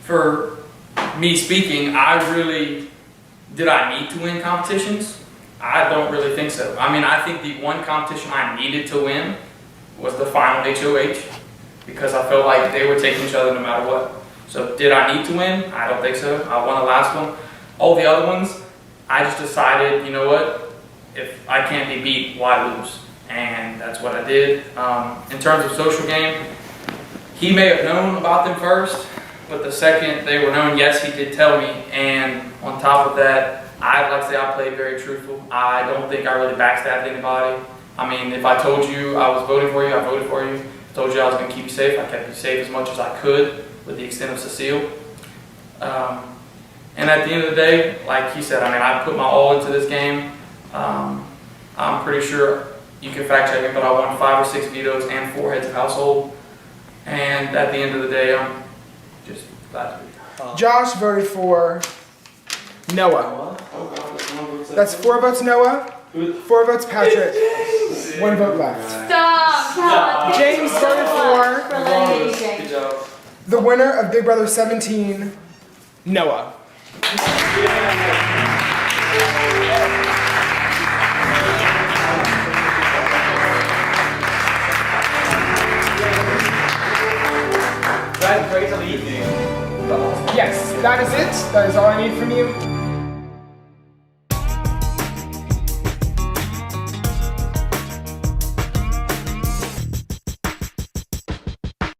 for me speaking, did I need to win competitions? I don't really think so. I mean, I think the one competition I needed to win was the final HOH, because I felt like they were taking each other no matter what. So did I need to win? I don't think so. I won the last one. All the other ones, I just decided, you know what? If I can't be beat, why lose? And that's what I did. In terms of social game, he may have known about them first, but the second they were known, yes, he did tell me. And on top of that, I'd like to say I played very truthful. I don't think I really backstabbed anybody. I mean, if I told you I was voting for you, I voted for you. Told you I was going to keep you safe. I kept you safe as much as I could, with the extent of Cecile. And at the end of the day, like he said, I mean, I put my all into this game. I'm pretty sure you can fact check me, but I won 5 or 6 vetoes and 4 heads of household. And at the end of the day, I'm just glad to be here. Josh voted for Noah. That's 4 votes Noah, 4 votes Patrick, 1 vote left. Stop! James voted for the winner of Big Brother 17, Noah. Yes, that is it. That is all I need from you.